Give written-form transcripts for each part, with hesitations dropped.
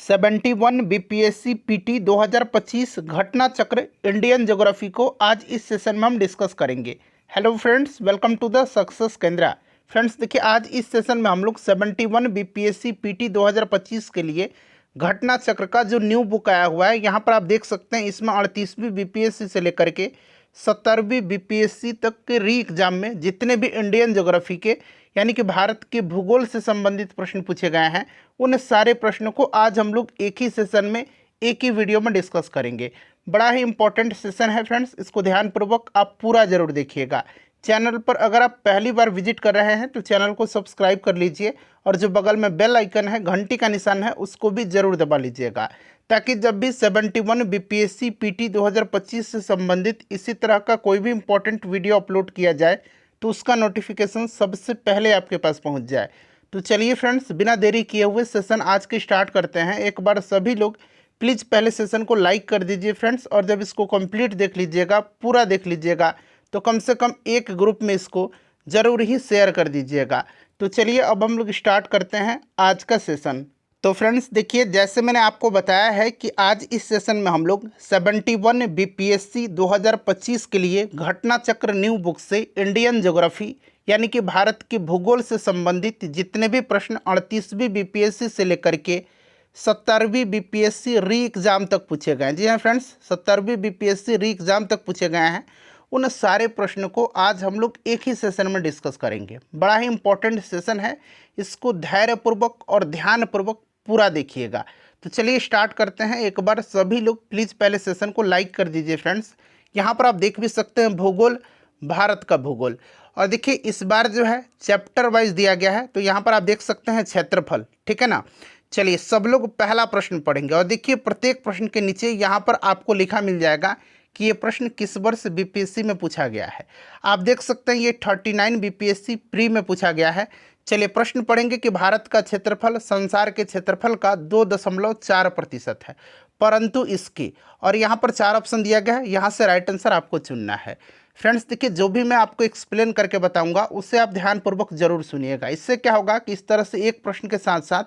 71 BPSC PT 2025 घटना चक्र Indian geography को आज इस सेशन में हम डिस्कस करेंगे। Hello friends, welcome to the success Kendra. Friends देखिए, आज इस सेशन में हम लोग 71 बीपीएससी पीटी 2025 के लिए घटना चक्र का जो न्यू बुक आया हुआ है, यहाँ पर आप देख सकते हैं। इसमें 38वीं बीपीएससी से लेकर के 70वीं बीपीएससी तक के री एग्जाम में जितने भी इंडियन ज्योग्राफी के यानी कि भारत के भूगोल से संबंधित प्रश्न पूछे गए हैं, उन सारे प्रश्नों को आज हम लोग एक ही सेशन में एक ही वीडियो में डिस्कस करेंगे। बड़ा ही इंपॉर्टेंट सेशन है फ्रेंड्स, इसको ध्यानपूर्वक आप पूरा जरूर देखिएगा। चैनल पर अगर आप पहली बार विजिट कर रहे हैं तो चैनल को सब्सक्राइब कर लीजिए और जो बगल में बेल आइकन है, घंटी का निशान है, उसको भी जरूर दबा लीजिएगा, ताकि जब भी 71 बीपीएससी पीटी 2025 से संबंधित इसी तरह का कोई भी इंपॉर्टेंट वीडियो अपलोड किया जाए तो उसका नोटिफिकेशन सबसे पहले आपके पास पहुंच जाए। तो चलिए फ्रेंड्स, बिना देरी किए हुए सेशन आज की स्टार्ट करते हैं। एक बार सभी लोग प्लीज़ पहले सेशन को लाइक कर दीजिए फ्रेंड्स, और जब इसको कंप्लीट देख लीजिएगा, पूरा देख लीजिएगा, तो कम से कम एक ग्रुप में इसको ज़रूर ही शेयर कर दीजिएगा। तो चलिए अब हम लोग स्टार्ट करते हैं आज का सेशन। तो फ्रेंड्स देखिए, जैसे मैंने आपको बताया है कि आज इस सेशन में हम लोग 71 बीपीएससी 2025 के लिए घटना चक्र न्यू बुक से इंडियन ज्योग्राफी यानी कि भारत के भूगोल से संबंधित जितने भी प्रश्न 38वीं बीपीएससी से लेकर के 70वीं बीपीएससी री एग्ज़ाम तक पूछे गए हैं। जी हाँ फ्रेंड्स, 70वीं बीपीएससी री एग्ज़ाम तक पूछे गए हैं। उन सारे प्रश्नों को आज हम लोग एक ही सेशन में डिस्कस करेंगे। बड़ा ही इंपॉर्टेंट सेशन है, इसको धैर्यपूर्वक और ध्यानपूर्वक पूरा देखिएगा। तो चलिए स्टार्ट करते हैं। एक बार सभी लोग प्लीज़ पहले सेशन को लाइक कर दीजिए फ्रेंड्स। यहाँ पर आप देख भी सकते हैं भूगोल, भारत का भूगोल। और देखिए इस बार जो है चैप्टर वाइज दिया गया है, तो यहाँ पर आप देख सकते हैं क्षेत्रफल, ठीक है ना। चलिए सब लोग पहला प्रश्न पढ़ेंगे और देखिए प्रत्येक प्रश्न के नीचे यहाँ पर आपको लिखा मिल जाएगा कि ये प्रश्न किस वर्ष बीपीएससी में पूछा गया है। आप देख सकते हैं ये 39 बीपीएससी प्री में पूछा गया है। चलिए प्रश्न पढ़ेंगे कि भारत का क्षेत्रफल संसार के क्षेत्रफल का 2.4% है, परंतु इसकी, और यहाँ पर 4 ऑप्शन दिया गया है, यहाँ से राइट आंसर आपको चुनना है। फ्रेंड्स देखिए, जो भी मैं आपको एक्सप्लेन करके बताऊंगा उसे आप ध्यानपूर्वक जरूर सुनिएगा। इससे क्या होगा कि इस तरह से एक प्रश्न के साथ साथ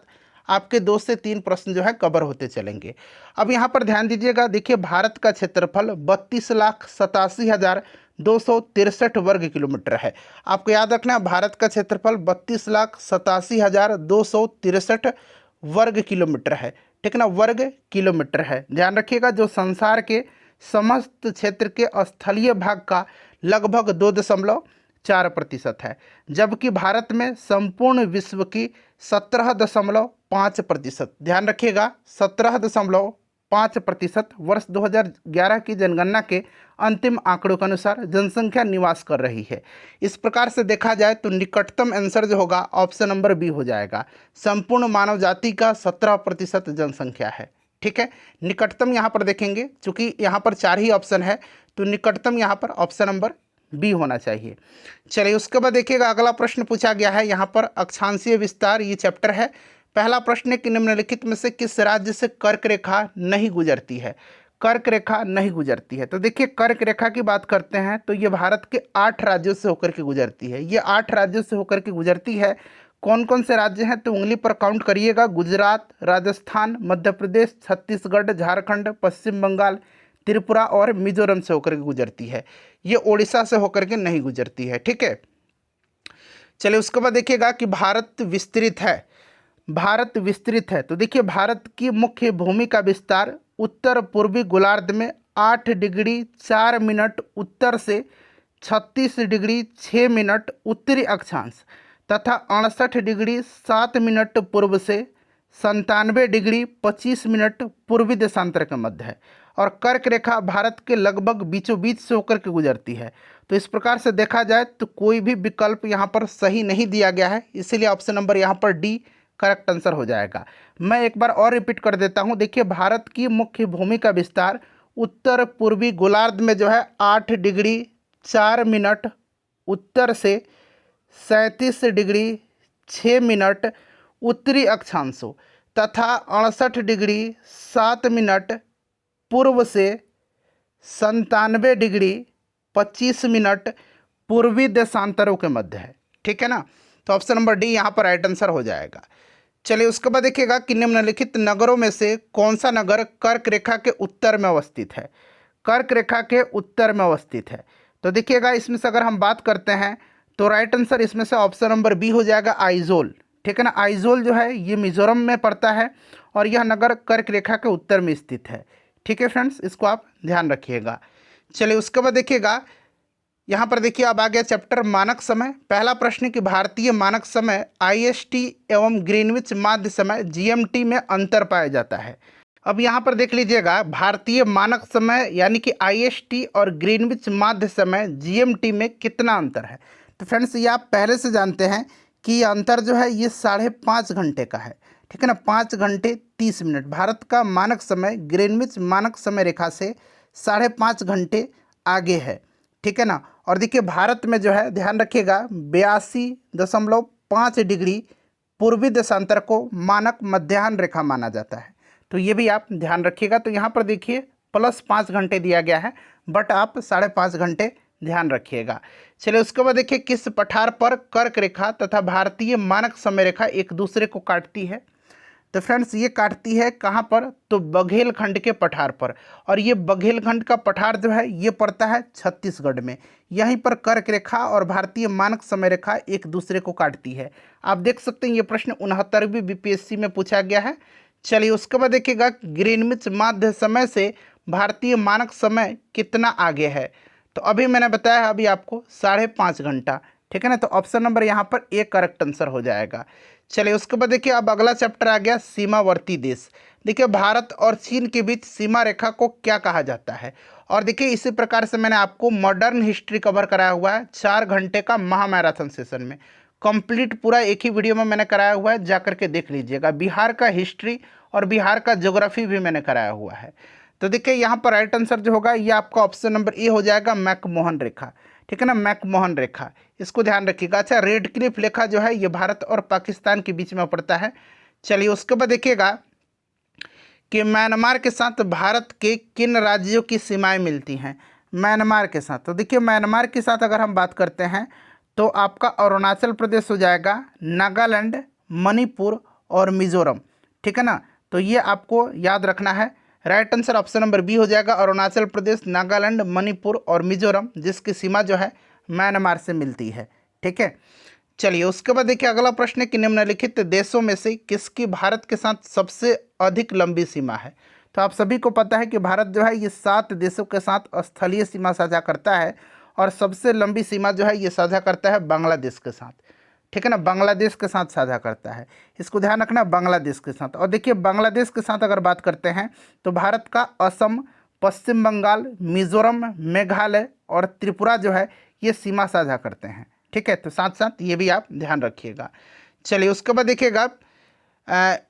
आपके 2 से 3 प्रश्न जो है कवर होते चलेंगे। अब यहाँ पर ध्यान दीजिएगा, देखिए भारत का क्षेत्रफल 32,87,263 वर्ग किलोमीटर है। आपको याद रखना है, भारत का क्षेत्रफल 32,87,263 वर्ग किलोमीटर है, ठीक है ना, वर्ग किलोमीटर है। ध्यान रखिएगा, जो संसार के समस्त क्षेत्र के स्थलीय भाग का लगभग 2.4% है, जबकि भारत में संपूर्ण विश्व की 17.5%, ध्यान रखिएगा 17.5% वर्ष 2011 की जनगणना के अंतिम आंकड़ों के अनुसार जनसंख्या निवास कर रही है। इस प्रकार से देखा जाए तो निकटतम आंसर जो होगा ऑप्शन नंबर बी हो जाएगा। संपूर्ण मानव जाति का 17% जनसंख्या है, ठीक है। निकटतम यहाँ पर देखेंगे, चूंकि यहाँ पर 4 ही ऑप्शन है, तो निकटतम यहाँ पर ऑप्शन नंबर बी होना चाहिए। चलिए उसके बाद देखिएगा अगला प्रश्न पूछा गया है, यहाँ पर अक्षांशीय विस्तार, ये चैप्टर है। पहला प्रश्न है कि निम्नलिखित में से किस राज्य से कर्क रेखा नहीं गुजरती है। कर्क रेखा नहीं गुजरती है, तो देखिए कर्क रेखा की बात करते हैं तो ये भारत के 8 राज्यों से होकर के गुजरती है। ये 8 राज्यों से होकर के गुजरती है। कौन कौन से राज्य हैं तो उंगली पर काउंट करिएगा। गुजरात, राजस्थान, मध्य प्रदेश, छत्तीसगढ़, झारखंड, पश्चिम बंगाल, त्रिपुरा और मिजोरम से होकर के गुजरती है। ये ओडिशा से होकर के नहीं गुजरती है, ठीक है। चलिए उसके बाद देखिएगा कि भारत विस्तृत है। भारत विस्तृत है, तो देखिए भारत की मुख्य भूमि का विस्तार उत्तर पूर्वी गोलार्ध में 8 डिग्री 4 मिनट उत्तर से 36 डिग्री 6 मिनट उत्तरी अक्षांश तथा 68 डिग्री 7 मिनट पूर्व से 97 डिग्री 25 मिनट पूर्वी देशांतर के मध्य है। और कर्क रेखा भारत के लगभग बीचों बीच से होकर के गुजरती है। तो इस प्रकार से देखा जाए तो कोई भी विकल्प यहाँ पर सही नहीं दिया गया है, इसीलिए ऑप्शन नंबर यहाँ पर डी करेक्ट आंसर हो जाएगा। मैं एक बार और रिपीट कर देता हूँ, देखिए भारत की मुख्य भूमि का विस्तार उत्तर पूर्वी गोलार्ध में जो है 8 डिग्री 4 मिनट उत्तर से 37 डिग्री 6 मिनट उत्तरी अक्षांशों तथा 68 डिग्री 7 मिनट पूर्व से 97 डिग्री 25 मिनट पूर्वी देशांतरों के मध्य है, ठीक है ना। तो ऑप्शन नंबर डी यहाँ पर राइट आंसर हो जाएगा। चलिए उसके बाद देखिएगा कि निम्नलिखित नगरों में से कौन सा नगर कर्क रेखा के उत्तर में अवस्थित है। कर्क रेखा के उत्तर में अवस्थित है। तो देखिएगा इसमें से अगर हम बात करते हैं तो राइट आंसर इसमें से ऑप्शन नंबर बी हो जाएगा, आइजोल। ठीक है ना, आइजोल जो है ये मिजोरम में पड़ता है और यह नगर कर्क रेखा के उत्तर में स्थित है। ठीक है फ्रेंड्स, इसको आप ध्यान रखिएगा। चलिए उसके बाद देखिएगा यहाँ पर देखिए अब आ गया चैप्टर मानक समय। पहला प्रश्न कि भारतीय मानक समय आईएसटी एवं ग्रीनविच माध्य समय जीएमटी में अंतर पाया जाता है। अब यहाँ पर देख लीजिएगा भारतीय मानक समय यानी कि आईएसटी और ग्रीनविच माध्य समय जीएमटी में कितना अंतर है। तो फ्रेंड्स ये आप पहले से जानते हैं कि ये अंतर जो है ये 5.5 घंटे का है। ठीक है ना, 5 घंटे 30 मिनट। भारत का मानक समय ग्रीनविच मानक समय रेखा से 5.5 घंटे आगे है। ठीक है ना, और देखिए भारत में जो है ध्यान रखिएगा 82.5 डिग्री पूर्वी देशांतर को मानक मध्याह्न रेखा माना जाता है। तो ये भी आप ध्यान रखिएगा। तो यहाँ पर देखिए +5 घंटे दिया गया है, बट आप 5.5 घंटे ध्यान रखिएगा। चलिए उसके बाद देखिए किस पठार पर कर्क रेखा तथा भारतीय मानक समय रेखा एक दूसरे को काटती है। तो फ्रेंड्स ये काटती है कहाँ पर, तो बघेलखंड के पठार पर। और ये बघेलखंड का पठार जो है ये पड़ता है छत्तीसगढ़ में। यहीं पर कर्क रेखा और भारतीय मानक समय रेखा एक दूसरे को काटती है। आप देख सकते हैं ये प्रश्न 69वीं बीपीएससी में पूछा गया है। चलिए उसके बाद देखिएगा ग्रीनविच माध्य समय से भारतीय मानक समय कितना आगे है। तो अभी मैंने बताया है अभी आपको 5.5 घंटा। ठीक है ना, तो ऑप्शन नंबर यहाँ पर ए करेक्ट आंसर हो जाएगा। चलिए उसके बाद देखिए अब अगला चैप्टर आ गया सीमावर्ती देश। देखिए भारत और चीन के बीच सीमा रेखा को क्या कहा जाता है। और देखिए इसी प्रकार से मैंने आपको मॉडर्न हिस्ट्री कवर कराया हुआ है 4 घंटे का महामैराथन सेशन में। कंप्लीट पूरा एक ही वीडियो में मैंने कराया हुआ है, जाकर के देख लीजिएगा। बिहार का हिस्ट्री और बिहार का ज्योग्राफी भी मैंने कराया हुआ है। तो देखिए यहाँ पर राइट आंसर जो होगा ये आपका ऑप्शन नंबर ए हो जाएगा, मैकमोहन रेखा। ठीक है ना, मैकमोहन रेखा, इसको ध्यान रखिएगा। अच्छा, रेड क्लिफ रेखा जो है ये भारत और पाकिस्तान के बीच में पड़ता है। चलिए उसके बाद देखिएगा कि म्यांमार के साथ भारत के किन राज्यों की सीमाएं मिलती हैं। म्यांमार के साथ, तो देखिए म्यांमार के साथ अगर हम बात करते हैं तो आपका अरुणाचल प्रदेश हो जाएगा, नागालैंड, मणिपुर और मिजोरम। ठीक है ना, तो ये आपको याद रखना है। Right answer option number B हो जाएगा, अरुणाचल प्रदेश, नागालैंड, मणिपुर और मिजोरम, जिसकी सीमा जो है म्यांमार से मिलती है। ठीक है, चलिए उसके बाद देखिए अगला प्रश्न है कि निम्नलिखित देशों में से किसकी भारत के साथ सबसे अधिक लंबी सीमा है। तो आप सभी को पता है कि भारत जो है ये 7 देशों के साथ स्थलीय सीमा साझा करता है और सबसे लंबी सीमा जो है ये साझा करता है बांग्लादेश के साथ। ठीक है ना, बांग्लादेश के साथ साझा करता है, इसको ध्यान रखना, बांग्लादेश के साथ। और देखिए बांग्लादेश के साथ अगर बात करते हैं तो भारत का असम, पश्चिम बंगाल, मिजोरम, मेघालय और त्रिपुरा जो है ये सीमा साझा करते हैं। ठीक है, तो साथ साथ ये भी आप ध्यान रखिएगा। चलिए उसके बाद देखिएगा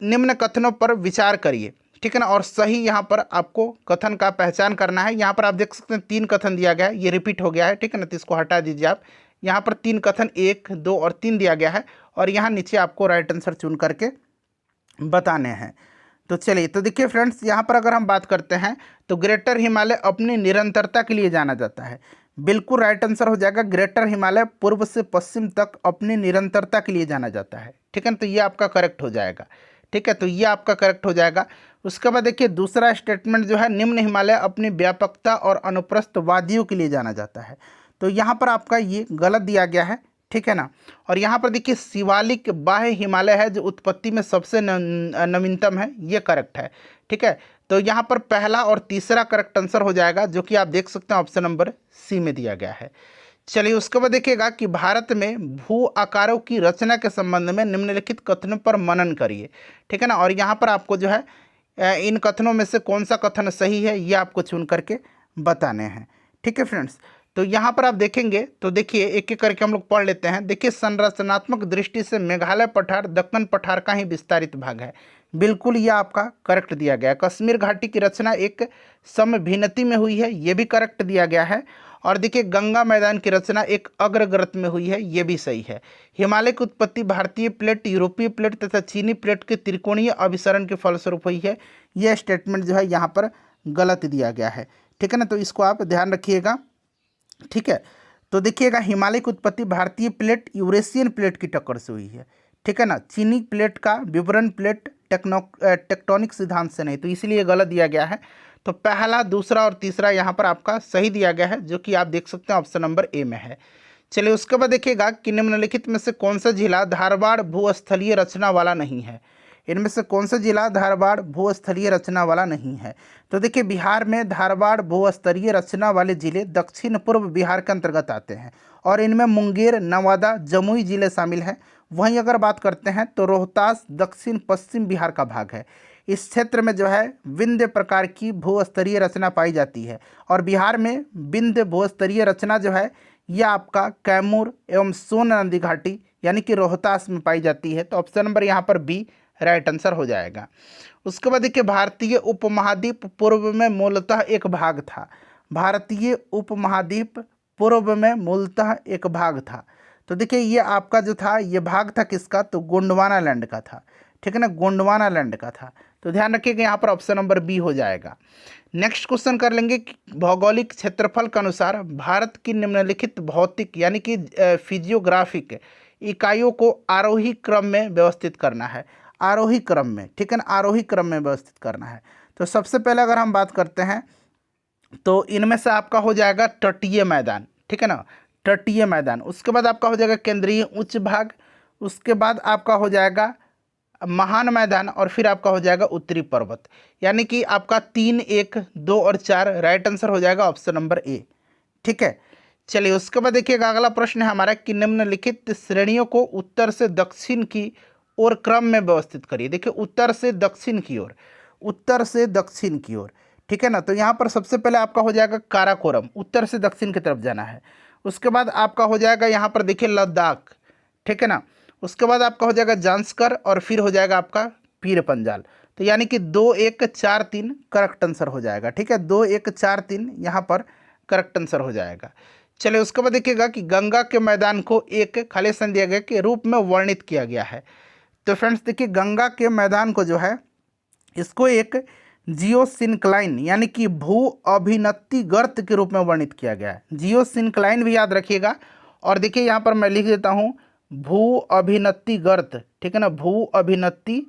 निम्न कथनों पर विचार करिए। ठीक है ना, और सही यहाँ पर आपको कथन का पहचान करना है। यहाँ पर आप देख सकते हैं 3 कथन दिया गया है, ये रिपीट हो गया है। ठीक है ना, तो इसको हटा दीजिए आप। यहाँ पर 3 कथन 1, 2 और 3 दिया गया है और यहाँ नीचे आपको राइट आंसर चुन करके बताने हैं। तो चलिए, तो देखिए फ्रेंड्स यहाँ पर अगर हम बात करते हैं तो ग्रेटर हिमालय अपनी निरंतरता के लिए जाना जाता है। बिल्कुल राइट आंसर हो जाएगा, ग्रेटर हिमालय पूर्व से पश्चिम तक अपनी निरंतरता के लिए जाना जाता है। ठीक है ना, तो ये आपका करेक्ट हो जाएगा। ठीक है, तो ये आपका करेक्ट हो जाएगा। उसके बाद देखिए दूसरा स्टेटमेंट जो है, निम्न हिमालय अपनी व्यापकता और अनुप्रस्थ वादियों के लिए जाना जाता है। तो यहाँ पर आपका ये गलत दिया गया है। ठीक है ना, और यहाँ पर देखिए शिवालिक बाह्य हिमालय है जो उत्पत्ति में सबसे नवीनतम है, ये करेक्ट है। ठीक है, तो यहाँ पर पहला और तीसरा करेक्ट आंसर हो जाएगा, जो कि आप देख सकते हैं ऑप्शन नंबर सी में दिया गया है। चलिए उसके बाद देखिएगा कि भारत में भू आकारों की रचना के संबंध में निम्नलिखित कथनों पर मनन करिए। ठीक है ना, और यहाँ पर आपको जो है इन कथनों में से कौन सा कथन सही है ये आपको चुन करके बताने हैं। ठीक है फ्रेंड्स, तो यहाँ पर आप देखेंगे तो देखिए एक एक करके हम लोग पढ़ लेते हैं। देखिए संरचनात्मक दृष्टि से मेघालय पठार दक्कन पठार का ही विस्तारित भाग है। बिल्कुल ये आपका करेक्ट दिया गया है। कश्मीर घाटी की रचना एक समभिन्नति में हुई है, ये भी करेक्ट दिया गया है। और देखिए गंगा मैदान की रचना एक अग्रग्रत में हुई है, ये भी सही है। हिमालय की उत्पत्ति भारतीय प्लेट, यूरोपीय प्लेट तथा चीनी प्लेट के त्रिकोणीय अभिसरण के फलस्वरूप हुई है। यह स्टेटमेंट जो है यहाँ पर गलत दिया गया है। ठीक है ना, तो इसको आप ध्यान रखिएगा। ठीक है, तो देखिएगा हिमालय की उत्पत्ति भारतीय प्लेट यूरेशियन प्लेट की टक्कर से हुई है। ठीक है ना, चीनी प्लेट का विवरण प्लेट टेक्टोनिक सिद्धांत से नहीं, तो इसलिए गलत दिया गया है। तो पहला, दूसरा और तीसरा यहाँ पर आपका सही दिया गया है, जो कि आप देख सकते हैं ऑप्शन नंबर ए में है। चलिए उसके बाद देखिएगा कि निम्नलिखित में से कौन सा जिला धारवाड़ भूस्थलीय रचना वाला नहीं है। इनमें से कौन सा जिला धारवाड़ भूस्थलीय रचना वाला नहीं है। तो देखिए बिहार में धारवाड़ भूस्तरीय रचना वाले जिले दक्षिण पूर्व बिहार के अंतर्गत आते हैं और इनमें मुंगेर, नवादा, जमुई जिले शामिल हैं। वहीं अगर बात करते हैं तो रोहतास दक्षिण पश्चिम बिहार का भाग है। इस क्षेत्र में जो है विंध्य प्रकार की भूस्तरीय रचना पाई जाती है और बिहार में विंध्य भूस्तरीय रचना जो है यह आपका कैमूर एवं सोन नदी घाटी यानी कि रोहतास में पाई जाती है। तो ऑप्शन नंबर यहाँ पर बी राइट आंसर हो जाएगा। उसके बाद देखिए भारतीय उपमहाद्वीप पूर्व में मूलतः एक भाग था। भारतीय उपमहाद्वीप पूर्व में मूलतः एक भाग था। तो देखिए ये आपका जो था ये भाग था किसका, तो गोंडवाना लैंड का था। ठीक है ना, गोंडवाना लैंड का था। तो ध्यान रखिएगा यहाँ पर ऑप्शन नंबर बी हो जाएगा। नेक्स्ट क्वेश्चन कर लेंगे कि भौगोलिक क्षेत्रफल के अनुसार भारत की निम्नलिखित भौतिक यानी कि फिजियोग्राफिक इकाइयों को आरोही क्रम में व्यवस्थित करना है। आरोही क्रम में, ठीक है ना, आरोही क्रम में व्यवस्थित करना है। तो सबसे पहले अगर हम बात करते हैं तो इनमें से आपका हो जाएगा तटीय मैदान, ठीक है ना, तटीय मैदान। उसके बाद आपका हो जाएगा केंद्रीय उच्च भाग। उसके बाद आपका हो जाएगा महान मैदान और फिर आपका हो जाएगा उत्तरी पर्वत। यानी कि आपका 3, 1, 2 और 4 राइट आंसर हो जाएगा ऑप्शन नंबर ए। ठीक है, चलिए उसके बाद देखिएगा अगला प्रश्न है हमारा कि निम्नलिखित श्रेणियों को उत्तर से दक्षिण की ओर क्रम में व्यवस्थित करिए। देखिए उत्तर से दक्षिण की ओर, उत्तर से दक्षिण की ओर, ठीक है ना। तो यहाँ पर सबसे पहले आपका हो जाएगा काराकोरम, उत्तर से दक्षिण की तरफ जाना है। उसके बाद आपका हो जाएगा यहाँ पर देखिए लद्दाख, ठीक है ना। उसके बाद आपका हो जाएगा जांस्कर और फिर हो जाएगा आपका पीर पंजाल। तो यानी कि 2, 1, 4, 3 करेक्ट आंसर हो जाएगा। ठीक है, 2, 1, 4, 3 यहाँ पर करेक्ट आंसर हो जाएगा। चलिए उसके बाद देखिएगा कि गंगा के मैदान को एक खाली स्थान दिया गया के रूप में वर्णित किया गया है। तो फ्रेंड्स देखिए गंगा के मैदान को जो है इसको एक जियोसिंक्लाइन यानी कि भू अभिनति गर्त के रूप में वर्णित किया गया है। जियोसिंक्लाइन भी याद रखिएगा। और देखिए यहाँ पर मैं लिख देता हूँ भू अभिनति गर्त, ठीक है ना, भू अभिनति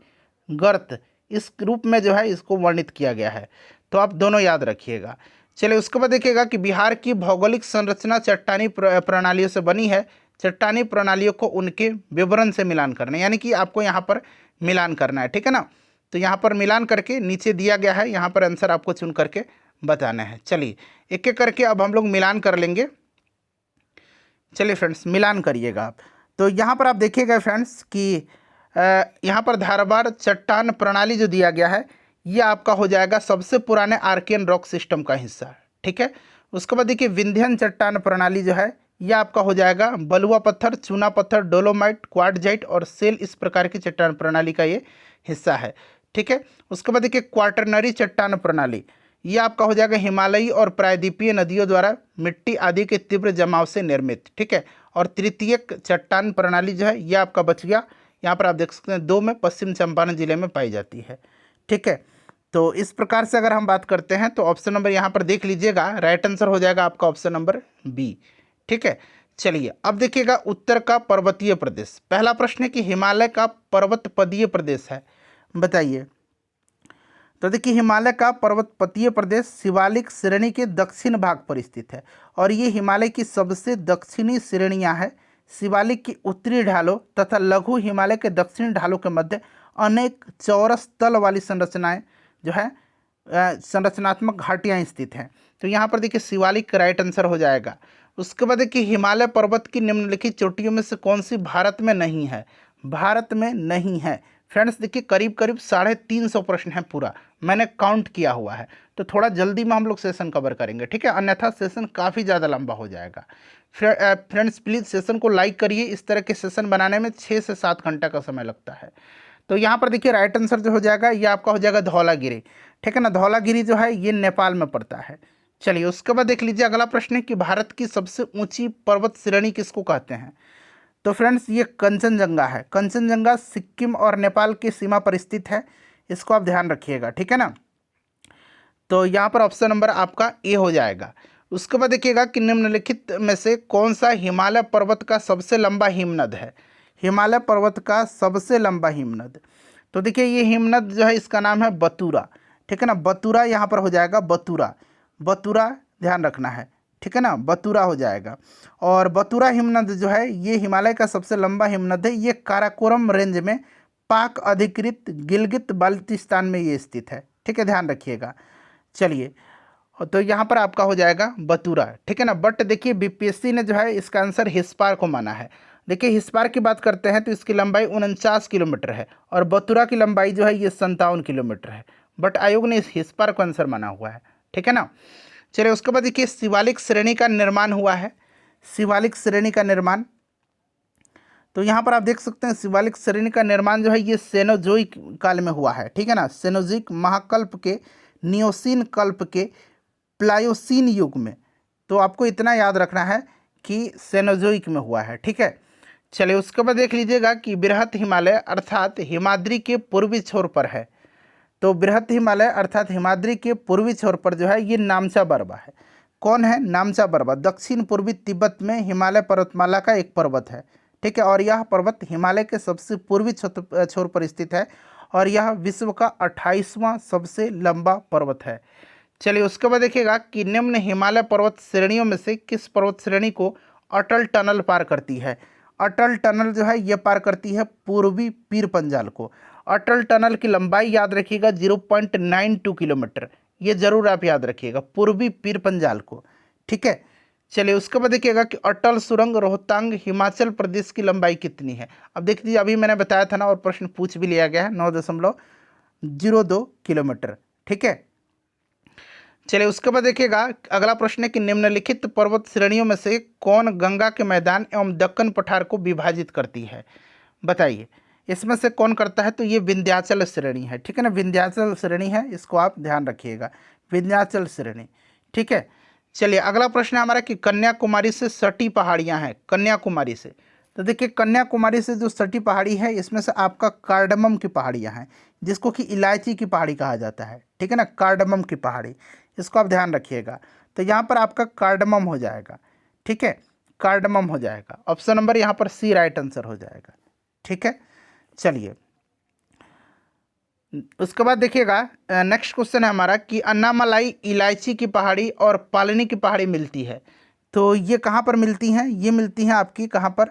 गर्त इस रूप में जो है इसको वर्णित किया गया है। तो आप दोनों याद रखिएगा। चलिए उसके बाद देखिएगा कि बिहार की भौगोलिक संरचना चट्टानी प्रणालियों से बनी है। चट्टानी प्रणालियों को उनके विवरण से मिलान करना है, यानी कि आपको यहाँ पर मिलान करना है, ठीक है ना। तो यहाँ पर मिलान करके नीचे दिया गया है, यहाँ पर आंसर आपको चुन करके बताना है। चलिए एक एक करके अब हम लोग मिलान कर लेंगे। चलिए फ्रेंड्स मिलान करिएगा आप। तो यहाँ पर आप देखिएगा फ्रेंड्स कि यहाँ पर धारवाड़ चट्टान प्रणाली जो दिया गया है ये आपका हो जाएगा सबसे पुराने आर्कियन रॉक सिस्टम का हिस्सा, ठीक है। उसके बाद देखिए विंध्यन चट्टान प्रणाली जो है यह आपका हो जाएगा बलुआ पत्थर, चूना पत्थर, डोलोमाइट, क्वार्टजाइट और सेल इस प्रकार की चट्टान प्रणाली का ये हिस्सा है, ठीक है। उसके बाद देखिए क्वाटरनरी चट्टान प्रणाली ये आपका हो जाएगा हिमालयी और प्रायद्वीपीय नदियों द्वारा मिट्टी आदि के तीव्र जमाव से निर्मित, ठीक है। और तृतीयक चट्टान प्रणाली जो है ये आपका बच गया, यहाँ पर आप देख सकते हैं 2 में पश्चिम चंपारण जिले में पाई जाती है, ठीक है। तो इस प्रकार से अगर हम बात करते हैं तो ऑप्शन नंबर यहाँ पर देख लीजिएगा राइट आंसर हो जाएगा आपका ऑप्शन नंबर बी, ठीक है। चलिए अब देखिएगा उत्तर का पर्वतीय प्रदेश। पहला प्रश्न है कि हिमालय का पर्वत पदीय प्रदेश है, बताइए। तो देखिए हिमालय का पर्वतपतीय प्रदेश शिवालिक श्रेणी के दक्षिण भाग पर स्थित है और ये हिमालय की सबसे दक्षिणी श्रेणियां हैं। शिवालिक की उत्तरी ढालों तथा लघु हिमालय के दक्षिणी ढालों के मध्य अनेक चौरस तल वाली संरचनाएं जो है संरचनात्मक घाटियां स्थित हैं। तो यहाँ पर देखिए शिवालिक राइट आंसर हो जाएगा। उसके बाद देखिए हिमालय पर्वत की निम्नलिखित चोटियों में से कौन सी भारत में नहीं है, भारत में नहीं है। फ्रेंड्स देखिए करीब करीब 350 प्रश्न है, पूरा मैंने काउंट किया हुआ है। तो थोड़ा जल्दी में हम लोग सेशन कवर करेंगे, ठीक है, अन्यथा सेशन काफ़ी ज़्यादा लंबा हो जाएगा। फ्रेंड्स प्लीज़ सेशन को लाइक करिए। इस तरह के सेशन बनाने में 6 से 7 घंटा का समय लगता है। तो यहाँ पर देखिए राइट आंसर जो हो जाएगा ये आपका हो जाएगा धौलागिरी, ठीक है ना। धौलागिरी जो है ये नेपाल में पड़ता है। चलिए उसके बाद देख लीजिए अगला प्रश्न है कि भारत की सबसे ऊंची पर्वत श्रेणी किसको कहते हैं। तो फ्रेंड्स ये कंचनजंगा है। कंचनजंगा सिक्किम और नेपाल की सीमा पर स्थित है, इसको आप ध्यान रखिएगा, ठीक है ना। तो यहाँ पर ऑप्शन नंबर आपका ए हो जाएगा। उसके बाद देखिएगा कि निम्नलिखित में से कौन सा हिमालय पर्वत का सबसे लंबा हिमनद है। हिमालय पर्वत का सबसे लंबा हिमनद। तो देखिए ये हिमनद जो है इसका नाम है बतुरा, ठीक है ना, बतुरा यहाँ पर हो जाएगा, बतुरा, बतुरा ध्यान रखना है, ठीक है ना, बतुरा हो जाएगा। और बतुरा हिमनद जो है ये हिमालय का सबसे लंबा हिमनद है। ये काराकोरम रेंज में पाक अधिकृत गिलगित बाल्टिस्तान में ये स्थित है, ठीक है, ध्यान रखिएगा। चलिए तो यहाँ पर आपका हो जाएगा बतुरा, ठीक है ना। बट देखिए बीपीएससी ने जो है इसका आंसर हिस्पार को माना है। देखिए हिस्पार की बात करते हैं तो इसकी लंबाई 49 किलोमीटर है और बतुरा की लंबाई जो है ये 57 किलोमीटर है। बट आयोग ने इस हिस्पार को आंसर माना हुआ है, ठीक है ना। चलिए उसके बाद देखिए शिवालिक श्रेणी का निर्माण हुआ है, शिवालिक श्रेणी का निर्माण। तो यहाँ पर आप देख सकते हैं शिवालिक श्रेणी का निर्माण जो है ये सेनोजोइक काल में हुआ है, ठीक है ना, सेनोजोइक महाकल्प के नियोसीन कल्प के प्लायोसीन युग में। तो आपको इतना याद रखना है कि सेनोजोइक में हुआ है, ठीक है। चलिए उसके बाद देख लीजिएगा कि बृहत हिमालय अर्थात हिमाद्री के पूर्वी छोर पर है। तो बृहत हिमालय अर्थात हिमाद्री के पूर्वी छोर पर जो है ये नामचा बर्वा है। कौन है नामचा बर्वा? दक्षिण पूर्वी तिब्बत में हिमालय पर्वतमाला का एक पर्वत है, ठीक है, और यह पर्वत हिमालय के सबसे पूर्वी छोर पर स्थित है और यह विश्व का 28वां सबसे लंबा पर्वत है। चलिए उसके बाद देखिएगा कि निम्न हिमालय पर्वत श्रेणियों में से किस पर्वत श्रेणी को अटल टनल पार करती है? अटल टनल जो है ये पार करती है पूर्वी पीर पंजाल को। अटल टनल की लंबाई याद रखिएगा 0.92 किलोमीटर, ये जरूर आप याद रखिएगा, पूर्वी पीर पंजाल को, ठीक है। चलिए उसके बाद देखिएगा कि अटल सुरंग रोहतांग हिमाचल प्रदेश की लंबाई कितनी है? अब देख लीजिए अभी मैंने बताया था ना और प्रश्न पूछ भी लिया गया है, 9.02 किलोमीटर, ठीक है। चलिए उसके बाद देखिएगा अगला प्रश्न है कि निम्नलिखित पर्वत श्रेणियों में से कौन गंगा के मैदान एवं दक्कन पठार को विभाजित करती है? बताइए इसमें से कौन करता है? तो ये विंध्याचल श्रेणी है, ठीक है ना, विंध्याचल श्रेणी है, इसको आप ध्यान रखिएगा, विंध्याचल श्रेणी, ठीक है। चलिए अगला प्रश्न है हमारा कि कन्याकुमारी से सटी पहाड़ियाँ हैं, कन्याकुमारी से। तो देखिए कन्याकुमारी से जो सटी पहाड़ी है इसमें से आपका कार्डमम की पहाड़ियाँ हैं, जिसको कि इलायची की पहाड़ी कहा जाता है, ठीक है ना, कार्डमम की पहाड़ी, इसको आप ध्यान रखिएगा। तो यहाँ पर आपका कार्डमम हो जाएगा, ठीक है, कार्डमम हो जाएगा। ऑप्शन नंबर यहाँ पर सी राइट आंसर हो जाएगा, ठीक है। चलिए उसके बाद देखिएगा नेक्स्ट क्वेश्चन है हमारा कि अन्नामलाई इलायची की पहाड़ी और पालनी की पहाड़ी मिलती है। तो ये कहाँ पर मिलती हैं? ये मिलती हैं आपकी कहाँ पर?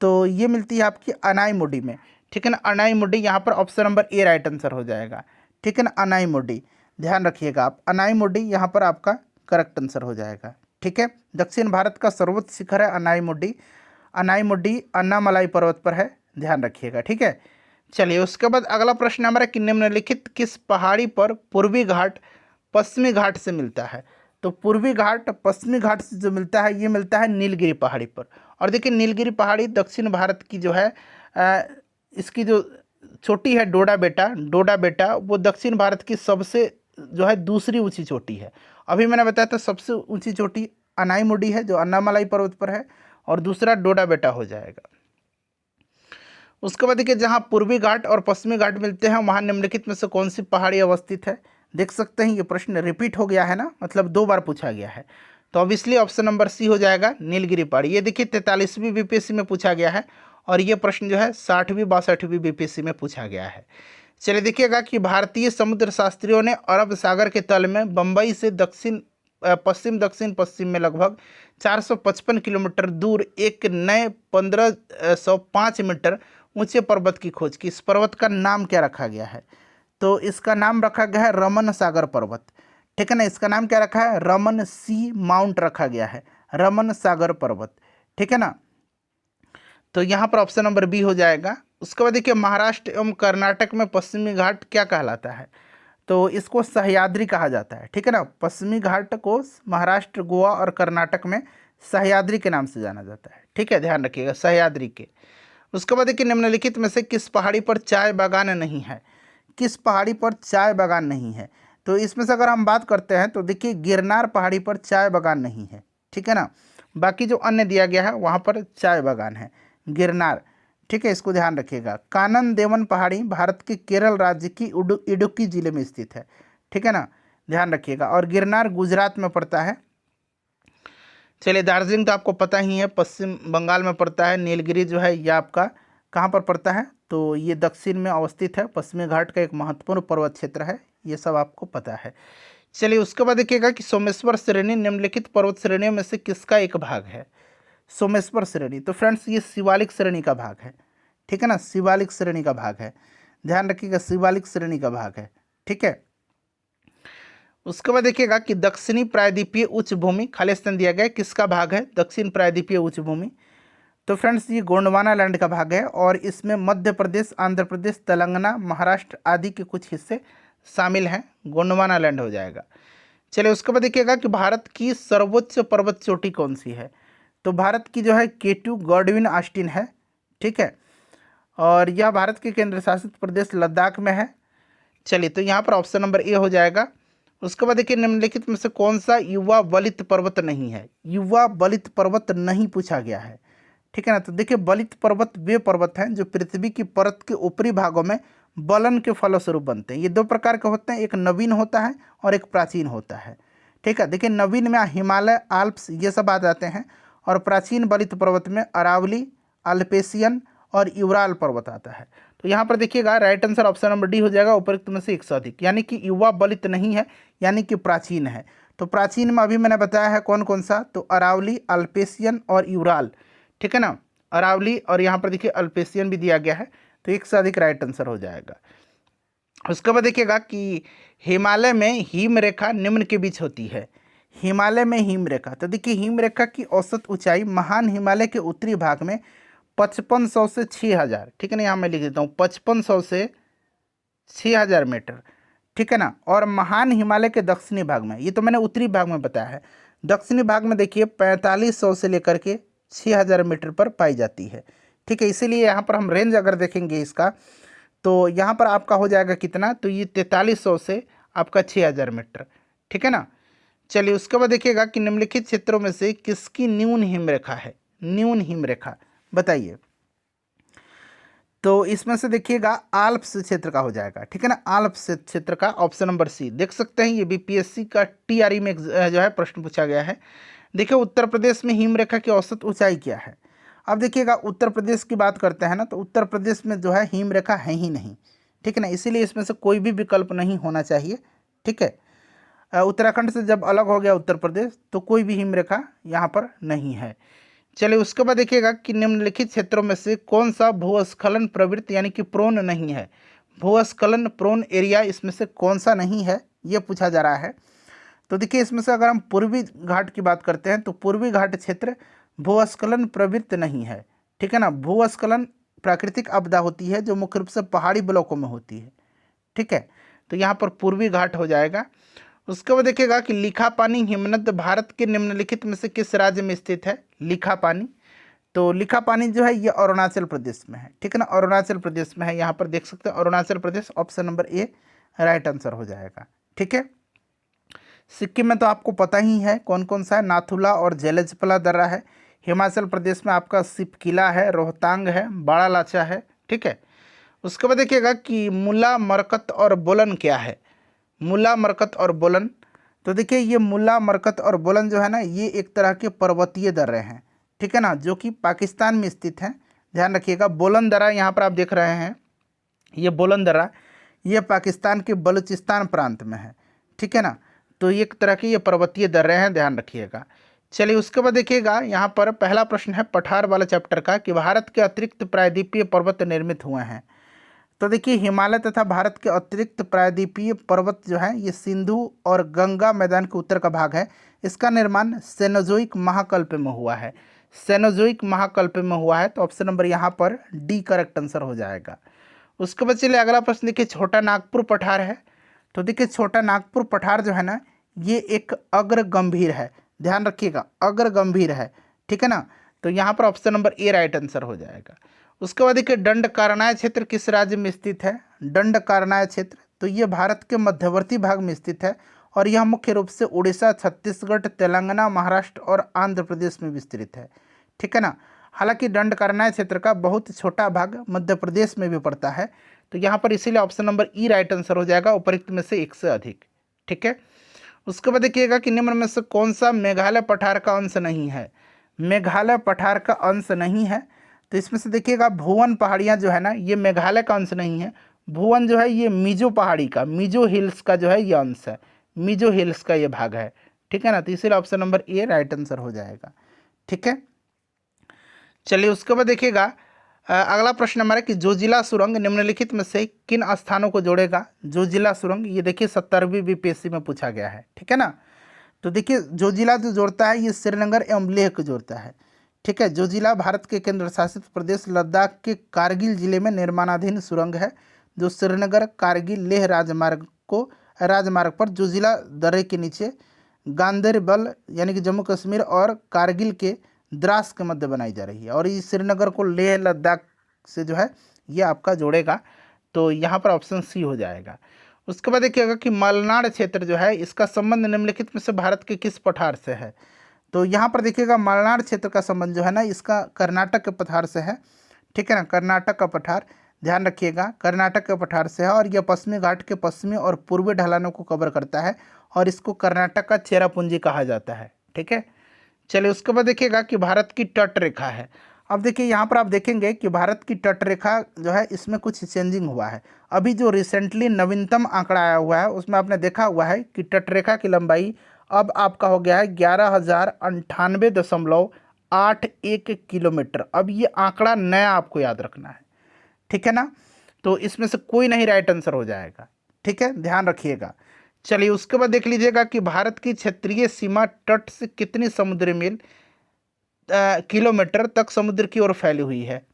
तो ये मिलती है आपकी अनाईमुडी में, ठीक है ना, अनाईमुडी, यहाँ पर option number A right answer हो जाएगा, ठीक है ना, अनाईमुडी, ध्यान रखिएगा आप, अनाईमुडी यहाँ पर आपका करेक्ट आंसर हो जाएगा, ठीक है। दक्षिण भारत का सर्वोच्च शिखर है अनाईमुडी, अनाईमुडी अन्नामलाई पर्वत पर है, ध्यान रखिएगा, ठीक है। चलिए उसके बाद अगला प्रश्न हमारा कि निम्नलिखित किस पहाड़ी पर पूर्वी घाट पश्चिमी घाट से मिलता है? तो पूर्वी घाट पश्चिमी घाट से जो मिलता है ये मिलता है नीलगिरी पहाड़ी पर। और देखिए नीलगिरी पहाड़ी दक्षिण भारत की जो है इसकी जो चोटी है डोडा बेटा वो दक्षिण भारत की सबसे जो है दूसरी ऊंची चोटी है। अभी मैंने बताया था सबसे ऊंची चोटी अनाईमुडी है जो अन्नामलाई पर्वत पर है और दूसरा डोडा बेटा हो जाएगा। उसके बाद देखिए जहाँ पूर्वी घाट और पश्चिमी घाट मिलते हैं वहाँ निम्नलिखित में से कौन सी पहाड़ी अवस्थित है? देख सकते हैं ये प्रश्न रिपीट हो गया है ना, मतलब 2 बार पूछा गया है। तो ऑब्वियसली ऑप्शन नंबर सी हो जाएगा नीलगिरी पहाड़ी। ये देखिए 43वीं बीपीएससी में पूछा गया है और ये प्रश्न जो है 60वीं 62वीं बीपीएससी में पूछा गया है। चलिए देखिएगा कि भारतीय समुद्र शास्त्रियों ने अरब सागर के तल में बम्बई से दक्षिण पश्चिम में लगभग 455 किलोमीटर दूर एक नए 1505 मीटर ऊंचे पर्वत की खोज की। इस पर्वत का नाम क्या रखा गया है? तो इसका नाम रखा गया है रमन सागर पर्वत, ठीक है ना, इसका नाम क्या रखा है? रमन सी माउंट रखा गया है, रमन सागर पर्वत, ठीक है ना। तो यहाँ पर ऑप्शन नंबर बी हो जाएगा। उसके बाद देखिए महाराष्ट्र एवं कर्नाटक में पश्चिमी घाट क्या कहलाता है? तो इसको सह्याद्री कहा जाता है, ठीक है ना, पश्चिमी घाट को महाराष्ट्र गोवा और कर्नाटक में सह्याद्री के नाम से जाना जाता है, ठीक है, ध्यान रखिएगा सह्याद्री के। उसके बाद देखिए निम्नलिखित में से किस पहाड़ी पर चाय बागान नहीं है? किस पहाड़ी पर चाय बागान नहीं है? तो इसमें से अगर हम बात करते हैं तो देखिए गिरनार पहाड़ी पर चाय बागान नहीं है, ठीक है ना, बाकी जो अन्य दिया गया है वहाँ पर चाय बागान है, गिरनार, ठीक है, इसको ध्यान रखिएगा। कानन देवन पहाड़ी भारत के केरल राज्य की इडुक्की जिले में स्थित है, ठीक है ना, ध्यान रखिएगा, और गिरनार गुजरात में पड़ता है। चलिए दार्जिलिंग तो आपको पता ही है पश्चिम बंगाल में पड़ता है, नीलगिरी जो है ये आपका कहाँ पर पड़ता है, तो ये दक्षिण में अवस्थित है, पश्चिमी घाट का एक महत्वपूर्ण पर्वत क्षेत्र है, ये सब आपको पता है। चलिए उसके बाद देखिएगा कि सोमेश्वर श्रेणी निम्नलिखित पर्वत श्रेणियों में से किसका एक भाग है। सोमेश्वर श्रेणी, तो फ्रेंड्स ये शिवालिक श्रेणी का भाग है, ठीक है ना, शिवालिक श्रेणी का भाग है, ध्यान रखिएगा शिवालिक श्रेणी का भाग है, ठीक है। उसके बाद देखिएगा कि दक्षिणी प्रायद्वीपीय उच्च भूमि, खाली स्थान दिया गया है, किसका भाग है, दक्षिण प्रायद्वीपीय उच्च भूमि। तो फ्रेंड्स ये गोंडवाना लैंड का भाग है और इसमें मध्य प्रदेश, आंध्र प्रदेश, तेलंगाना, महाराष्ट्र आदि के कुछ हिस्से शामिल हैं, गोंडवाना लैंड हो जाएगा। चलिए उसके बाद देखिएगा कि भारत की सर्वोच्च पर्वत चोटी कौन सी है, तो भारत की जो है K2 गॉडविन ऑस्टिन है, ठीक है, और यह भारत के केंद्र शासित प्रदेश लद्दाख में है। चलिए तो यहाँ पर ऑप्शन नंबर ए हो जाएगा। उसके बाद देखिए निम्नलिखित में से कौन सा युवा बलित पर्वत नहीं है, युवा बलित पर्वत नहीं पूछा गया है, ठीक है ना। तो देखिए बलित पर्वत वे पर्वत हैं जो पृथ्वी की परत के ऊपरी भागों में बलन के फलस्वरूप बनते हैं। ये दो प्रकार के होते हैं, एक नवीन होता है और एक प्राचीन होता है, ठीक है। देखिए नवीन में हिमालय, आल्प्स ये सब आ जाते हैं और प्राचीन बलित पर्वत में अरावली, अल्पेशियन और यूराल पर्वत आता है। तो यहाँ पर देखिएगा right answer option number D हो जाएगा, उपरोक्त में से एक से अधिक, यानी कि युवा बलित नहीं है, यानी कि प्राचीन है। तो प्राचीन में अभी मैंने बताया है कौन कौन सा, तो अरावली, अल्पेशियन और यूराल, ठीक है ना, अरावली और यहाँ पर देखिए अल्पेशियन भी दिया गया है, तो एक से अधिक राइट आंसर हो जाएगा। उसके बाद देखिएगा कि हिमालय में हिम रेखा निम्न के बीच होती है, हिमालय में हिम रेखा, तो देखिए हिम रेखा की औसत ऊंचाई महान हिमालय के उत्तरी भाग में 5500 से 6000, ठीक है ना, यहाँ मैं लिख देता हूँ 5500 से 6000 मीटर, ठीक है ना। और महान हिमालय के दक्षिणी भाग में, ये तो मैंने उत्तरी भाग में बताया है, दक्षिणी भाग में देखिए 4500 से लेकर के 6000 मीटर पर पाई जाती है, ठीक है। इसीलिए यहाँ पर हम रेंज अगर देखेंगे इसका, तो यहाँ पर आपका हो जाएगा कितना, तो ये 4300 से आपका 6000 मीटर, ठीक है ना। चलिए उसके बाद देखिएगा कि निम्नलिखित क्षेत्रों में से किसकी न्यून हिमरेखा है, न्यून हिमरेखा बताइए। तो इसमें से देखिएगा आल्प्स क्षेत्र का हो जाएगा, ठीक है ना, आल्प्स क्षेत्र का ऑप्शन नंबर सी। देख सकते हैं ये बीपीएससी का टीआरई में जो है प्रश्न पूछा गया है। देखिए उत्तर प्रदेश में हिमरेखा की औसत ऊंचाई क्या है। अब देखिएगा उत्तर प्रदेश की बात करते हैं ना, तो उत्तर प्रदेश में जो है हिमरेखा है ही नहीं, ठीक है ना, इसीलिए इसमें से कोई भी विकल्प नहीं होना चाहिए, ठीक है। उत्तराखंड से जब अलग हो गया उत्तर प्रदेश, तो कोई भी हिमरेखा यहाँ पर नहीं है। चलिए उसके बाद देखिएगा कि निम्नलिखित क्षेत्रों में से कौन सा भूस्खलन प्रवृत्त यानी कि प्रोन नहीं है, भूस्खलन प्रोन एरिया इसमें से कौन सा नहीं है, ये पूछा जा रहा है। तो देखिए इसमें से अगर हम पूर्वी घाट की बात करते हैं, तो पूर्वी घाट क्षेत्र भूस्खलन प्रवृत्त नहीं है, ठीक है ना। भूस्खलन प्राकृतिक आपदा होती है जो मुख्य रूप से पहाड़ी ब्लॉकों में होती है, ठीक है, तो यहाँ पर पूर्वी घाट हो जाएगा। उसके बाद देखिएगा कि लिखापानी हिमनद भारत के निम्नलिखित में से किस राज्य में स्थित है, लिखापानी, तो लिखापानी जो है ये अरुणाचल प्रदेश में है, ठीक है ना, अरुणाचल प्रदेश में है, यहाँ पर देख सकते हैं Arunachal Pradesh, option number A right answer हो जाएगा, ठीक है। सिक्किम में तो आपको पता ही है कौन कौन सा है, नाथुला और जेलेजपला दर्रा है। हिमाचल प्रदेश में आपका सिपकिला है, रोहतांग है, बाड़ा लाचा है, ठीक है। उसके बाद देखिएगा कि मुला, मरकत और बोलन क्या है, मुला, मरकत और बोलन, तो देखिए ये मुला, मरकत और बोलन जो है ना, ये एक तरह के पर्वतीय दर्रे हैं, ठीक है ना, जो कि पाकिस्तान में स्थित हैं, ध्यान रखिएगा। बोलन दर्रा यहाँ पर आप देख रहे हैं, ये बोलन दर्रा ये पाकिस्तान के बलूचिस्तान प्रांत में है, ठीक है ना, तो एक तरह के ये पर्वतीय दर्रे हैं, ध्यान रखिएगा। चलिए उसके बाद देखिएगा यहाँ पर पहला प्रश्न है पठार वाला चैप्टर का कि भारत के अतिरिक्त प्रायद्वीपीय पर्वत निर्मित हुए हैं। तो देखिए हिमालय तथा भारत के अतिरिक्त प्रायद्वीपीय पर्वत जो है ये सिंधु और गंगा मैदान के उत्तर का भाग है। इसका निर्माण सेनोजोइक महाकल्प में हुआ है, सेनोजोइक महाकल्प में हुआ है, तो ऑप्शन नंबर यहाँ पर डी करेक्ट आंसर हो जाएगा। उसके बाद चलिए अगला प्रश्न देखिए छोटा नागपुर पठार है। तो देखिए छोटा नागपुर पठार जो है ना, ये एक अग्र गंभीर है, ध्यान रखिएगा अग्र गंभीर है, ठीक है ना, तो यहाँ पर option number A right answer हो जाएगा। उसके बाद देखिए दंडकारण्य क्षेत्र किस राज्य में स्थित है, दंडकारण्य क्षेत्र, तो ये भारत के मध्यवर्ती भाग में स्थित है और यह मुख्य रूप से उड़ीसा, छत्तीसगढ़, तेलंगाना, महाराष्ट्र और आंध्र प्रदेश में विस्तृत है, ठीक है ना। हालांकि दंडकारण्य क्षेत्र का बहुत छोटा भाग मध्य प्रदेश में भी पड़ता है, तो यहाँ पर इसीलिए ऑप्शन नंबर ई राइट आंसर हो जाएगा, उपरोक्त में से एक से अधिक, ठीक है। उसके बाद देखिएगा कि निम्न में से कौन सा मेघालय पठार का अंश नहीं है, मेघालय पठार का अंश नहीं है। तो इसमें से देखिएगा भुवन पहाड़ियाँ जो है ना, ये मेघालय का अंश नहीं है। भुवन जो है ये मिजो पहाड़ी का, मिजो हिल्स का जो है ये अंश है, मिजो हिल्स का ये भाग है। ठीक है ना, तो इसीलिए option number A right answer हो जाएगा। ठीक है, चलिए उसके बाद देखिएगा अगला प्रश्न हमारा कि जोजिला सुरंग निम्नलिखित में से किन स्थानों को जोड़ेगा। जोजिला सुरंग, ये देखिए 70वीं बीपीएससी में पूछा गया है। ठीक है ना, तो देखिए जोजिला जो जोड़ता है ये श्रीनगर एवं लेह को जोड़ता है। ठीक है, जोजिला भारत के केंद्र शासित प्रदेश लद्दाख के कारगिल जिले में निर्माणाधीन सुरंग है, जो श्रीनगर कारगिल लेह राजमार्ग पर जोजिला दर्रे के नीचे गांदरबल यानी कि जम्मू कश्मीर और कारगिल के द्रास के मध्य बनाई जा रही है, और ये श्रीनगर को लेह लद्दाख से जो है ये आपका जोड़ेगा। तो यहाँ पर ऑप्शन सी हो जाएगा। उसके बाद देखिएगा कि मलनाड क्षेत्र जो है इसका संबंध निम्नलिखित में से भारत के किस पठार से है। तो यहाँ पर देखिएगा मलनाड क्षेत्र का संबंध जो है ना इसका कर्नाटक के पठार से है। ठीक है ना, कर्नाटक का पठार, ध्यान रखिएगा कर्नाटक के पठार से है, और यह पश्चिमी घाट के पश्चिमी और पूर्वी ढलानों को कवर करता है, और इसको कर्नाटक का चेरापूंजी कहा जाता है। ठीक है, चलिए उसके बाद देखिएगा कि भारत की तट रेखा है। अब देखिए यहाँ पर आप देखेंगे कि भारत की तट रेखा जो है इसमें कुछ चेंजिंग हुआ है। अभी जो रिसेंटली नवीनतम आंकड़ा आया हुआ है उसमें आपने देखा हुआ है कि तट रेखा की लंबाई अब आपका हो गया है 11,098.81 किलोमीटर। अब ये आंकड़ा नया आपको याद रखना है। ठीक है ना, तो इसमें से कोई नहीं राइट आंसर हो जाएगा। ठीक है, ध्यान रखिएगा। चलिए उसके बाद देख लीजिएगा कि भारत की क्षेत्रीय सीमा तट से कितनी समुद्री मील किलोमीटर तक समुद्र की ओर फैली हुई है।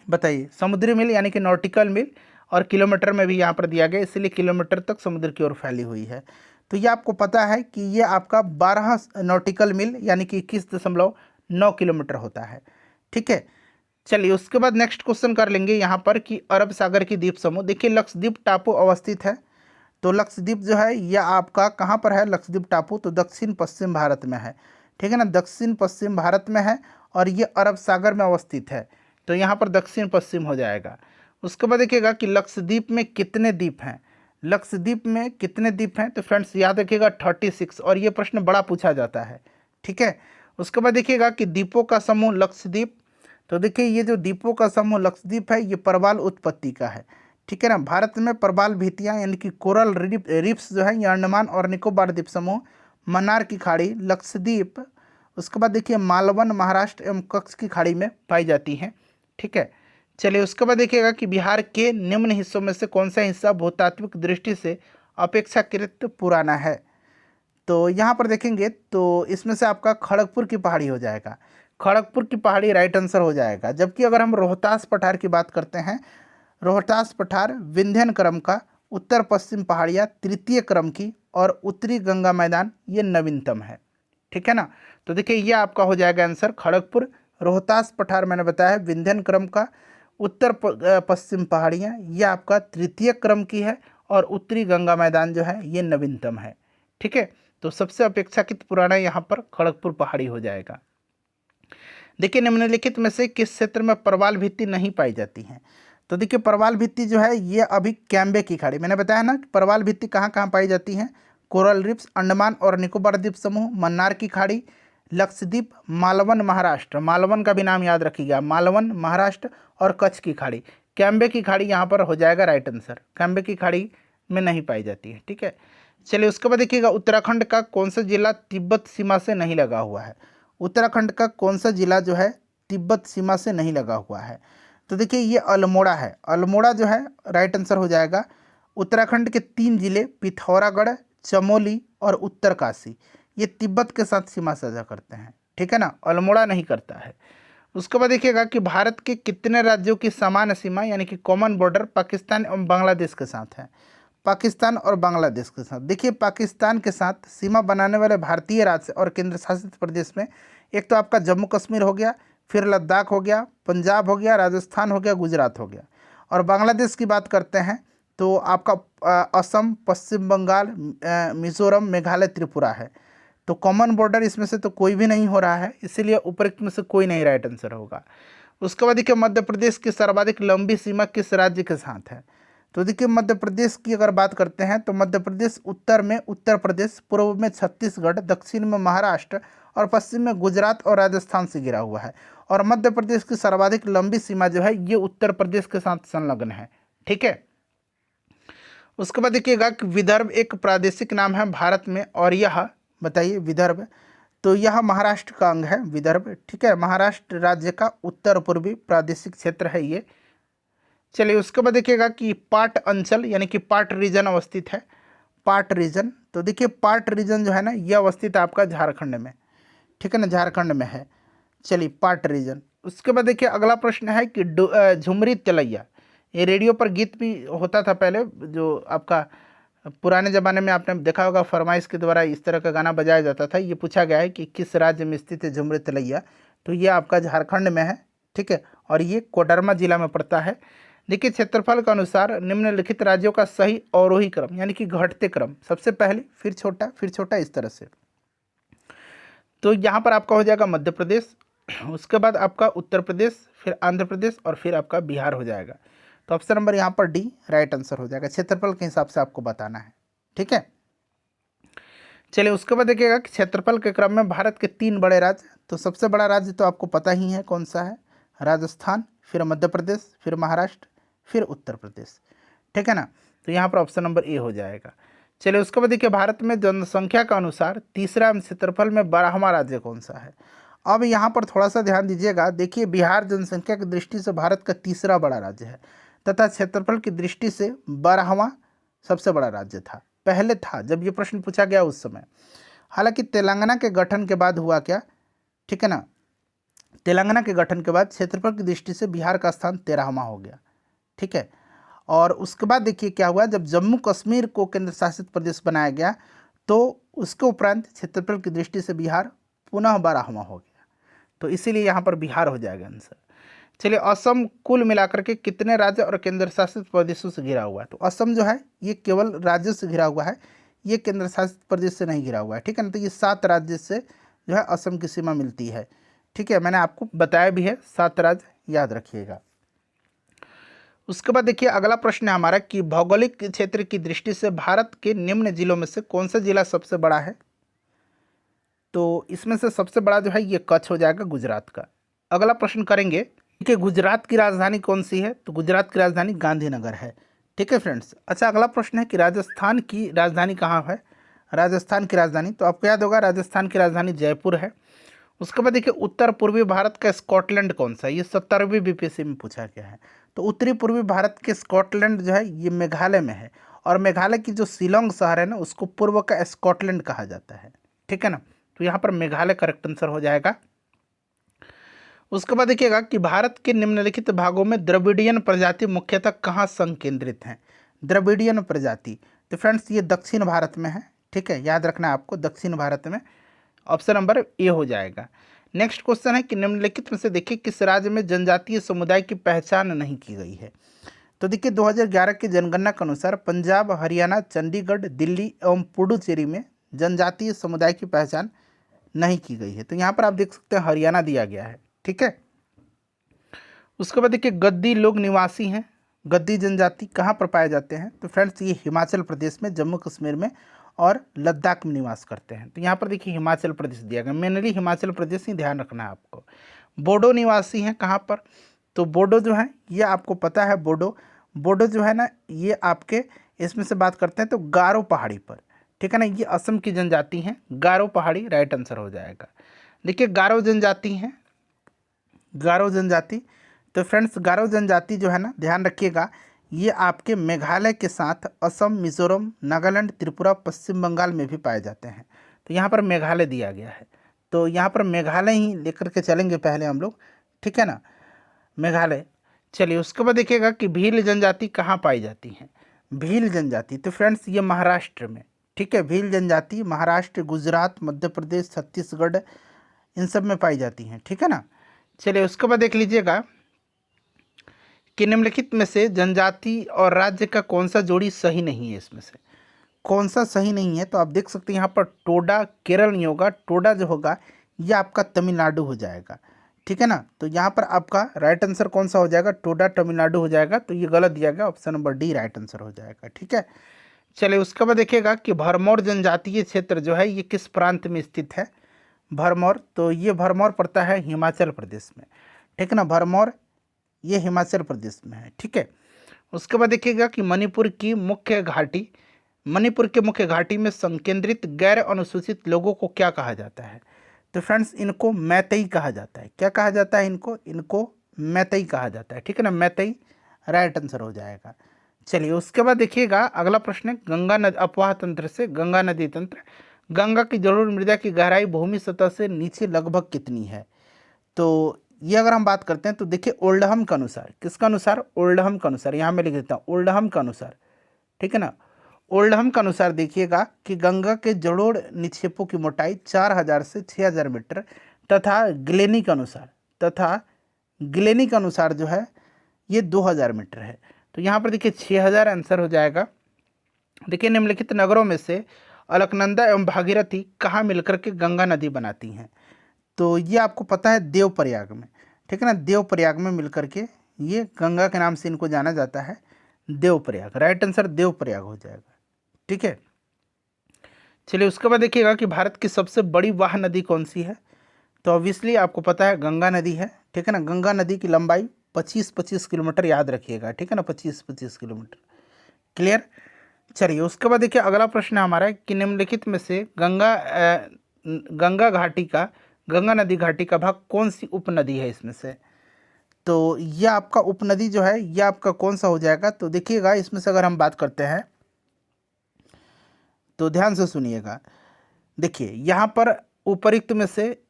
बताइए, समुद्री मील यानी कि नॉटिकल मील, और किलोमीटर में भी यहाँ पर दिया गया, इसलिए किलोमीटर तक समुद्र की ओर फैली हुई है। तो ये आपको पता है कि ये आपका 12 नॉटिकल मील यानी कि 21.9 किलोमीटर होता है। ठीक है, चलिए उसके बाद नेक्स्ट क्वेश्चन कर लेंगे यहाँ पर कि अरब सागर की द्वीप समूह। देखिए लक्षद्वीप टापू अवस्थित है, तो लक्षद्वीप जो है यह आपका कहाँ पर है, लक्षद्वीप टापू तो दक्षिण पश्चिम भारत में है। ठीक है ना, दक्षिण पश्चिम भारत में है, और ये अरब सागर में अवस्थित है, तो यहाँ पर दक्षिण पश्चिम हो जाएगा। उसके बाद देखिएगा कि लक्षद्वीप में कितने द्वीप हैं। लक्षद्वीप में कितने द्वीप हैं, तो फ्रेंड्स याद रखिएगा 36, और ये प्रश्न बड़ा पूछा जाता है। ठीक है, उसके बाद देखिएगा कि द्वीपों का समूह लक्षद्वीप, तो देखिए ये जो द्वीपों का समूह लक्षद्वीप है ये प्रवाल उत्पत्ति का है। ठीक है ना, भारत में प्रवाल भित्तियाँ यानी कि कोरल रीफ्स जो है ये अंडमान और निकोबार द्वीप समूह, मन्नार की खाड़ी, लक्षद्वीप, उसके बाद देखिए मालवन, महाराष्ट्र एवं कच्छ की खाड़ी में पाई जाती हैं। ठीक है, चलिए उसके बाद देखिएगा कि बिहार के निम्न हिस्सों में से कौन सा हिस्सा भूतात्विक दृष्टि से अपेक्षाकृत पुराना है। तो यहाँ पर देखेंगे तो इसमें से आपका खड़गपुर की पहाड़ी हो जाएगा। खड़गपुर की पहाड़ी राइट आंसर हो जाएगा। जबकि अगर हम रोहतास पठार की बात करते हैं, रोहतास पठार विंध्यन क्रम का, उत्तर पश्चिम पहाड़ियाँ तृतीय क्रम की, और उत्तरी गंगा मैदान ये नवीनतम है। ठीक है ना, तो देखिए ये आपका हो जाएगा आंसर खड़गपुर। रोहतास पठार मैंने बताया विंध्यन क्रम का, उत्तर पश्चिम पहाड़ियाँ ये आपका तृतीय क्रम की है, और उत्तरी गंगा मैदान जो है ये नवीनतम है। ठीक है, तो सबसे अपेक्षाकृत पुराना यहाँ पर खड़गपुर पहाड़ी हो जाएगा। देखिए निम्नलिखित में से किस क्षेत्र में प्रवाल भित्ति नहीं पाई जाती हैं। तो देखिए प्रवाल भित्ति जो है ये अभी कैम्बे की खाड़ी, मैंने बताया ना कि प्रवाल भित्ति कहाँ कहाँ पाई जाती हैं, कोरल रीफ्स, अंडमान और निकोबार द्वीप समूह, मन्नार की खाड़ी, लक्षद्वीप, मालवन महाराष्ट्र, मालवन का भी नाम याद रखिएगा, मालवन महाराष्ट्र, और कच्छ की खाड़ी। कैम्बे की खाड़ी यहाँ पर हो जाएगा राइट आंसर, कैम्बे की खाड़ी में नहीं पाई जाती है। ठीक है, चलिए उसके बाद देखिएगा उत्तराखंड का कौन सा जिला तिब्बत सीमा से नहीं लगा हुआ है। उत्तराखंड का कौन सा जिला जो है तिब्बत सीमा से नहीं लगा हुआ है। तो देखिए ये अल्मोड़ा है, अल्मोड़ा जो है राइट आंसर हो जाएगा। उत्तराखंड के 3 जिले पिथौरागढ़, चमोली और उत्तरकाशी ये तिब्बत के साथ सीमा साझा करते हैं। ठीक है ना, अल्मोड़ा नहीं करता है। उसके बाद देखिएगा कि भारत के कितने राज्यों की समान सीमा यानी कि कॉमन बॉर्डर पाकिस्तान एवं बांग्लादेश के साथ है। पाकिस्तान और बांग्लादेश के साथ, देखिए पाकिस्तान के साथ सीमा बनाने वाले भारतीय राज्य और केंद्र शासित प्रदेश में एक तो आपका जम्मू कश्मीर हो गया, फिर लद्दाख हो गया, पंजाब हो गया, राजस्थान हो गया, गुजरात हो गया। और बांग्लादेश की बात करते हैं तो आपका असम, पश्चिम बंगाल, मिजोरम, मेघालय, त्रिपुरा है। तो कॉमन बॉर्डर इसमें से तो कोई भी नहीं हो रहा है, इसीलिए उपरोक्त में से कोई नहीं राइट आंसर होगा। उसके बाद देखिए मध्य प्रदेश की सर्वाधिक लंबी सीमा किस राज्य के साथ है। तो देखिए मध्य प्रदेश की अगर बात करते हैं तो मध्य प्रदेश उत्तर में उत्तर प्रदेश, पूर्व में छत्तीसगढ़, दक्षिण में महाराष्ट्र और पश्चिम में गुजरात और राजस्थान से घिरा हुआ है। और मध्य प्रदेश की सर्वाधिक लंबी सीमा जो है ये उत्तर प्रदेश के साथ संलग्न है। ठीक है, उसके बाद देखिएगा कि विदर्भ एक प्रादेशिक नाम है भारत में, और यह बताइए विदर्भ, तो यह महाराष्ट्र का अंग है विदर्भ। ठीक है, महाराष्ट्र राज्य का उत्तर पूर्वी प्रादेशिक क्षेत्र है ये। चलिए उसके बाद देखिएगा कि पाट अंचल यानी कि पाट रीजन अवस्थित है। पाट रीजन, तो देखिए पाट रीजन जो है ना ये अवस्थित है आपका झारखंड में। ठीक है ना, झारखंड में है। चलिए पाट रीजन। उसके बाद देखिए अगला प्रश्न है कि झुमरी तिलैया, ये रेडियो पर गीत भी होता था पहले, जो आपका पुराने ज़माने में आपने देखा होगा फरमाइश के द्वारा इस तरह का गाना बजाया जाता था। ये पूछा गया है कि किस राज्य में स्थित है झुमरी तिलैया, तो ये आपका झारखंड में है। ठीक है, और ये कोडरमा जिला में पड़ता है। देखिए क्षेत्रफल के अनुसार निम्नलिखित राज्यों का सही अवरोही क्रम यानी कि घटते क्रम, सबसे पहले फिर छोटा इस तरह से। तो यहाँ पर आपका हो जाएगा मध्य प्रदेश, उसके बाद आपका उत्तर प्रदेश, फिर आंध्र प्रदेश और फिर आपका बिहार हो जाएगा। तो ऑप्शन नंबर यहाँ पर डी राइट आंसर हो जाएगा। क्षेत्रफल के हिसाब से आपको बताना है। ठीक है, चलिए उसके बाद देखिएगा कि क्षेत्रफल के क्रम में भारत के 3 बड़े राज्य, तो सबसे बड़ा राज्य तो आपको पता ही है कौन सा है, राजस्थान, फिर मध्य प्रदेश, फिर महाराष्ट्र, फिर उत्तर प्रदेश। ठीक है ना, तो यहाँ पर ऑप्शन नंबर ए हो जाएगा। चलिए उसके बाद देखिए भारत में जनसंख्या का अनुसार तीसरा क्षेत्रफल में 12वां राज्य कौन सा है। अब यहाँ पर थोड़ा सा ध्यान दीजिएगा। देखिए बिहार जनसंख्या की दृष्टि से भारत का तीसरा बड़ा राज्य है तथा क्षेत्रफल की दृष्टि से 12वां सबसे बड़ा राज्य था। पहले था जब ये प्रश्न पूछा गया उस समय। हालांकि तेलंगाना के गठन के बाद हुआ क्या, ठीक है ना, तेलंगाना के गठन के बाद क्षेत्रफल की दृष्टि से बिहार का स्थान 13वां हो गया। ठीक है, और उसके बाद देखिए क्या हुआ, जब जम्मू कश्मीर को केंद्र शासित प्रदेश बनाया गया तो उसके उपरांत क्षेत्रफल की दृष्टि से बिहार पुनः 12वां हो गया। तो इसीलिए यहाँ पर बिहार हो जाएगा आंसर। चलिए असम कुल मिलाकर के कितने राज्य और केंद्र शासित प्रदेशों से घिरा हुआ है। तो असम जो है ये केवल राज्यों से घिरा हुआ है, ये केंद्र शासित प्रदेश से नहीं घिरा हुआ है। ठीक है ना, तो ये 7 राज्य से जो है असम की सीमा मिलती है। ठीक है, मैंने आपको बताया भी है 7 राज्य, याद रखिएगा। उसके बाद देखिए अगला प्रश्न है हमारा कि भौगोलिक क्षेत्र की दृष्टि से भारत के निम्न जिलों में से कौन सा जिला सबसे बड़ा है। तो इसमें से सबसे बड़ा जो है ये कच्छ हो जाएगा, गुजरात का। अगला प्रश्न करेंगे कि गुजरात की राजधानी कौन सी है। तो गुजरात की राजधानी गांधीनगर है। ठीक है फ्रेंड्स। अच्छा अगला प्रश्न है कि राजस्थान की राजधानी कहाँ है। राजस्थान की राजधानी, तो आपको याद होगा राजस्थान की राजधानी जयपुर है। उसके बाद देखिए उत्तर पूर्वी भारत का स्कॉटलैंड कौन सा है, ये 70वीं बीपीएससी में पूछा गया है। तो उत्तरी पूर्वी भारत के स्कॉटलैंड जो है ये मेघालय में है, और मेघालय की जो शिलोंग शहर है ना उसको पूर्व का स्कॉटलैंड कहा जाता है। ठीक है ना, तो यहाँ पर मेघालय करेक्ट आंसर हो जाएगा। उसके बाद देखिएगा कि भारत के निम्नलिखित भागों में द्रविडियन प्रजाति मुख्यतः कहाँ संकेंद्रित हैं। द्रविडियन प्रजाति, तो फ्रेंड्स ये दक्षिण भारत में है। ठीक है, याद रखना है आपको, दक्षिण भारत में। ऑप्शन नंबर ए हो जाएगा। नेक्स्ट क्वेश्चन है कि निम्नलिखित में से देखिए किस राज्य में जनजातीय समुदाय की पहचान नहीं की गई है। तो देखिए 2011 की जनगणना के अनुसार पंजाब, हरियाणा, चंडीगढ़, दिल्ली एवं पुडुचेरी में जनजातीय समुदाय की पहचान नहीं की गई है। तो यहाँ पर आप देख सकते हैं हरियाणा दिया गया है। ठीक है, उसके बाद देखिए गद्दी लोग निवासी हैं। गद्दी जनजाति कहाँ पर पाए जाते हैं। तो फ्रेंड्स ये हिमाचल प्रदेश में, जम्मू कश्मीर में और लद्दाख में निवास करते हैं। तो यहाँ पर देखिए हिमाचल प्रदेश दिया गया, मेनली हिमाचल प्रदेश ही ध्यान रखना है आपको। बोडो निवासी हैं कहाँ पर। तो बोडो जो है ये आपको पता है, बोडो जो है ना ये आपके इसमें से बात करते हैं तो गारो पहाड़ी पर। ठीक है ना, ये असम की जनजाति हैं, गारो पहाड़ी राइट आंसर हो जाएगा। देखिए गारो जनजाति हैं, गारो जनजाति। तो फ्रेंड्स गारो जनजाति जो है ना ध्यान रखिएगा ये आपके मेघालय के साथ असम, मिजोरम, नागालैंड, त्रिपुरा, पश्चिम बंगाल में भी पाए जाते हैं। तो यहाँ पर मेघालय दिया गया है, तो यहाँ पर मेघालय ही लेकर के चलेंगे पहले हम लोग। ठीक है ना, मेघालय। चलिए उसके बाद देखिएगा कि भील जनजाति कहाँ पाई जाती है। भील जनजाति, तो फ्रेंड्स ये महाराष्ट्र में। ठीक है, भील जनजाति महाराष्ट्र, गुजरात, मध्य प्रदेश, छत्तीसगढ़ इन सब में पाई जाती हैं। ठीक है ना, चलिए उसके बाद देख लीजिएगा कि निम्नलिखित में से जनजाति और राज्य का कौन सा जोड़ी सही नहीं है। इसमें से कौन सा सही नहीं है। तो आप देख सकते हैं यहाँ पर टोडा केरल नहीं होगा, टोडा जो होगा ये आपका तमिलनाडु हो जाएगा। ठीक है ना, तो यहाँ पर आपका राइट आंसर कौन सा हो जाएगा, टोडा तमिलनाडु हो जाएगा। तो ये गलत दिया गया, option number D right answer हो जाएगा। ठीक है, चलिए उसके बाद देखिएगा कि भरमौर जनजातीय क्षेत्र जो है ये किस प्रांत में स्थित है। भरमौर, तो ये भरमौर पड़ता है हिमाचल प्रदेश में, ठीक है ना, भरमौर ये हिमाचल प्रदेश में है, ठीक है। उसके बाद देखिएगा कि मणिपुर के मुख्य घाटी में संकेंद्रित गैर अनुसूचित लोगों को क्या कहा जाता है? तो फ्रेंड्स इनको मैतेई कहा जाता है। क्या कहा जाता है इनको मैतेई कहा जाता है, ठीक है ना, मैतेई राइट आंसर हो जाएगा। चलिए उसके बाद देखिएगा अगला प्रश्न है गंगा नदी अपवाह तंत्र से गंगा नदी तंत्र। गंगा की जलोढ़ मृदा की गहराई भूमि सतह से नीचे लगभग कितनी है? तो ये अगर हम बात करते हैं तो देखिए ओल्डहम के अनुसार, किसका अनुसार? ओल्डहम के अनुसार, यहाँ मैं लिख देता हूँ ओल्डहम के अनुसार, ठीक है ना। ओल्डहम के अनुसार देखिएगा कि गंगा के जलोढ़ निक्षेपों की मोटाई 4000 से 6000 मीटर तथा ग्लेनी के अनुसार जो है ये 2000 मीटर है। तो यहाँ पर देखिए 6000 आंसर हो जाएगा। देखिए निम्नलिखित नगरों में से अलकनंदा एवं भागीरथी कहाँ मिलकर के गंगा नदी बनाती हैं? तो ये आपको पता है देवप्रयाग में, ठीक है ना, देवप्रयाग में मिलकर के ये गंगा के नाम से इनको जाना जाता है, देवप्रयाग। राइट आंसर देवप्रयाग हो जाएगा, ठीक है। चलिए उसके बाद देखिएगा कि भारत की सबसे बड़ी वाह नदी कौन सी है? तो ऑब्वियसली आपको पता है गंगा नदी है, ठीक है ना। गंगा नदी की लंबाई 25-25 किलोमीटर याद रखिएगा, ठीक है ना, 25-25 किलोमीटर। क्लियर। चलिए उसके बाद देखिए अगला प्रश्न है हमारा कि निम्नलिखित में से गंगा नदी घाटी का भाग कौन सी उपनदी है इसमें से? तो यह आपका उपनदी जो है यह आपका कौन सा हो जाएगा? तो देखिएगा इसमें से अगर हम बात करते हैं तो ध्यान से सुनिएगा। देखिए यहाँ पर उपरिक्त में से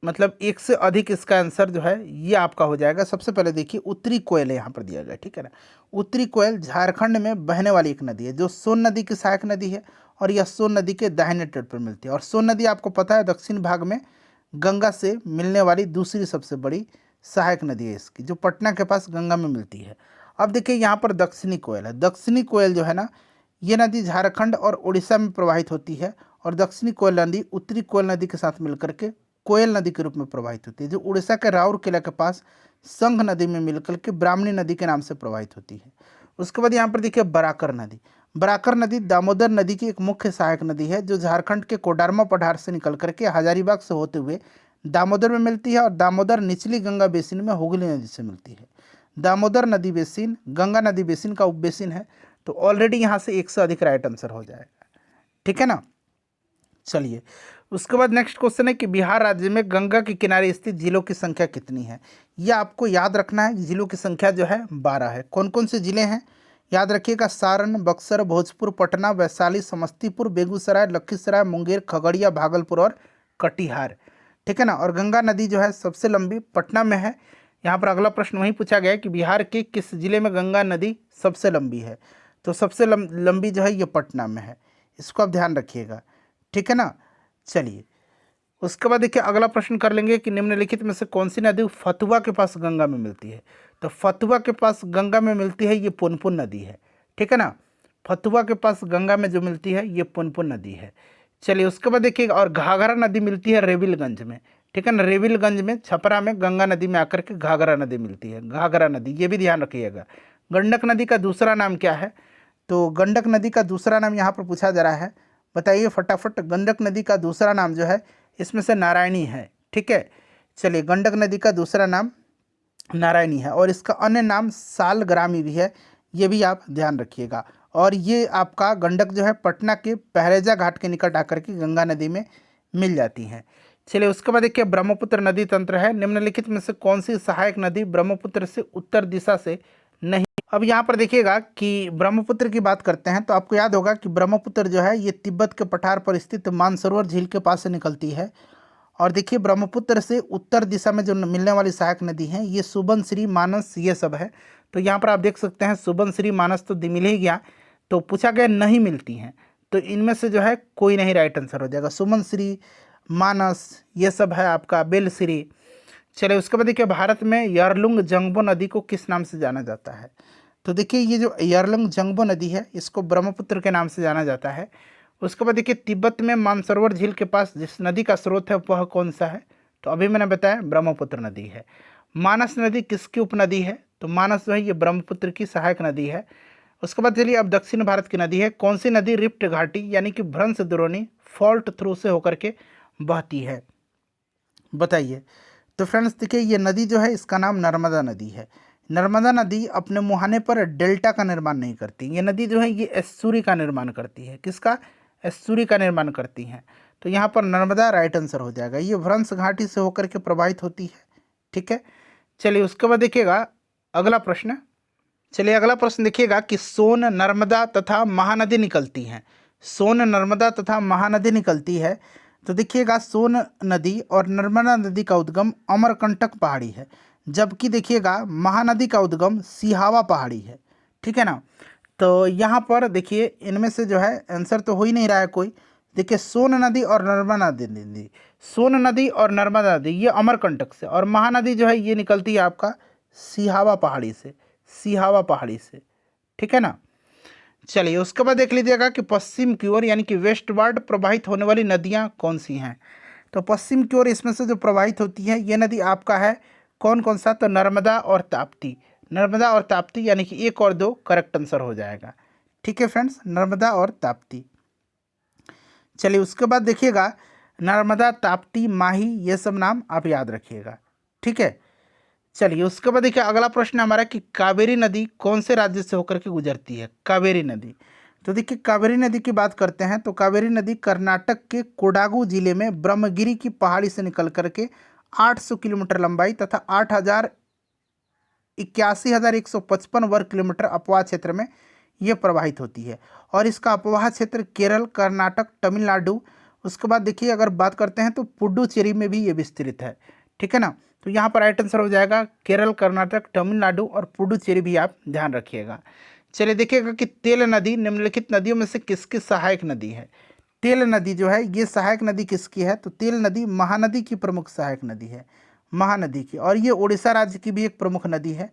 मतलब एक से अधिक इसका आंसर जो है ये आपका हो जाएगा। सबसे पहले देखिए उत्तरी कोयल यहाँ पर दिया गया, ठीक है ना। उत्तरी कोयल झारखंड में बहने वाली एक नदी है जो सोन नदी की सहायक नदी है और यह सोन नदी के दाहिने तट पर मिलती है। और सोन नदी आपको पता है दक्षिण भाग में गंगा से मिलने वाली दूसरी सबसे बड़ी सहायक नदी है इसकी, जो पटना के पास गंगा में मिलती है। अब देखिए यहाँ पर दक्षिणी कोयल है। दक्षिणी कोयल जो है ना ये नदी झारखंड और उड़ीसा में प्रवाहित होती है और दक्षिणी कोयल नदी उत्तरी कोयल नदी के साथ मिलकर के कोयल नदी के रूप में प्रवाहित होती है, जो उड़ीसा के राउरकेला के पास संघ नदी में मिलकर के ब्राह्मणी नदी के नाम से प्रवाहित होती है। उसके बाद यहाँ पर देखिए बराकर नदी। बराकर नदी दामोदर नदी की एक मुख्य सहायक नदी है जो झारखंड के कोडरमा पठार से निकल करके हजारीबाग से होते हुए दामोदर में मिलती है और दामोदर निचली गंगा बेसिन में हुगली नदी से मिलती है। दामोदर नदी बेसिन गंगा नदी बेसिन का उपबेसिन है। तो ऑलरेडी यहाँ से एक से अधिक राइट आंसर हो जाएगा, ठीक है ना। चलिए उसके बाद नेक्स्ट क्वेश्चन है कि बिहार राज्य में गंगा के किनारे स्थित जिलों की संख्या कितनी है? यह आपको याद रखना है। जिलों की संख्या जो है 12 है। कौन कौन से जिले हैं याद रखिएगा? सारण, बक्सर, भोजपुर, पटना, वैशाली, समस्तीपुर, बेगूसराय, लखीसराय, मुंगेर, खगड़िया, भागलपुर और कटिहार, ठीक है ना। और गंगा नदी जो है सबसे लंबी पटना में है। यहाँ पर अगला प्रश्न वही पूछा गया है कि बिहार के किस जिले में गंगा नदी सबसे लंबी है? तो सबसे लंबी जो है ये पटना में है, इसको आप ध्यान रखिएगा, ठीक है ना। चलिए उसके बाद देखिए अगला प्रश्न कर लेंगे कि निम्नलिखित में से कौन सी नदी फतुआ के पास गंगा में मिलती है? तो फतुआ के पास गंगा में मिलती है ये पुनपुन नदी है, ठीक है ना। फतुआ के पास गंगा में जो मिलती है ये पुनपुन नदी है। चलिए उसके बाद देखिए और घाघरा नदी मिलती है रेविलगंज में, ठीक है ना। रेविलगंज में छपरा में गंगा नदी में आकर के घाघरा नदी मिलती है, घाघरा नदी, ये भी ध्यान रखिएगा। गंडक नदी का दूसरा नाम क्या है? तो गंडक नदी का दूसरा नाम यहाँ पर पूछा जा रहा है, बताइए फटाफट। गंडक नदी का दूसरा नाम जो है इसमें से नारायणी है, ठीक है। चलिए गंडक नदी का दूसरा नाम नारायणी है और इसका अन्य नाम सालग्रामी भी है, ये भी आप ध्यान रखिएगा। और ये आपका गंडक जो है पटना के पहरेजा घाट के निकट आकर के गंगा नदी में मिल जाती हैं। चलिए उसके बाद देखिए ब्रह्मपुत्र नदी तंत्र है। निम्नलिखित में से कौन सी सहायक नदी ब्रह्मपुत्र से उत्तर दिशा से नहीं? अब यहाँ पर देखिएगा कि ब्रह्मपुत्र की बात करते हैं तो आपको याद होगा कि ब्रह्मपुत्र जो है ये तिब्बत के पठार पर स्थित मानसरोवर झील के पास से निकलती है। और देखिए ब्रह्मपुत्र से उत्तर दिशा में जो मिलने वाली सहायक नदी हैं ये सुबनसिरी, मानस, ये सब है। तो यहाँ पर आप देख सकते हैं सुबनसिरी, मानस तो मिल ही गया। तो पूछा गया नहीं मिलती हैं, तो इनमें से जो है कोई नहीं राइट आंसर हो जाएगा। सुबनसिरी, मानस, ये सब है आपका बेलसिरी। चलिए उसके बाद देखिए भारत में यारलुंग जंगबो नदी को किस नाम से जाना जाता है? तो देखिए ये जो यारलुंग जंगबो नदी है इसको ब्रह्मपुत्र के नाम से जाना जाता है। उसके बाद देखिए तिब्बत में मानसरोवर झील के पास जिस नदी का स्रोत है वह कौन सा है? तो अभी मैंने बताया ब्रह्मपुत्र नदी है। मानस नदी किसकी उपनदी है? तो मानस जो है ये ब्रह्मपुत्र की सहायक नदी है। उसके बाद चलिए अब दक्षिण भारत की नदी है। कौन सी नदी रिफ्ट घाटी यानी कि भ्रंश द्रोणी फॉल्ट थ्रू से होकर के बहती है? बताइए। तो फ्रेंड्स देखिए, ये नदी जो है इसका नाम नर्मदा नदी है। नर्मदा नदी अपने मुहाने पर डेल्टा का निर्माण नहीं करती। ये नदी जो है ये एस्चुरी का निर्माण करती है। किसका? एस्चुरी का निर्माण करती है। तो यहाँ पर नर्मदा राइट आंसर हो जाएगा। ये भ्रंश घाटी से होकर के प्रवाहित होती है। ठीक है, चलिए उसके बाद देखिएगा अगला प्रश्न। चलिए अगला प्रश्न देखिएगा कि सोन, नर्मदा तथा महानदी निकलती हैं। सोन, नर्मदा तथा महानदी निकलती है। तो देखिएगा सोन नदी और नर्मदा नदी का उद्गम अमरकंटक पहाड़ी है, जबकि देखिएगा महानदी का उद्गम सिहावा पहाड़ी है। ठीक है ना। तो यहाँ पर देखिए इनमें से जो है आंसर तो हो ही नहीं रहा है कोई। देखिए सोन नदी और नर्मदा नदी, सोन नदी और नर्मदा नदी ये अमरकंटक से, और महानदी जो है ये निकलती है आपका सिहावा पहाड़ी से, सिहावा पहाड़ी से। ठीक है ना। चलिए उसके बाद देख लीजिएगा कि पश्चिम की ओर यानी कि वेस्टवर्ड प्रवाहित होने वाली नदियां कौन सी हैं। तो पश्चिम की ओर इसमें से जो प्रवाहित होती है ये नदी आपका है कौन कौन सा? तो नर्मदा और ताप्ती। नर्मदा और ताप्ती यानी कि 1 और 2 करेक्ट आंसर हो जाएगा। ठीक है फ्रेंड्स, नर्मदा और ताप्ती। चलिए उसके बाद देखिएगा नर्मदा, ताप्ती, माही ये सब नाम आप याद रखिएगा। ठीक है, चलिए उसके बाद देखिए अगला प्रश्न हमारा कि कावेरी नदी कौन से राज्य से होकर के गुजरती है? कावेरी नदी। तो देखिए कावेरी नदी की बात करते हैं तो कावेरी नदी कर्नाटक के कोडागु जिले में ब्रह्मगिरी की पहाड़ी से निकल करके 800 किलोमीटर लंबाई तथा 81,155 वर्ग किलोमीटर अपवाह क्षेत्र में यह प्रवाहित होती है। और इसका अपवाह क्षेत्र केरल, कर्नाटक, तमिलनाडु, उसके बाद देखिए अगर बात करते हैं तो पुडुचेरी में भी ये विस्तृत है। ठीक है ना। तो यहाँ पर राइट आंसर हो जाएगा केरल, कर्नाटक, तमिलनाडु और पुडुचेरी भी आप ध्यान रखिएगा। चलिए देखिएगा कि तेल नदी निम्नलिखित नदियों में से किसकी सहायक नदी है? तेल नदी जो है ये सहायक नदी किसकी है? तो तेल नदी महानदी की प्रमुख सहायक नदी है, महानदी की, और ये उड़ीसा राज्य की भी एक प्रमुख नदी है।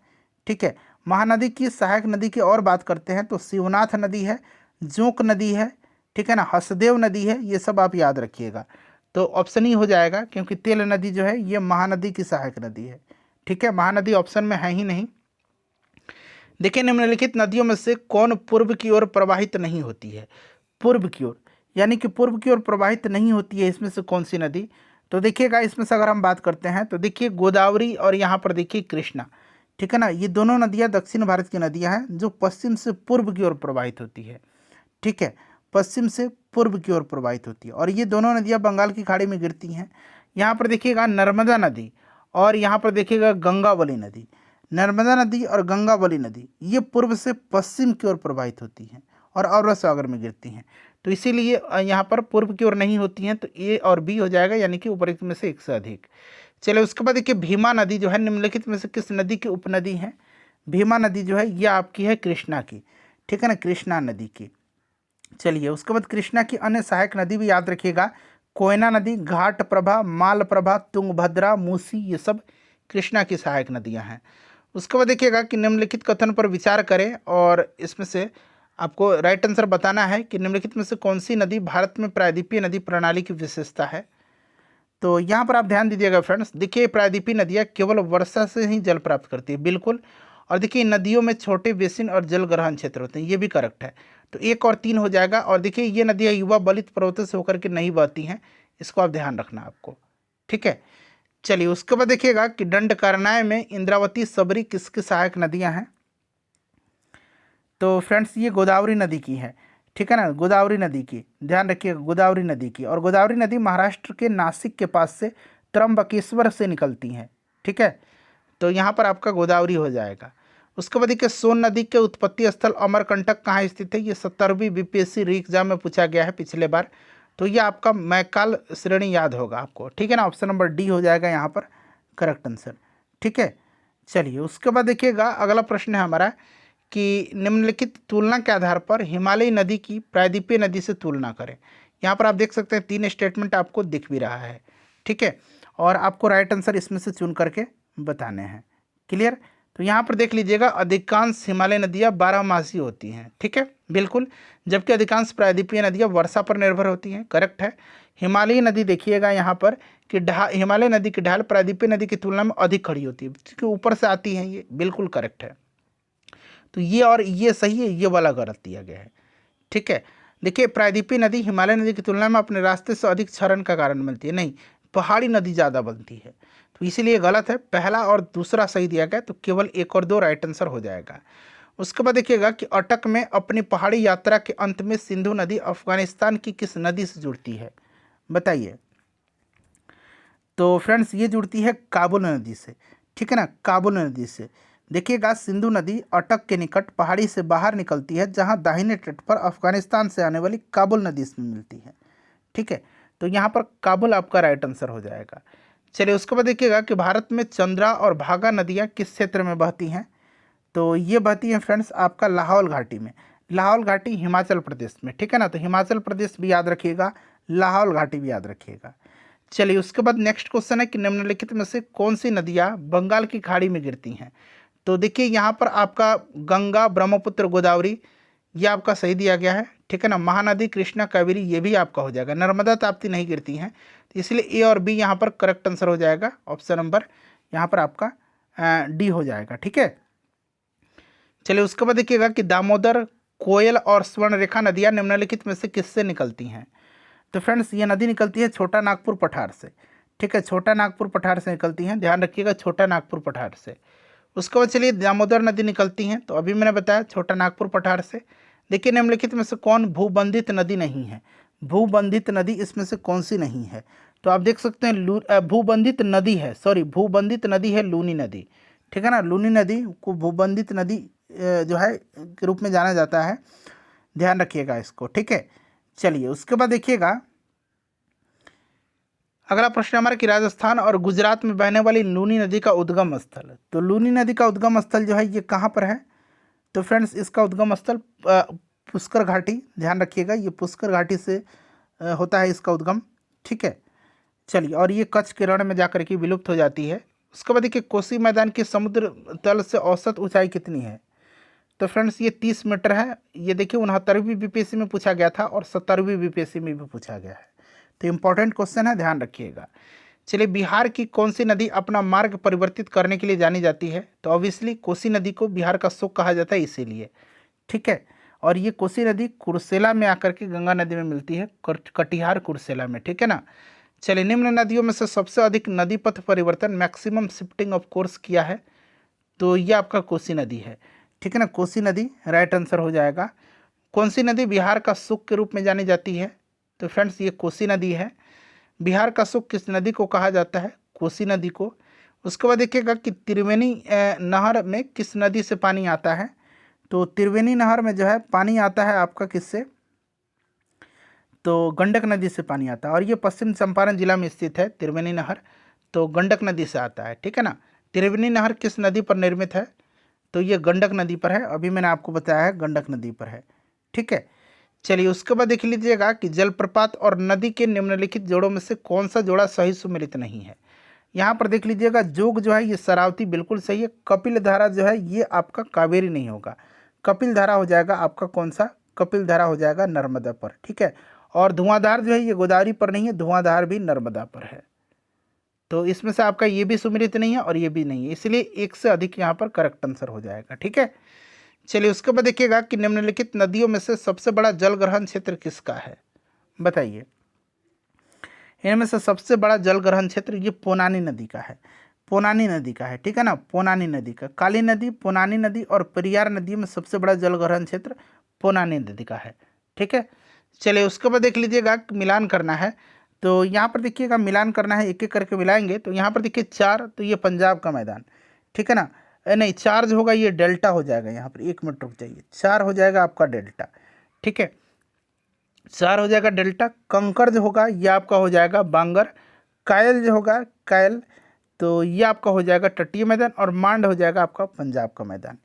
ठीक है, महानदी की सहायक नदी की और बात करते हैं तो शिवनाथ नदी है, जोंक नदी है, ठीक है ना, हसदेव नदी है, ये सब आप याद रखिएगा। तो ऑप्शन ही हो जाएगा क्योंकि तेल नदी जो है ये महानदी की सहायक नदी है। ठीक है, महानदी ऑप्शन में है ही नहीं। देखिए निम्नलिखित नदियों में से कौन पूर्व की ओर प्रवाहित नहीं होती है? पूर्व की ओर यानी कि पूर्व की ओर प्रवाहित नहीं होती है इसमें से कौन सी नदी? तो देखिएगा इसमें से अगर हम बात करते हैं तो देखिए गोदावरी और यहाँ पर देखिए कृष्णा। ठीक है ना, ये दोनों नदियाँ दक्षिण भारत की नदियाँ हैं जो पश्चिम से पूर्व की ओर प्रवाहित होती है। ठीक है, पश्चिम से पूर्व की ओर प्रवाहित होती है, और ये दोनों नदियाँ बंगाल की खाड़ी में गिरती हैं। यहाँ पर देखिएगा नर्मदा नदी और यहाँ पर देखिएगा गंगावली नदी। नर्मदा नदी और गंगावली नदी ये पूर्व से पश्चिम की ओर प्रवाहित होती हैं और अरब सागर में गिरती हैं। तो इसीलिए यहाँ पर पूर्व की ओर नहीं होती हैं, तो ए और बी हो जाएगा यानी कि उपर्युक्त में से एक से अधिक। चलिए उसके बाद देखिए भीमा नदी जो है निम्नलिखित में से किस नदी की उपनदी है? भीमा नदी जो है ये आपकी है कृष्णा की। ठीक है ना, कृष्णा नदी की। चलिए उसके बाद कृष्णा की अन्य सहायक नदी भी याद रखिएगा, कोयना नदी, घाट प्रभा, माल प्रभा, तुंगभद्रा, मूसी, ये सब कृष्णा की सहायक नदियां हैं। उसके बाद देखिएगा कि निम्नलिखित कथन पर विचार करें और इसमें से आपको राइट आंसर बताना है कि निम्नलिखित में से कौन सी नदी भारत में प्रायद्वीपीय नदी प्रणाली की विशेषता है। तो यहाँ पर आप ध्यान दीजिएगा फ्रेंड्स, देखिए प्रायद्वीपीय नदियाँ केवल वर्षा से ही जल प्राप्त करती है, बिल्कुल। और देखिए नदियों में छोटे बेसिन और जल ग्रहण क्षेत्र होते हैं, ये भी करेक्ट है। तो 1 और 3 हो जाएगा। और देखिए ये नदियाँ युवा बलित पर्वतों से होकर के नहीं बहती हैं, इसको आप ध्यान रखना आपको। ठीक है, चलिए उसके बाद देखिएगा कि दंडकारण्य में इंद्रावती, सबरी किसकी सहायक नदियाँ हैं? तो फ्रेंड्स ये गोदावरी नदी की है। ठीक है ना, गोदावरी नदी की ध्यान रखिएगा, गोदावरी नदी की। और गोदावरी नदी महाराष्ट्र के नासिक के पास से त्र्यंबकेश्वर से निकलती हैं। ठीक है, तो यहाँ पर आपका गोदावरी हो जाएगा। उसके बाद देखिए सोन नदी के उत्पत्ति स्थल अमरकंटक कहाँ स्थित है? ये 70वीं बीपीएससी री एग्जाम में पूछा गया है पिछले बार। तो ये आपका मैकाल श्रेणी याद होगा आपको। ठीक है ना, ऑप्शन नंबर डी हो जाएगा यहाँ पर करेक्ट आंसर। ठीक है, चलिए उसके बाद देखिएगा अगला प्रश्न है हमारा कि निम्नलिखित तुलना के आधार पर हिमालयी नदी की प्रायद्वीपीय नदी से तुलना करें। यहाँ पर आप देख सकते हैं 3 स्टेटमेंट आपको दिख भी रहा है। ठीक है, और आपको राइट आंसर इसमें से चुन करके बताने हैं। क्लियर? तो यहाँ पर देख लीजिएगा अधिकांश हिमालय नदियाँ 12मासी होती हैं। ठीक है, बिल्कुल, जबकि अधिकांश प्रायद्वीपीय नदियाँ वर्षा पर निर्भर होती हैं। करेक्ट है। हिमालयी नदी देखिएगा यहाँ पर कि हिमालय नदी की ढाल प्रायद्वीपीय नदी की तुलना में अधिक खड़ी होती है क्योंकि ऊपर से आती हैं, ये बिल्कुल करेक्ट है। तो ये और ये सही है, ये वाला गलत दिया गया है। ठीक है, देखिए प्रायद्वीपीय नदी हिमालय नदी की तुलना में अपने रास्ते से अधिक क्षरण का कारण बनती है। नहीं, पहाड़ी नदी ज़्यादा बनती है, तो इसीलिए गलत है। पहला और दूसरा सही दिया गया, तो केवल 1 और 2 राइट आंसर हो जाएगा। उसके बाद देखिएगा कि अटक में अपनी पहाड़ी यात्रा के अंत में सिंधु नदी अफगानिस्तान की किस नदी से जुड़ती है, बताइए। तो फ्रेंड्स ये जुड़ती है काबुल नदी से, ठीक है ना, काबुल नदी से। देखिएगा सिंधु नदी अटक के निकट पहाड़ी से बाहर निकलती है, जहां दाहिने तट पर अफगानिस्तान से आने वाली काबुल नदी इसमें मिलती है, ठीक है। तो यहाँ पर काबुल आपका राइट आंसर हो जाएगा। चलिए उसके बाद देखिएगा कि भारत में चंद्रा और भागा नदियाँ किस क्षेत्र में बहती हैं, तो ये बहती हैं फ्रेंड्स आपका लाहौल घाटी में। लाहौल घाटी हिमाचल प्रदेश में, ठीक है ना, तो हिमाचल प्रदेश भी याद रखिएगा, लाहौल घाटी भी याद रखिएगा। चलिए उसके बाद नेक्स्ट क्वेश्चन है कि निम्नलिखित में से कौन सी नदियाँ बंगाल की खाड़ी में गिरती हैं। तो देखिए यहाँ पर आपका गंगा, ब्रह्मपुत्र, गोदावरी ये आपका सही दिया गया है, ठीक है ना। महानदी, कृष्णा, कावेरी ये भी आपका हो जाएगा। नर्मदा, ताप्ती नहीं गिरती हैं, तो इसलिए ए और बी यहाँ पर करेक्ट आंसर हो जाएगा। ऑप्शन नंबर यहाँ पर आपका डी हो जाएगा, ठीक है। चलिए उसके बाद देखिएगा कि दामोदर, कोयल और स्वर्णरेखा नदियाँ निम्नलिखित में से किससे निकलती हैं। तो फ्रेंड्स ये नदी निकलती है छोटा नागपुर पठार से, ठीक है, छोटा नागपुर पठार से निकलती हैं, ध्यान रखिएगा, छोटा नागपुर पठार से। उसके बाद चलिए दामोदर नदी निकलती हैं, तो अभी मैंने बताया छोटा नागपुर पठार से। देखिए निम्नलिखित में से कौन भूबंधित नदी नहीं है, भूबंधित नदी इसमें से कौन सी नहीं है। तो आप देख सकते हैं भूबंधित नदी है, सॉरी भूबंधित नदी है लूनी नदी, ठीक है ना। लूनी नदी को भूबंधित नदी जो है के रूप में जाना जाता है, ध्यान रखिएगा इसको, ठीक है। चलिए उसके बाद देखिएगा अगला प्रश्न हमारा कि राजस्थान और गुजरात में बहने वाली लूनी नदी का उद्गम स्थल। तो लूनी नदी का उद्गम स्थल जो है ये कहाँ पर है। तो फ्रेंड्स इसका उद्गम स्थल पुष्कर घाटी, ध्यान रखिएगा, ये पुष्कर घाटी से होता है इसका उद्गम, ठीक है। चलिए और ये कच्छ के रण में जाकर के विलुप्त हो जाती है। उसके बाद देखिए कोसी मैदान की समुद्र तल से औसत ऊंचाई कितनी है। तो फ्रेंड्स ये 30 मीटर है। ये देखिए 69वीं बीपीएससी में पूछा गया था और 70वीं बीपीएससी में भी पूछा गया है, तो इम्पॉर्टेंट क्वेश्चन है, ध्यान रखिएगा। चलिए बिहार की कौन सी नदी अपना मार्ग परिवर्तित करने के लिए जानी जाती है। तो ऑब्वियसली कोसी नदी को बिहार का सुख कहा जाता है इसीलिए, ठीक है। और ये कोसी नदी कुर्सेला में आकर के गंगा नदी में मिलती है, कटिहार कुर्सेला में, ठीक है ना। चलिए निम्न नदियों में से सबसे अधिक नदी पथ परिवर्तन मैक्सिमम शिफ्टिंग ऑफ कोर्स किया है। तो ये आपका कोसी नदी है, ठीक है ना, कोसी नदी राइट आंसर हो जाएगा। कौन सी नदी बिहार का सुख के रूप में जानी जाती है। तो फ्रेंड्स ये कोसी नदी है। बिहार का सुख किस नदी को कहा जाता है, कोसी नदी को। उसके बाद देखिएगा कि त्रिवेणी नहर में किस नदी से पानी आता है। तो त्रिवेणी नहर में जो है पानी आता है आपका किससे, तो गंडक नदी से पानी आता है, और ये पश्चिम चंपारण जिला में स्थित है त्रिवेणी नहर, तो गंडक नदी से आता है, ठीक है ना। त्रिवेणी नहर किस नदी पर निर्मित है, तो ये गंडक नदी पर है, अभी मैंने आपको बताया है गंडक नदी पर है, ठीक है। चलिए उसके बाद देख लीजिएगा कि जलप्रपात और नदी के निम्नलिखित जोड़ों में से कौन सा जोड़ा सही सुमेलित नहीं है। यहाँ पर देख लीजिएगा जोग जो है ये शरावती बिल्कुल सही है। कपिल धारा जो है ये आपका कावेरी नहीं होगा, कपिल धारा हो जाएगा आपका कौन सा, कपिल धारा हो जाएगा नर्मदा पर, ठीक है। और धुआंधार जो है ये गोदावरी पर नहीं है, धुआंधार भी नर्मदा पर है। तो इसमें से आपका ये भी सुमेलित नहीं है और ये भी नहीं है, इसलिए एक से अधिक यहाँ पर करेक्ट आंसर हो जाएगा, ठीक है। चलिए उसके बाद देखिएगा कि निम्नलिखित नदियों में से सबसे बड़ा जल ग्रहण क्षेत्र किसका है, बताइए। इनमें से सबसे बड़ा जल ग्रहण क्षेत्र ये पोनानी नदी का है, पोनानी नदी का है, ठीक है ना, पोनानी नदी का। काली नदी, पोनानी नदी और पेरियार नदी में सबसे बड़ा जल ग्रहण क्षेत्र पोनानी नदी का है, ठीक है। चलिए उसके बाद देख लीजिएगा मिलान करना है। तो यहाँ पर देखिएगा मिलान करना है, एक एक करके मिलाएंगे। तो यहाँ पर देखिए 4, तो ये पंजाब का मैदान, ठीक है ना, नहीं 4 जो होगा ये डेल्टा हो जाएगा, यहाँ पर 1 मिनट रुक जाइए, 4 हो जाएगा आपका डेल्टा, ठीक है, 4 हो जाएगा डेल्टा। कंकर जो होगा ये आपका हो जाएगा बांगर, कायल जो होगा कायल, तो ये आपका हो जाएगा तटीय मैदान, और मांड हो जाएगा आपका पंजाब का मैदान,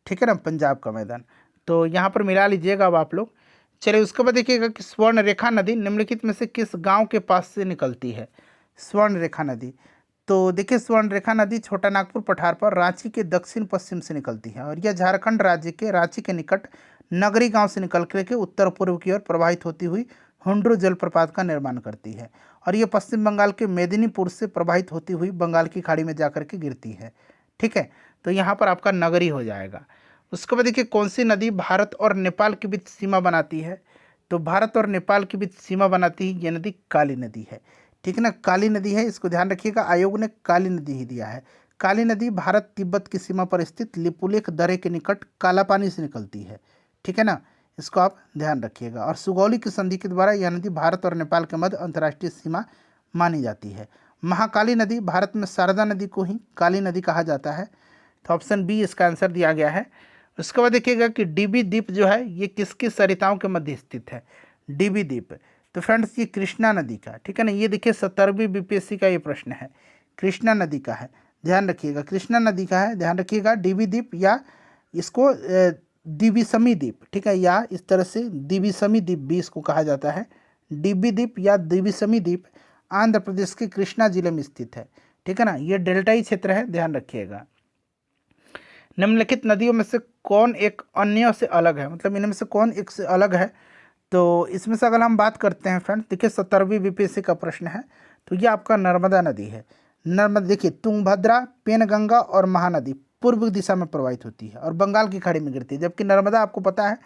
ठीक है ना, पंजाब का मैदान। तो यहाँ पर मिला लीजिएगा अब आप लोग। चलिए उसके बाद देखिएगा कि स्वर्ण रेखा नदी निम्नलिखित में से किस गांव के पास से निकलती है, स्वर्ण रेखा नदी। तो देखिए स्वर्ण रेखा नदी छोटा नागपुर पठार पर रांची के दक्षिण पश्चिम से निकलती है, और यह झारखंड राज्य के रांची के निकट नगरी गांव से निकल के उत्तर पूर्व की ओर प्रवाहित होती हुई हुंड्रू जलप्रपात का निर्माण करती है, और ये पश्चिम बंगाल के मेदिनीपुर से प्रवाहित होती हुई बंगाल की खाड़ी में जाकर के गिरती है, ठीक है। तो यहाँ पर आपका नगरी हो जाएगा। उसके बाद देखिए कौन सी नदी भारत और नेपाल के बीच सीमा बनाती है। तो भारत और नेपाल के बीच सीमा बनाती है ये नदी काली नदी है, ठीक है ना। काली नदी है, इसको ध्यान रखिएगा, आयोग ने काली नदी ही दिया है। काली नदी भारत तिब्बत की सीमा पर स्थित लिपुलेख दर्रे के निकट काला पानी से निकलती है। ठीक है ना, इसको आप ध्यान रखिएगा। और सुगौली की संधि के द्वारा यह नदी भारत और नेपाल के मध्य अंतर्राष्ट्रीय सीमा मानी जाती है। महाकाली नदी, भारत में शारदा नदी को ही काली नदी कहा जाता है। तो ऑप्शन बी इसका आंसर दिया गया है। उसके बाद देखिएगा कि डीबी द्वीप जो है ये किसकी सरिताओं के मध्य स्थित है। डीबी द्वीप, तो फ्रेंड्स ये कृष्णा नदी का, ठीक है ना। ये देखिए 17वीं बीपीएससी का ये प्रश्न है, कृष्णा नदी का है, ध्यान रखिएगा, कृष्णा नदी का है, ध्यान रखिएगा। डीबी द्वीप या इसको द्विविषमी द्वीप, ठीक है, या इस तरह से द्विविषमी द्वीप भी इसको कहा जाता है। डीबी द्वीप या द्विविषमी द्वीप आंध्र प्रदेश के कृष्णा जिले में स्थित है। ठीक है ना, ये डेल्टाई क्षेत्र है, ध्यान रखिएगा। निम्नलिखित नदियों में से कौन एक अन्य से अलग है, मतलब इनमें से कौन एक से अलग है। तो इसमें से अगर हम बात करते हैं फ्रेंड्स, देखिए 17वीं बीपीएससी का प्रश्न है, तो ये आपका नर्मदा नदी है। नर्मदा देखिए तुंगभद्रा, पेनगंगा और महानदी पूर्व दिशा में प्रवाहित होती है और बंगाल की खाड़ी में गिरती है, जबकि नर्मदा आपको पता है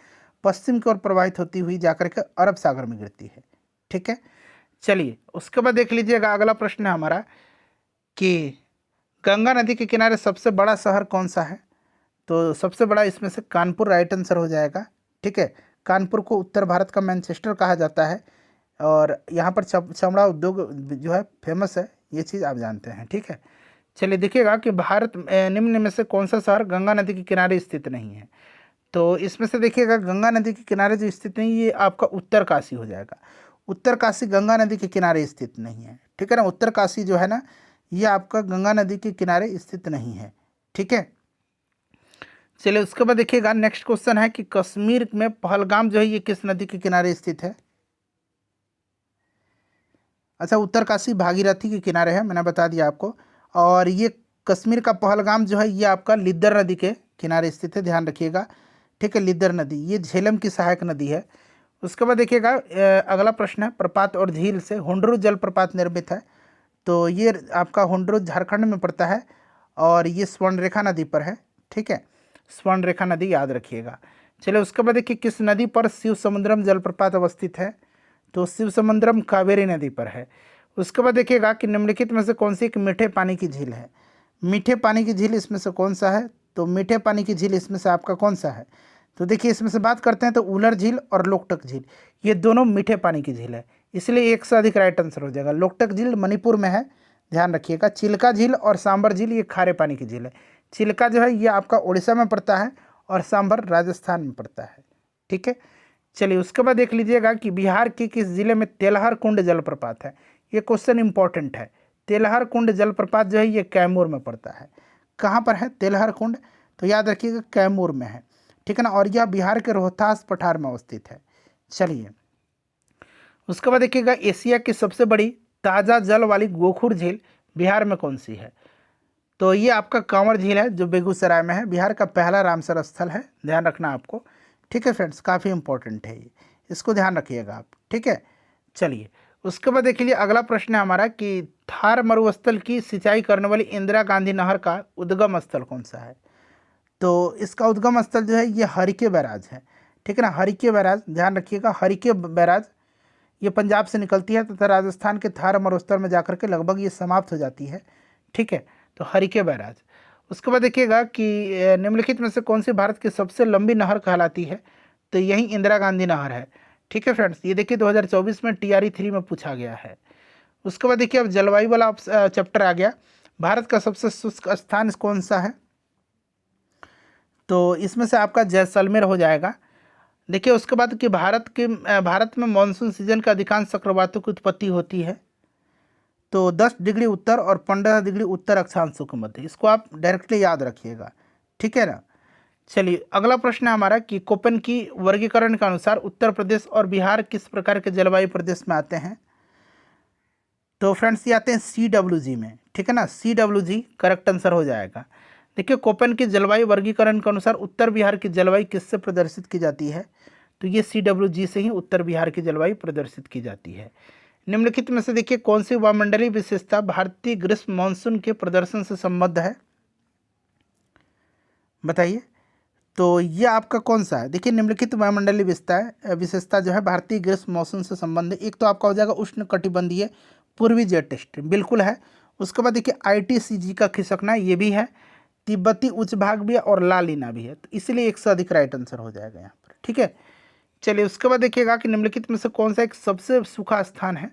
पश्चिम की ओर प्रवाहित होती हुई जाकर के अरब सागर में गिरती है। ठीक है, चलिए उसके बाद देख लीजिएगा अगला प्रश्न है हमारा कि गंगा नदी के किनारे सबसे बड़ा शहर कौन सा है। तो सबसे बड़ा इसमें से कानपुर राइट आंसर हो जाएगा। ठीक है, कानपुर को उत्तर भारत का मैनचेस्टर कहा जाता है और यहाँ पर चमड़ा उद्योग जो है फेमस है, ये चीज़ आप जानते हैं। ठीक है, चलिए देखिएगा कि भारत निम्न में से कौन सा शहर गंगा नदी के किनारे स्थित नहीं है। तो इसमें से देखिएगा गंगा नदी के किनारे जो स्थित नहीं, ये आपका उत्तर काशी हो जाएगा। उत्तर काशी गंगा नदी के किनारे स्थित नहीं है। ठीक है ना, उत्तर काशी जो है ना, ये आपका गंगा नदी के किनारे स्थित नहीं है। ठीक है, चलिए उसके बाद देखिएगा नेक्स्ट क्वेश्चन है कि कश्मीर में पहलगाम जो है ये किस नदी के किनारे स्थित है। अच्छा, उत्तर काशी भागीरथी के किनारे है, मैंने बता दिया आपको। और ये कश्मीर का पहलगाम जो है ये आपका लिद्दर नदी के किनारे स्थित है, ध्यान रखिएगा। ठीक है, लिद्दर नदी ये झेलम की सहायक नदी है। उसके बाद देखिएगा अगला प्रश्न है, प्रपात और झील से हुंडरू जलप्रपात निर्मित है। तो ये आपका हुंडरू झारखंड में पड़ता है और ये स्वर्णरेखा नदी पर है। ठीक है, स्वर्णरेखा नदी याद रखिएगा। चलिए उसके बाद देखिए किस नदी पर शिव समुद्रम जलप्रपात अवस्थित है। तो शिव समुद्रम कावेरी नदी पर है। उसके बाद देखिएगा कि निम्नलिखित में से कौन सी एक मीठे पानी की झील है। मीठे पानी की झील इसमें से कौन सा है। तो मीठे पानी की झील इसमें से आपका कौन सा है। तो देखिए इसमें से बात करते हैं तो उलर झील और लोकटक झील, ये दोनों मीठे पानी की झील है, इसलिए एक से अधिक राइट आंसर हो जाएगा। लोकटक झील मणिपुर में है, ध्यान रखिएगा। चिल्का झील और सांबर झील ये खारे पानी की झील है। चिल्का जो है ये आपका उड़ीसा में पड़ता है और सांबर राजस्थान में पड़ता है। ठीक है, चलिए उसके बाद देख लीजिएगा कि बिहार के किस जिले में तेलहर कुंड जलप्रपात है। ये क्वेश्चन इंपॉर्टेंट है। तेलहर कुंड जलप्रपात जो है ये कैमूर में पड़ता है। कहाँ पर है तेलहर कुंड, तो याद रखिएगा कैमूर में है। ठीक है ना, और यह बिहार के रोहतास पठार में अवस्थित है। चलिए उसके बाद देखिएगा एशिया की सबसे बड़ी ताज़ा जल वाली गोखुर झील बिहार में कौन सी है। तो ये आपका कांवर झील है जो बेगूसराय में है, बिहार का पहला रामसर स्थल है, ध्यान रखना आपको। ठीक है फ्रेंड्स, काफ़ी इंपॉर्टेंट है ये, इसको ध्यान रखिएगा आप। ठीक है, चलिए उसके बाद देख लीजिए अगला प्रश्न है हमारा कि थार मरुस्थल की सिंचाई करने वाली इंदिरा गांधी नहर का उद्गम स्थल कौन सा है। तो इसका उद्गम स्थल जो है ये हरिके बैराज है। ठीक है ना, हरिके बैराज ध्यान रखिएगा। हरिके बैराज ये पंजाब से निकलती है तथा राजस्थान के थार मरुस्थल में जाकर के लगभग ये समाप्त हो जाती है। ठीक है, तो हरिके बैराज। उसके बाद देखिएगा कि निम्नलिखित में से कौन सी भारत की सबसे लंबी नहर कहलाती है। तो यही इंदिरा गांधी नहर है। ठीक है फ्रेंड्स, ये देखिए 2024 में TRE 3 में पूछा गया है। उसके बाद देखिए अब जलवायु वाला चैप्टर आ गया। भारत का सबसे शुष्क स्थान कौन सा है। तो इसमें से आपका जैसलमेर हो जाएगा। देखिए उसके बाद कि भारत में मानसून सीजन का अधिकांश चक्रवातों की उत्पत्ति होती है। तो 10 डिग्री उत्तर और 15 डिग्री उत्तर अक्षांशों के मध्य, इसको आप डायरेक्टली याद रखिएगा। ठीक है ना, चलिए अगला प्रश्न है हमारा कि कोपेन की वर्गीकरण के अनुसार उत्तर प्रदेश और बिहार किस प्रकार के जलवायु प्रदेश में आते हैं। तो फ्रेंड्स ये आते हैं CWG में। ठीक है ना, CWG करेक्ट आंसर हो जाएगा। देखिए कोपेन की जलवायु वर्गीकरण के अनुसार उत्तर बिहार की जलवायु किससे प्रदर्शित की जाती है। तो ये CWG से ही उत्तर बिहार की जलवायु प्रदर्शित की जाती है। निम्नलिखित में से देखिए कौन सी वायुमंडलीय विशेषता भारतीय ग्रीष्म मानसून के प्रदर्शन से संबद्ध है, बताइए। तो ये आपका कौन सा है। देखिए निम्नलिखित वायुमंडलीय विशेषता जो है भारतीय ग्रीष्म मानसून से संबंधित, एक तो आपका हो जाएगा उष्ण कटिबंधीय पूर्वी जेट स्ट्रीम बिल्कुल है। उसके बाद देखिए ITCG का खिसकना ये भी है, तिब्बती उच्च भाग भी है और लालिना भी है, तो इसलिए एक से अधिक राइट आंसर हो जाएगा यहाँ पर। ठीक है, चलिए उसके बाद देखिएगा कि निम्नलिखित में से कौन सा एक सबसे सूखा स्थान है,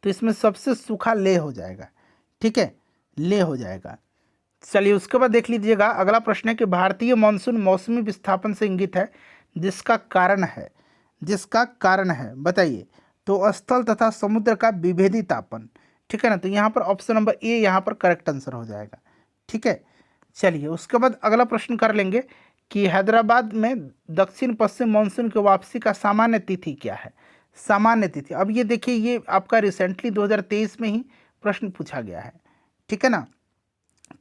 तो इसमें सबसे सूखा लेह हो जाएगा। ठीक है, लेह हो जाएगा। चलिए उसके बाद देख लीजिएगा, अगला प्रश्न है कि भारतीय मानसून मौसमी विस्थापन से इंगित है, जिसका कारण है बताइए। तो स्थल तथा समुद्र का विभेदी तापन। ठीक है ना, तो यहाँ पर ऑप्शन नंबर ए यहाँ पर करेक्ट आंसर हो जाएगा। ठीक है, चलिए उसके बाद अगला प्रश्न कर लेंगे कि हैदराबाद में दक्षिण पश्चिम मानसून की वापसी का सामान्य तिथि क्या है। सामान्य तिथि, अब ये देखिए ये आपका रिसेंटली 2023 में ही प्रश्न पूछा गया है। ठीक है ना,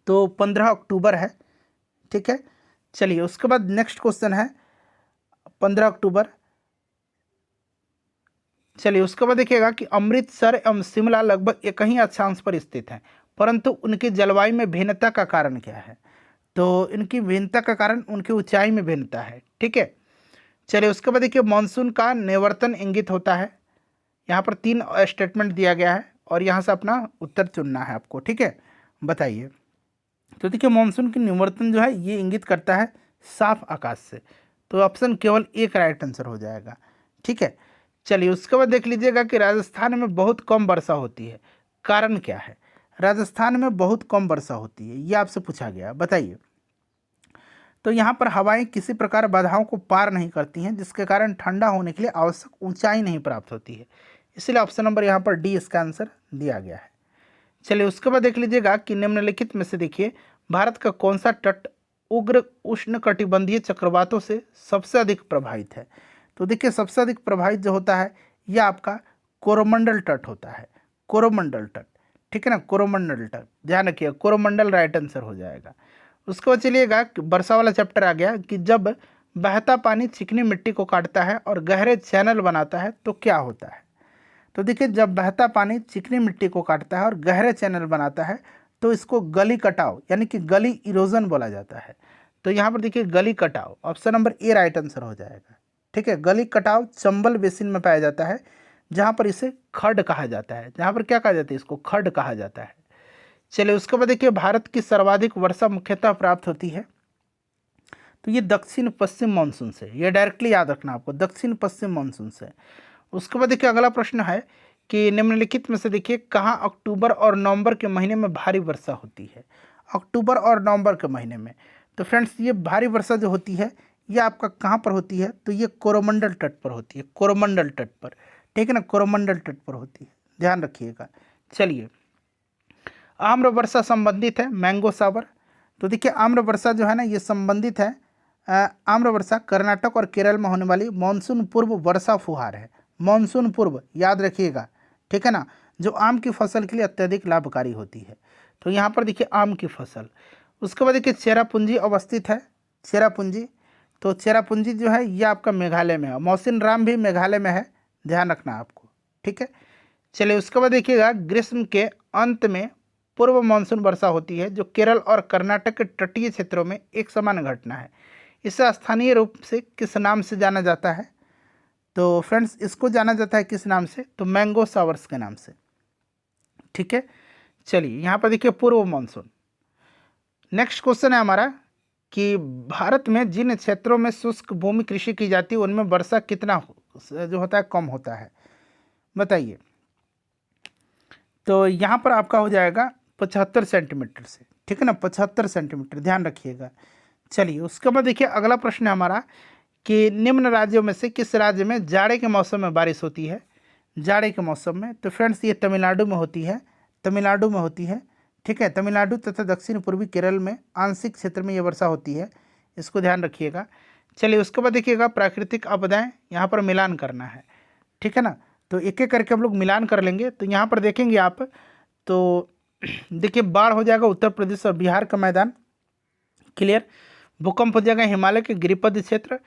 तो 15 अक्टूबर है। ठीक है, चलिए उसके बाद नेक्स्ट क्वेश्चन है 15 अक्टूबर। चलिए उसके बाद देखिएगा कि अमृतसर एवं शिमला लगभग एक ही अक्षांश पर स्थित हैं, परंतु उनकी जलवायु में भिन्नता का कारण क्या है। तो इनकी भिन्नता का कारण उनकी ऊंचाई में भिन्नता है। ठीक है, चलिए उसके बाद देखिए मानसून का निवर्तन इंगित होता है। यहाँ पर 3 स्टेटमेंट दिया गया है और यहाँ से अपना उत्तर चुनना है आपको। ठीक है, बताइए। तो देखिए मानसून की निवर्तन जो है ये इंगित करता है साफ आकाश से, तो ऑप्शन केवल एक राइट आंसर हो जाएगा। ठीक है, चलिए उसके बाद देख लीजिएगा कि राजस्थान में बहुत कम वर्षा होती है, कारण क्या है। राजस्थान में बहुत कम वर्षा होती है, ये आपसे पूछा गया, बताइए। तो यहाँ पर हवाएं किसी प्रकार बाधाओं को पार नहीं करती हैं, जिसके कारण ठंडा होने के लिए आवश्यक ऊंचाई नहीं प्राप्त होती है, इसलिए ऑप्शन नंबर यहाँ पर डी इसका आंसर दिया गया है। चलिए उसके बाद देख लीजिएगा कि निम्नलिखित में से देखिए भारत का कौन सा तट उग्र उष्णकटिबंधीय चक्रवातों से सबसे अधिक प्रभावित है। तो देखिए सबसे अधिक प्रभावित जो होता है यह आपका कोरोमंडल तट होता है, कोरोमंडल तट। ठीक है ना, कोरोमंडल तट, ध्यान रखिए कोरोमंडल राइट आंसर हो जाएगा। उसके बाद चलिएगा वर्षा वाला चैप्टर आ गया कि जब बहता पानी चिकनी मिट्टी को काटता है और गहरे चैनल बनाता है तो क्या होता है। तो देखिए जब बहता पानी चिकनी मिट्टी को काटता है और गहरे चैनल बनाता है तो इसको गली कटाव यानी कि गली इरोजन बोला जाता है। तो यहाँ पर देखिए गली कटाव, option number A right answer हो जाएगा। ठीक है, गली कटाव चंबल बेसिन में पाया जाता है, जहाँ पर इसे खड्ड कहा जाता है। जहाँ पर क्या कहा जाता है, इसको खड्ड कहा जाता है। चलिए उसके बाद देखिए भारत की सर्वाधिक वर्षा मुख्यतः प्राप्त होती है, तो ये दक्षिण पश्चिम मानसून से, ये डायरेक्टली याद रखना आपको, दक्षिण पश्चिम मानसून से। उसके बाद देखिए अगला प्रश्न है कि निम्नलिखित में से देखिए कहाँ अक्टूबर और नवंबर के महीने में भारी वर्षा होती है। अक्टूबर और नवंबर के महीने में, तो फ्रेंड्स ये भारी वर्षा जो होती है ये आपका कहाँ पर होती है, तो ये कोरोमंडल तट पर होती है, कोरोमंडल तट पर। ठीक है ना, कोरोमंडल तट पर होती है, ध्यान रखिएगा। चलिए आम्र वर्षा संबंधित है मैंगो सावर। तो देखिए आम्र वर्षा जो है ना ये संबंधित है, आम्र वर्षा कर्नाटक और केरल में होने वाली मानसून पूर्व वर्षा फुहार है, मानसून पूर्व याद रखिएगा। ठीक है ना, जो आम की फसल के लिए अत्यधिक लाभकारी होती है। तो यहाँ पर देखिए आम की फसल। उसके बाद देखिए चेरापूंजी अवस्थित है, चेरापूंजी। तो चेरापूंजी जो है ये आपका मेघालय में है, मौसिन राम भी मेघालय में है, ध्यान रखना आपको। ठीक है, चलिए उसके बाद देखिएगा ग्रीष्म के अंत में पूर्व मानसून वर्षा होती है, जो केरल और कर्नाटक के तटीय क्षेत्रों में एक समान घटना है। इसे स्थानीय रूप से किस नाम से जाना जाता है। तो फ्रेंड्स इसको जाना जाता है किस नाम से, तो मैंगो सावर्स के नाम से। ठीक है, चलिए यहाँ पर देखिए पूर्व मानसून। नेक्स्ट क्वेश्चन है हमारा कि भारत में जिन क्षेत्रों में शुष्क भूमि कृषि की जाती है उनमें वर्षा कितना जो होता है कम होता है, बताइए। तो यहाँ पर आपका हो जाएगा 75 सेंटीमीटर से। ठीक है ना, 75 सेंटीमीटर, ध्यान रखिएगा। चलिए उसके बाद देखिए अगला प्रश्न है हमारा कि निम्न राज्यों में से किस राज्य में जाड़े के मौसम में बारिश होती है। जाड़े के मौसम में, तो फ्रेंड्स ये तमिलनाडु में होती है, तमिलनाडु में होती है। ठीक है, तमिलनाडु तथा दक्षिण पूर्वी केरल में आंशिक क्षेत्र में ये वर्षा होती है, इसको ध्यान रखिएगा। चलिए उसके बाद देखिएगा प्राकृतिक आपदाएं, यहाँ पर मिलान करना है। ठीक है ना, तो एक एक करके हम लोग मिलान कर लेंगे। तो यहाँ पर देखेंगे आप, तो देखिए बाढ़ हो जाएगा उत्तर प्रदेश और बिहार का मैदान, क्लियर। भूकंप हो जाएगा हिमालय के गिरिपद क्षेत्र।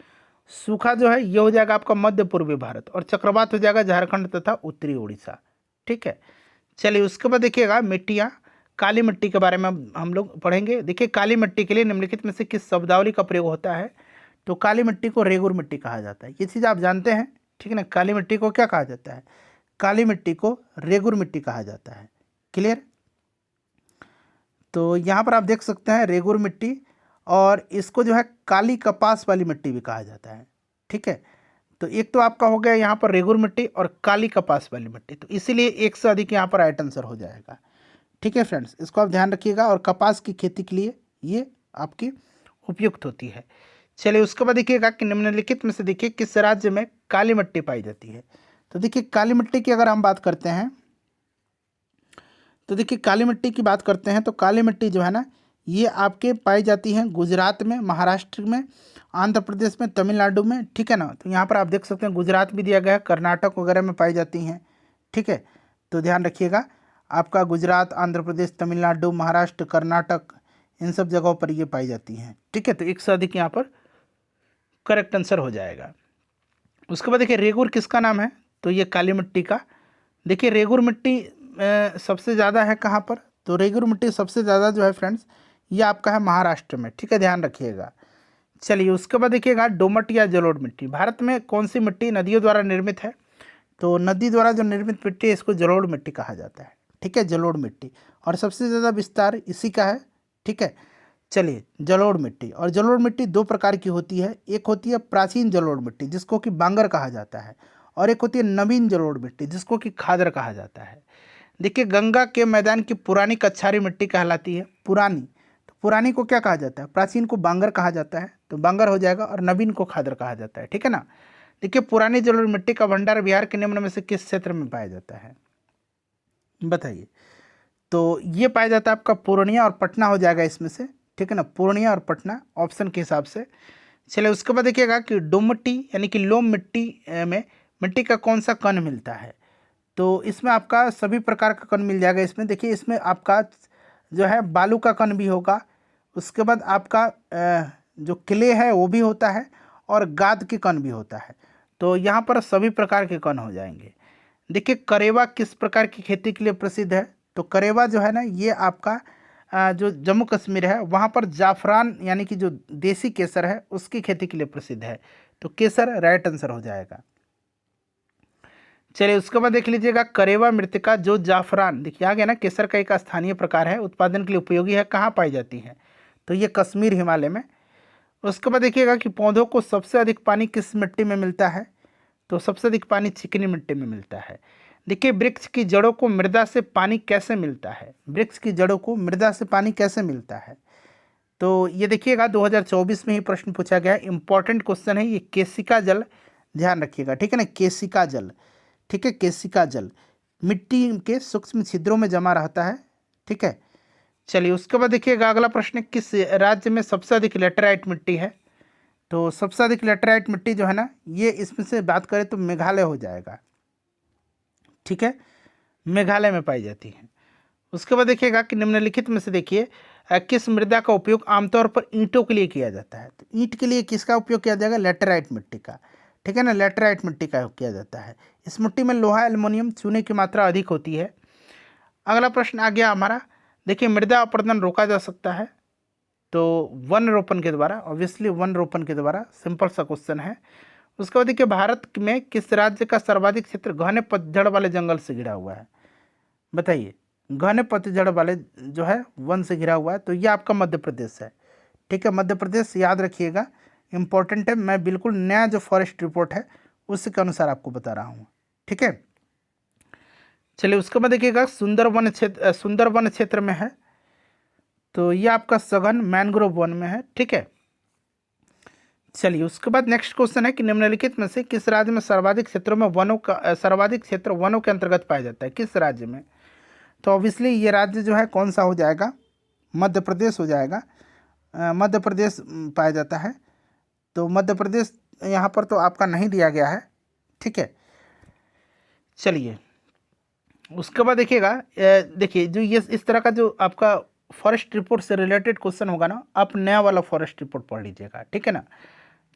सूखा जो है ये हो जाएगा आपका मध्य पूर्वी भारत, और चक्रवात हो जाएगा झारखंड तथा उत्तरी उड़ीसा। ठीक है, चलिए उसके बाद देखिएगा मिट्टियाँ, काली मिट्टी के बारे में हम लोग पढ़ेंगे। देखिए काली मिट्टी के लिए निम्नलिखित में से किस शब्दावली का प्रयोग होता है। तो काली मिट्टी को रेगुर मिट्टी कहा जाता है, ये चीज़ आप जानते हैं। ठीक है ना, काली मिट्टी को क्या कहा जाता है, काली मिट्टी को रेगुर मिट्टी कहा जाता है। क्लियर? तो यहाँ पर आप देख सकते हैं रेगुर मिट्टी, और इसको जो है काली कपास वाली मिट्टी भी कहा जाता है। ठीक है, तो एक तो आपका हो गया यहाँ पर रेगुर मिट्टी और काली कपास वाली मिट्टी, तो इसीलिए एक से अधिक यहाँ पर राइट आंसर हो जाएगा। ठीक है फ्रेंड्स, इसको आप ध्यान रखिएगा, और कपास की खेती के लिए ये आपकी उपयुक्त होती है। चलिए उसके बाद देखिएगा कि निम्नलिखित में से देखिए किस राज्य में काली मिट्टी पाई जाती है। तो देखिए काली मिट्टी की अगर हम बात करते हैं, तो देखिए काली मिट्टी की बात करते हैं तो काली मिट्टी जो है ना, ये आपके पाई जाती है गुजरात में, महाराष्ट्र में, आंध्र प्रदेश में, तमिलनाडु में। ठीक है ना, तो यहाँ पर आप देख सकते हैं गुजरात भी दिया गया है, कर्नाटक वगैरह में पाई जाती हैं। ठीक है, तो ध्यान रखिएगा, आपका गुजरात, आंध्र प्रदेश, तमिलनाडु, महाराष्ट्र, कर्नाटक, इन सब जगहों पर ये पाई जाती हैं। ठीक है, तो एक से अधिक यहाँ पर करेक्ट आंसर हो जाएगा। उसके बाद देखिए रेगुर किसका नाम है, तो ये काली मिट्टी का। देखिए रेगुर मिट्टी सबसे ज़्यादा है कहाँ पर, तो रेगुर मिट्टी सबसे ज़्यादा जो है फ्रेंड्स ये आपका है महाराष्ट्र में। ठीक है, ध्यान रखिएगा। चलिए उसके बाद देखिएगा दोमट या जलोढ़ मिट्टी, भारत में कौन सी मिट्टी नदियों द्वारा निर्मित है, तो नदी द्वारा जो निर्मित मिट्टी है इसको जलोढ़ मिट्टी कहा जाता है। ठीक है, जलोढ़ मिट्टी, और सबसे ज़्यादा विस्तार इसी का है। ठीक है, चलिए जलोढ़ मिट्टी, और जलोढ़ मिट्टी दो प्रकार की होती है, एक होती है प्राचीन जलोढ़ मिट्टी जिसको कि बांगर कहा जाता है, और एक होती है नवीन जलोढ़ मिट्टी जिसको कि खादर कहा जाता है। देखिए गंगा के मैदान की पुरानी कच्छारी मिट्टी कहलाती है, पुरानी, तो पुरानी को क्या कहा जाता है, प्राचीन को बांगर कहा जाता है, तो बांगर हो जाएगा, और नवीन को खादर कहा जाता है। ठीक है ना। देखिए पुरानी जलोढ़ मिट्टी का भंडार बिहार के निम्न में से किस क्षेत्र में पाया जाता है, बताइए। तो ये पाया जाता है आपका पूर्णिया और पटना हो जाएगा इसमें से। ठीक है ना, पूर्णिया और पटना ऑप्शन के हिसाब से। चलिए उसके बाद देखिएगा कि दोमट्टी यानी कि लोम मिट्टी में मिट्टी का कौन सा कण मिलता है, तो इसमें आपका सभी प्रकार का कण मिल जाएगा। इसमें देखिए इसमें आपका जो है बालू का कण भी होगा, उसके बाद आपका जो क्ले है वो भी होता है, और गाद के कण भी होता है, तो यहाँ पर सभी प्रकार के कण हो जाएंगे। देखिए करेवा किस प्रकार की खेती के लिए प्रसिद्ध है, तो करेवा जो है ना ये आपका जो जम्मू कश्मीर है वहाँ पर जाफरान यानी कि जो देसी केसर है उसकी खेती के लिए प्रसिद्ध है, तो केसर राइट आंसर हो जाएगा। चलिए उसके बाद देख लीजिएगा करेवा मृतिका जो जाफरान, देखिए आ गया ना, केसर का एक स्थानीय प्रकार है, उत्पादन के लिए उपयोगी है, कहाँ पाई जाती है, तो ये कश्मीर हिमालय में। उसके बाद देखिएगा कि पौधों को सबसे अधिक पानी किस मिट्टी में मिलता है, तो सबसे अधिक पानी चिकनी मिट्टी में मिलता है। देखिए वृक्ष की जड़ों को मृदा से पानी कैसे मिलता है, वृक्ष की जड़ों को मृदा से पानी कैसे मिलता है, तो ये देखिएगा 2024 में ही प्रश्न पूछा गया है, इंपॉर्टेंट क्वेश्चन है ये, केशिका जल, ध्यान रखिएगा। ठीक है ना, केशिका जल। ठीक है, केशिका जल मिट्टी के सूक्ष्म छिद्रों में जमा रहता है। ठीक है, चलिए उसके बाद देखिएगा अगला प्रश्न, किस राज्य में सबसे अधिक लेटराइट मिट्टी है, तो सबसे अधिक लेटराइट मिट्टी जो है ना ये इसमें से बात करें तो मेघालय हो जाएगा। ठीक है, मेघालय में पाई जाती है। उसके बाद देखिएगा कि निम्नलिखित में से देखिए किस मृदा का उपयोग आमतौर पर ईंटों के लिए किया जाता है, तो ईंट के लिए किसका उपयोग किया जाएगा, लेटराइट मिट्टी का। ठीक है ना, लेटराइट मिट्टी का किया जाता है। इस मिट्टी में लोहा, एल्युमिनियम, चूने की मात्रा अधिक होती है। अगला प्रश्न आ गया हमारा, देखिए मृदा अपरदन रोका जा सकता है, तो वन रोपण के द्वारा, ऑब्वियसली वन रोपण के द्वारा, सिंपल सा क्वेश्चन है। उसके बाद देखिए भारत में किस राज्य का सर्वाधिक क्षेत्र घने पतझड़ वाले जंगल से घिरा हुआ है, बताइए। घने पतझड़ वाले जो है वन से घिरा हुआ है, तो ये आपका मध्य प्रदेश है। ठीक है, मध्य प्रदेश याद रखिएगा, इंपॉर्टेंट है, मैं बिल्कुल नया जो फॉरेस्ट रिपोर्ट है उसके अनुसार आपको बता रहा हूँ। ठीक है, चलिए उसके बाद देखिएगा सुंदरवन क्षेत्र में है, तो ये आपका सघन मैनग्रोव वन में है। ठीक है, चलिए उसके बाद नेक्स्ट क्वेश्चन है कि निम्नलिखित में से किस राज्य में सर्वाधिक क्षेत्रों में सर्वाधिक क्षेत्र वनों के अंतर्गत पाया जाता है, किस राज्य में, तो ऑब्वियसली ये राज्य जो है कौन सा हो जाएगा, मध्य प्रदेश हो जाएगा। मध्य प्रदेश पाया जाता है, तो मध्य प्रदेश यहाँ पर तो आपका नहीं दिया गया है। ठीक है, चलिए उसके बाद देखिएगा देखिए जो ये इस तरह का जो आपका फॉरेस्ट रिपोर्ट से रिलेटेड क्वेश्चन होगा ना, आप नया वाला फॉरेस्ट रिपोर्ट पढ़ लीजिएगा। ठीक है ना,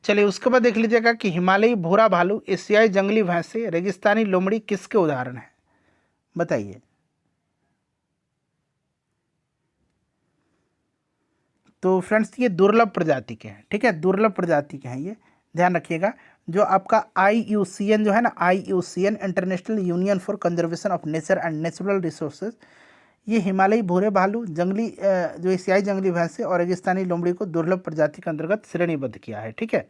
चलिए उसके बाद देख लीजिएगा कि हिमालयी भूरा भालू, एशियाई जंगली भैंसे, रेगिस्तानी लोमड़ी किसके उदाहरण हैं, बताइए। तो फ्रेंड्स ये दुर्लभ प्रजाति के हैं। ठीक है, दुर्लभ प्रजाति के हैं ये, ध्यान रखिएगा। जो आपका IUCN जो है ना, IUCN international union for conservation of nature and natural resources, ये हिमालयी भूरे भालू, जंगली जो एशियाई जंगली भैंसे और रेगिस्तानी लोमड़ी को दुर्लभ प्रजाति के अंतर्गत श्रेणीबद्ध किया है। ठीक है,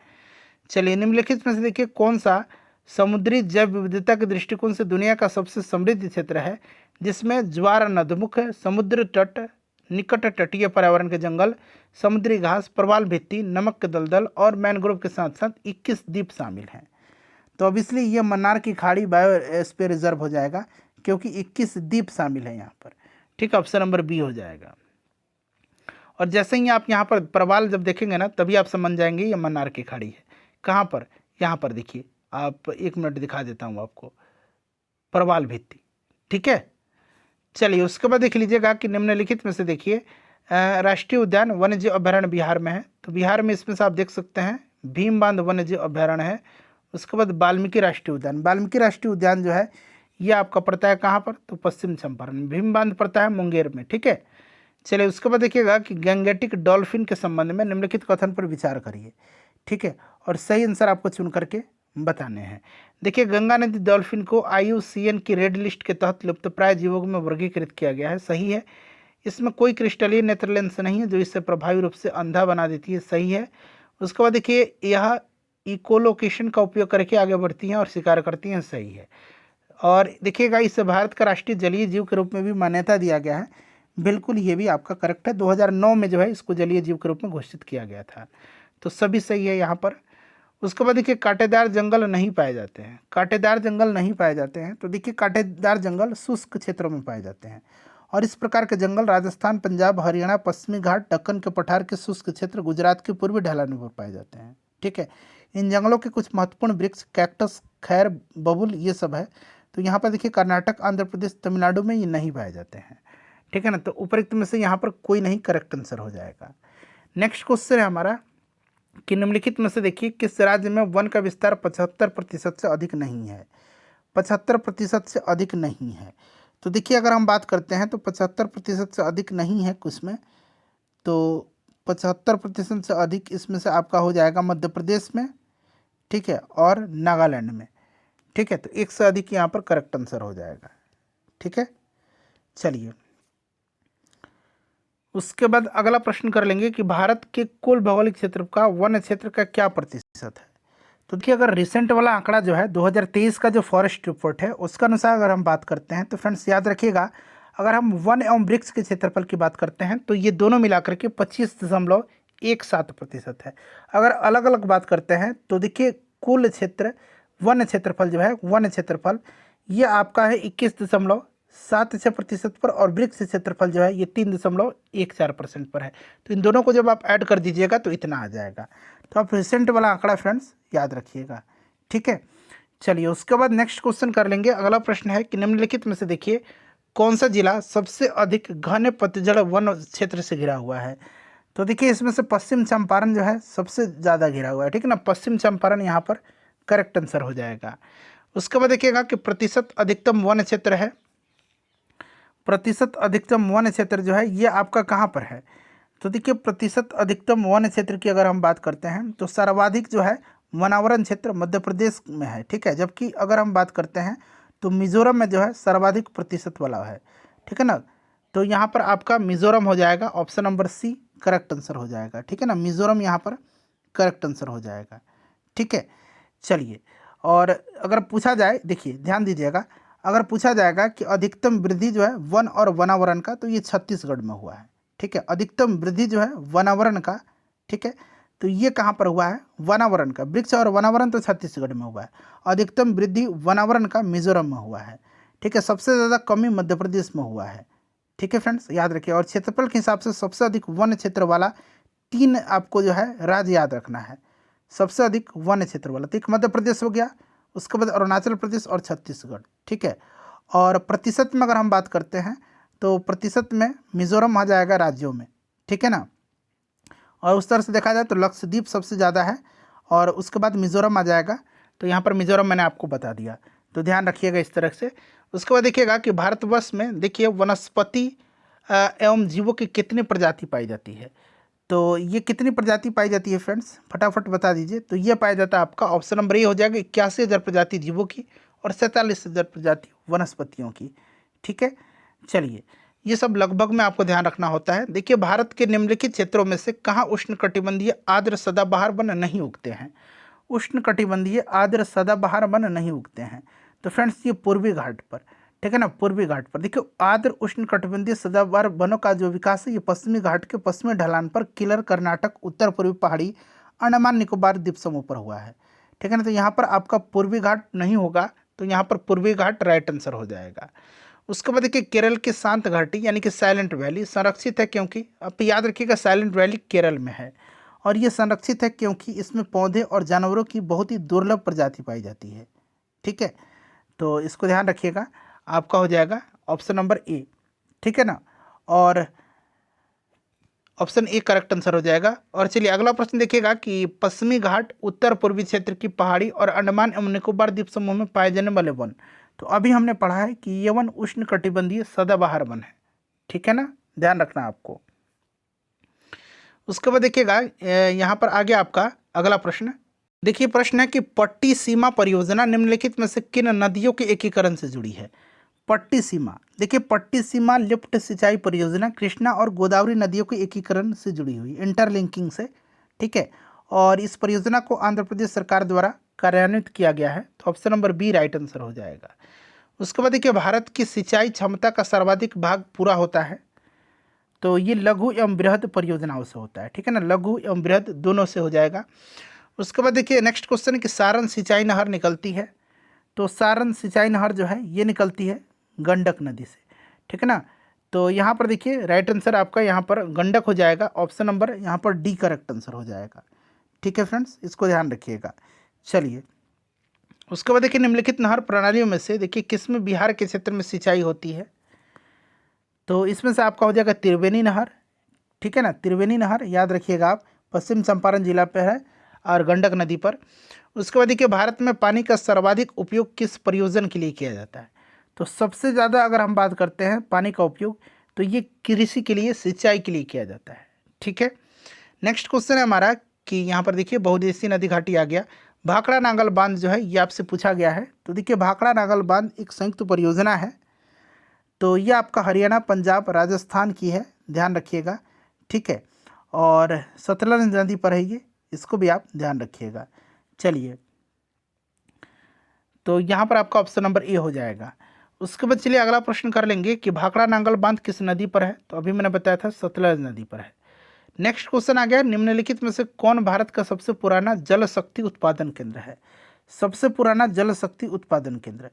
चलिए निम्नलिखित में से देखिए कौन सा समुद्री जैव विविधता के दृष्टिकोण से दुनिया का सबसे समृद्ध क्षेत्र है, जिसमें ज्वार नदमुख, समुद्र तट, निकट तटीय पर्यावरण के जंगल, समुद्री घास, प्रवाल भित्ति, नमक के दलदल और मैनग्रोव के साथ साथ 21 द्वीप शामिल हैं। तो ऑब्वियसली ये मन्नार की खाड़ी बायोस्फीयर रिजर्व हो जाएगा, क्योंकि 21 द्वीप शामिल है यहाँ पर। ठीक है, ऑप्शन नंबर बी हो जाएगा। और जैसे ही आप यहाँ पर प्रवाल जब देखेंगे ना, तभी आप समझ जाएंगे ये मन्नार की खाड़ी है। कहाँ पर? यहाँ पर देखिए, आप 1 मिनट दिखा देता हूँ आपको, प्रवाल भित्ति। ठीक है, चलिए उसके बाद देख लीजिएगा कि निम्नलिखित में से देखिए राष्ट्रीय उद्यान वन्यजीव अभयारण्य बिहार में है। तो बिहार में इसमें से आप देख सकते हैं भीम बांध वन्यजीव अभयारण्य है। उसके बाद वाल्मीकि राष्ट्रीय उद्यान, वाल्मीकि राष्ट्रीय उद्यान जो है ये आपका पड़ता है कहाँ पर? तो पश्चिम चंपारण। भीम बांध पड़ता है मुंगेर में। ठीक है, चलिए उसके बाद देखिएगा कि गैंगेटिक डॉल्फिन के संबंध में निम्नलिखित कथन पर विचार करिए। ठीक है, और सही आंसर आपको चुन करके बताने हैं। देखिए, गंगा नदी डॉल्फिन को IUCN की रेड लिस्ट के तहत लुप्तप्राय जीवों में वर्गीकृत किया गया है। सही है, इसमें कोई क्रिस्टलीय नेत्र लेंस नहीं है जो इसे प्रभावी रूप से अंधा बना देती है। सही है। उसके बाद देखिए, यह इकोलोकेशन का उपयोग करके आगे बढ़ती हैं और शिकार करती हैं। सही है। और देखिएगा, इसे भारत का राष्ट्रीय जलीय जीव के रूप में भी मान्यता दिया गया है। बिल्कुल, ये भी आपका करेक्ट है। 2009 में जो है इसको जलीय जीव के रूप में घोषित किया गया था। तो सभी सही है यहाँ पर। उसके बाद देखिए, कांटेदार जंगल नहीं पाए जाते हैं। कांटेदार जंगल नहीं पाए जाते हैं, तो देखिए कांटेदार जंगल शुष्क क्षेत्रों में पाए जाते हैं, और इस प्रकार के जंगल राजस्थान, पंजाब, हरियाणा, पश्चिमी घाट, दक्कन के पठार के शुष्क क्षेत्र, गुजरात के पूर्वी ढलानों पर पाए जाते हैं। ठीक है, इन जंगलों के कुछ महत्वपूर्ण वृक्ष कैक्टस, खैर, बबुल, ये सब है। तो यहाँ पर देखिए कर्नाटक, आंध्र प्रदेश, तमिलनाडु में ये नहीं पाए जाते हैं। ठीक है ना, तो उपरोक्त में से यहाँ पर कोई नहीं करेक्ट आंसर हो जाएगा। नेक्स्ट क्वेश्चन है हमारा कि निम्नलिखित में से देखिए किस राज्य में वन का विस्तार 75% से अधिक नहीं है? 75% से अधिक नहीं है। तो देखिए, अगर हम बात करते हैं तो 75% से अधिक नहीं है कुछ में, तो 75% से अधिक इसमें से आपका हो जाएगा मध्य प्रदेश में। ठीक है, और नागालैंड में। ठीक है, तो 1 से अधिक यहाँ पर करेक्ट आंसर हो जाएगा। ठीक है, चलिए उसके बाद अगला प्रश्न कर लेंगे कि भारत के कुल भौगोलिक क्षेत्र का वन क्षेत्र का क्या प्रतिशत है? तो देखिए, अगर रिसेंट वाला आंकड़ा जो है 2023 का जो फॉरेस्ट रिपोर्ट है उसका अनुसार अगर हम बात करते हैं तो फ्रेंड्स याद रखिएगा, अगर हम वन एवं वृक्ष के क्षेत्रफल की बात करते हैं तो ये दोनों मिलाकर के 25.17% है। अगर अलग अलग बात करते हैं तो देखिए, कुल क्षेत्र वन क्षेत्रफल जो है, वन क्षेत्रफल ये आपका है 21.76% पर, और वृक्ष क्षेत्रफल जो है ये 3.14% पर है। तो इन दोनों को जब आप ऐड कर दीजिएगा तो इतना आ जाएगा। तो आप रिसेंट वाला आंकड़ा फ्रेंड्स याद रखिएगा। ठीक है, चलिए उसके बाद नेक्स्ट क्वेश्चन कर लेंगे। अगला प्रश्न है कि निम्नलिखित में से देखिए कौन सा जिला सबसे अधिक घने पतझड़ वन क्षेत्र से घिरा हुआ है? तो देखिए, इसमें से पश्चिम चंपारण जो है सबसे ज़्यादा घिरा हुआ है। ठीक है ना, पश्चिम चंपारण यहाँ पर करेक्ट आंसर हो जाएगा। उसके बाद देखिएगा कि प्रतिशत अधिकतम वन क्षेत्र है, प्रतिशत अधिकतम वन क्षेत्र जो है ये आपका कहाँ पर है? तो देखिए, प्रतिशत अधिकतम वन क्षेत्र की अगर हम बात करते हैं तो सर्वाधिक जो है वनावरण क्षेत्र मध्य प्रदेश में है। ठीक है, जबकि अगर हम बात करते हैं तो मिजोरम में जो है सर्वाधिक प्रतिशत वाला है। ठीक है ना, तो यहाँ पर आपका मिजोरम हो जाएगा, option number C correct answer हो जाएगा। ठीक है ना, मिजोरम यहाँ पर करेक्ट आंसर हो जाएगा। ठीक है, चलिए और अगर पूछा जाए, देखिए ध्यान दीजिएगा, अगर पूछा जाएगा कि अधिकतम वृद्धि जो है वन और वनावरण का, तो ये छत्तीसगढ़ में हुआ है। ठीक है, अधिकतम वृद्धि जो है वनावरण का, ठीक है, तो ये कहाँ पर हुआ है? वनावरण का। वृक्ष और वनावरण तो छत्तीसगढ़ में हुआ है, अधिकतम वृद्धि वनावरण का मिजोरम में हुआ है। ठीक है, सबसे ज़्यादा कमी मध्य प्रदेश में हुआ है। ठीक है फ्रेंड्स, याद रखिए। और क्षेत्रफल के हिसाब से सबसे अधिक वन क्षेत्र वाला 3 आपको जो है राज्य याद रखना है, सबसे अधिक वन क्षेत्र वाला। तो एक मध्य प्रदेश हो गया, उसके बाद अरुणाचल प्रदेश और छत्तीसगढ़। ठीक है, और प्रतिशत में अगर हम बात करते हैं तो प्रतिशत में मिजोरम आ जाएगा राज्यों में। ठीक है ना, और उस तरह से देखा जाए तो लक्षद्वीप सबसे ज़्यादा है, और उसके बाद मिजोरम आ जाएगा। तो यहाँ पर मिजोरम मैंने आपको बता दिया, तो ध्यान रखिएगा इस तरह से। उसके बाद देखिएगा कि भारतवर्ष में देखिए वनस्पति एवं जीवों की कितनी प्रजाति पाई जाती है? तो ये कितनी प्रजाति पाई जाती है फ्रेंड्स, फटाफट बता दीजिए। तो ये पाया जाता है आपका ऑप्शन नंबर ए हो जाएगा 81,000 प्रजाति जीवों की और 47,000 प्रजाति वनस्पतियों की। ठीक है, चलिए ये सब लगभग में आपको ध्यान रखना होता है। देखिए भारत के निम्नलिखित क्षेत्रों में से कहाँ उष्णकटिबंधीय आर्द्र सदाबहार वन नहीं उगते हैं। उष्णकटिबंधीय आर्द्र सदाबहार वन नहीं उगते हैं। तो फ्रेंड्स ये पूर्वी घाट पर, ठीक है ना, पूर्वी घाट पर। देखिए आर्द्र उष्णकटिबंधीय सदाबहार वनों का जो विकास है ये पश्चिमी घाट के पश्चिमी ढलान पर किलर, कर्नाटक, उत्तर पूर्वी पहाड़ी, अंडमान निकोबार द्वीप समूह पर हुआ है। ठीक है ना, तो यहाँ पर आपका पूर्वी घाट नहीं होगा, तो यहाँ पर पूर्वी घाट राइट आंसर हो जाएगा। उसके बाद देखिए केरल की शांत घाटी यानी कि साइलेंट वैली संरक्षित है, क्योंकि आप याद रखिएगा साइलेंट वैली केरल में है और ये संरक्षित है क्योंकि इसमें पौधे और जानवरों की बहुत ही दुर्लभ प्रजाति पाई जाती है। ठीक है, तो इसको ध्यान रखिएगा, आपका हो जाएगा ऑप्शन नंबर ए। ठीक है ना, और ऑप्शन ए करेक्ट आंसर हो जाएगा। और चलिए अगला प्रश्न देखिएगा कि पश्चिमी घाट उत्तर पूर्वी क्षेत्र की पहाड़ी और अंडमान एवं निकोबार द्वीप समूह में पाए जाने वाले वन। तो अभी हमने पढ़ा है कि ये वन उष्णकटिबंधीय सदाबहार वन है। ठीक है ना, ध्यान रखना आपको। उसके बाद देखिएगा यहाँ पर आगे आपका अगला प्रश्न। देखिए प्रश्न है कि पट्टी सीमा परियोजना निम्नलिखित में से किन नदियों के एकीकरण से जुड़ी है। पट्टी सीमा, देखिए पट्टी सीमा लिफ्ट सिंचाई परियोजना कृष्णा और गोदावरी नदियों के एकीकरण से जुड़ी हुई, इंटरलिंकिंग से। ठीक है, और इस परियोजना को आंध्र प्रदेश सरकार द्वारा कार्यान्वित किया गया है। तो option number B right answer हो जाएगा। उसके बाद देखिए भारत की सिंचाई क्षमता का सर्वाधिक भाग पूरा होता है, तो ये लघु एवं बृहद परियोजनाओं से होता है। ठीक है ना, लघु एवं बृहद दोनों से हो जाएगा। उसके बाद देखिए नेक्स्ट क्वेश्चन है कि सारण सिंचाई नहर निकलती है। तो सारण सिंचाई नहर जो है ये निकलती है गंडक नदी से। ठीक है ना, तो यहाँ पर देखिए राइट आंसर आपका यहाँ पर गंडक हो जाएगा। ऑप्शन नंबर यहाँ पर डी करेक्ट आंसर हो जाएगा। ठीक है फ्रेंड्स, इसको ध्यान रखिएगा। चलिए उसके बाद देखिए निम्नलिखित नहर प्रणालियों में से देखिए किसमें बिहार के क्षेत्र में सिंचाई होती है। तो इसमें से आपका हो जाएगा त्रिवेणी नहर। ठीक है ना, त्रिवेणी नहर याद रखिएगा आप, पश्चिम चंपारण जिला पर है और गंडक नदी पर। उसके बाद देखिए भारत में पानी का सर्वाधिक उपयोग किस प्रयोजन के लिए किया जाता है। तो सबसे ज़्यादा अगर हम बात करते हैं पानी का उपयोग तो ये कृषि के लिए, सिंचाई के लिए किया जाता है। ठीक है, नेक्स्ट क्वेश्चन है हमारा कि यहाँ पर देखिए बहुउद्देशीय नदी घाटी आ गया। भाखड़ा नांगल बांध जो है ये आपसे पूछा गया है। तो देखिए भाखड़ा नांगल बांध एक संयुक्त परियोजना है, तो ये आपका हरियाणा, पंजाब, राजस्थान की है, ध्यान रखिएगा। ठीक है, और सतलज नदी पर है ये, इसको भी आप ध्यान रखिएगा। चलिए तो यहाँ पर आपका ऑप्शन नंबर ए हो जाएगा। उसके बाद चलिए अगला प्रश्न कर लेंगे कि भाखड़ा नांगल बांध किस नदी पर है। तो अभी मैंने बताया था सतलज नदी पर है। नेक्स्ट क्वेश्चन आ गया, निम्नलिखित में से कौन भारत का सबसे पुराना जल शक्ति उत्पादन केंद्र है। सबसे पुराना जल शक्ति उत्पादन केंद्र,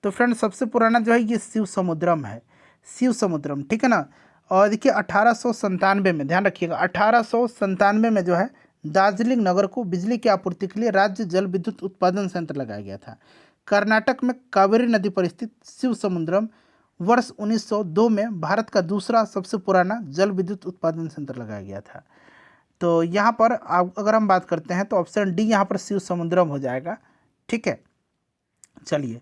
तो फ्रेंड सबसे पुराना जो है ये शिव समुद्रम है, शिव समुद्रम। ठीक है ना, और देखिए 1897 में, ध्यान रखिएगा 1897 में जो है दार्जिलिंग नगर को बिजली की आपूर्ति के लिए राज्य जल विद्युत उत्पादन संयंत्र लगाया गया था। कर्नाटक में कावेरी नदी पर स्थित शिव समुद्रम वर्ष 1902 में भारत का दूसरा सबसे पुराना जल विद्युत उत्पादन संयंत्र लगाया गया था। तो यहाँ पर अगर हम बात करते हैं तो ऑप्शन डी यहाँ पर शिव समुद्रम हो जाएगा। ठीक है, चलिए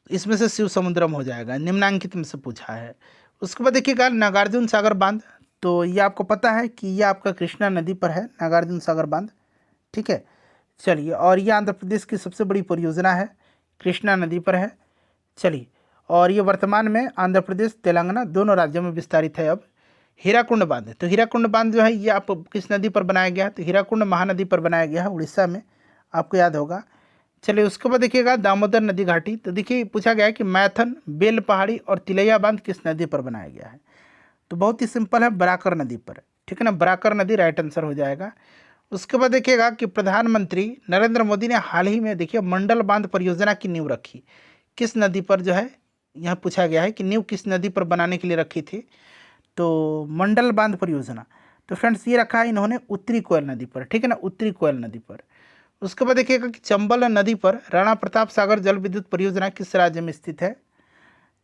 इसमें से शिव समुद्रम हो जाएगा, निम्नांकित में से पूछा है। उसके बाद देखिएगा नागार्जुन सागर बांध, तो ये आपको पता है कि ये आपका कृष्णा नदी पर है नागार्जुन सागर बांध। ठीक है, चलिए, और ये आंध्र प्रदेश की सबसे बड़ी परियोजना है, कृष्णा नदी पर है। चलिए, और ये वर्तमान में आंध्र प्रदेश, तेलंगाना दोनों राज्यों में विस्तारित है। अब हीराकुंड बांध, तो हीराकुंड बांध जो है ये आप किस नदी पर बनाया गया है। तो हीराकुंड महानदी पर बनाया गया है, उड़ीसा में, आपको याद होगा। चलिए उसके बाद देखिएगा दामोदर नदी घाटी, तो देखिए पूछा गया है कि मैथन, बेल पहाड़ी और तिलैया बांध किस नदी पर बनाया गया है। तो बहुत ही सिंपल है, बराकर नदी पर। ठीक है ना, बराकर नदी राइट आंसर हो जाएगा। उसके बाद देखिएगा कि प्रधानमंत्री नरेंद्र मोदी ने हाल ही में देखिए मंडल बांध परियोजना की नींव रखी, किस नदी पर जो है यहाँ पूछा गया है कि नींव किस नदी पर बनाने के लिए रखी थी। तो मंडल बांध परियोजना, तो फ्रेंड्स ये रखा है इन्होंने उत्तरी कोयल नदी पर। ठीक है ना, उत्तरी कोयल नदी पर। उसके बाद देखिएगा कि चंबल नदी पर राणा प्रताप सागर जल विद्युत परियोजना किस राज्य में स्थित है।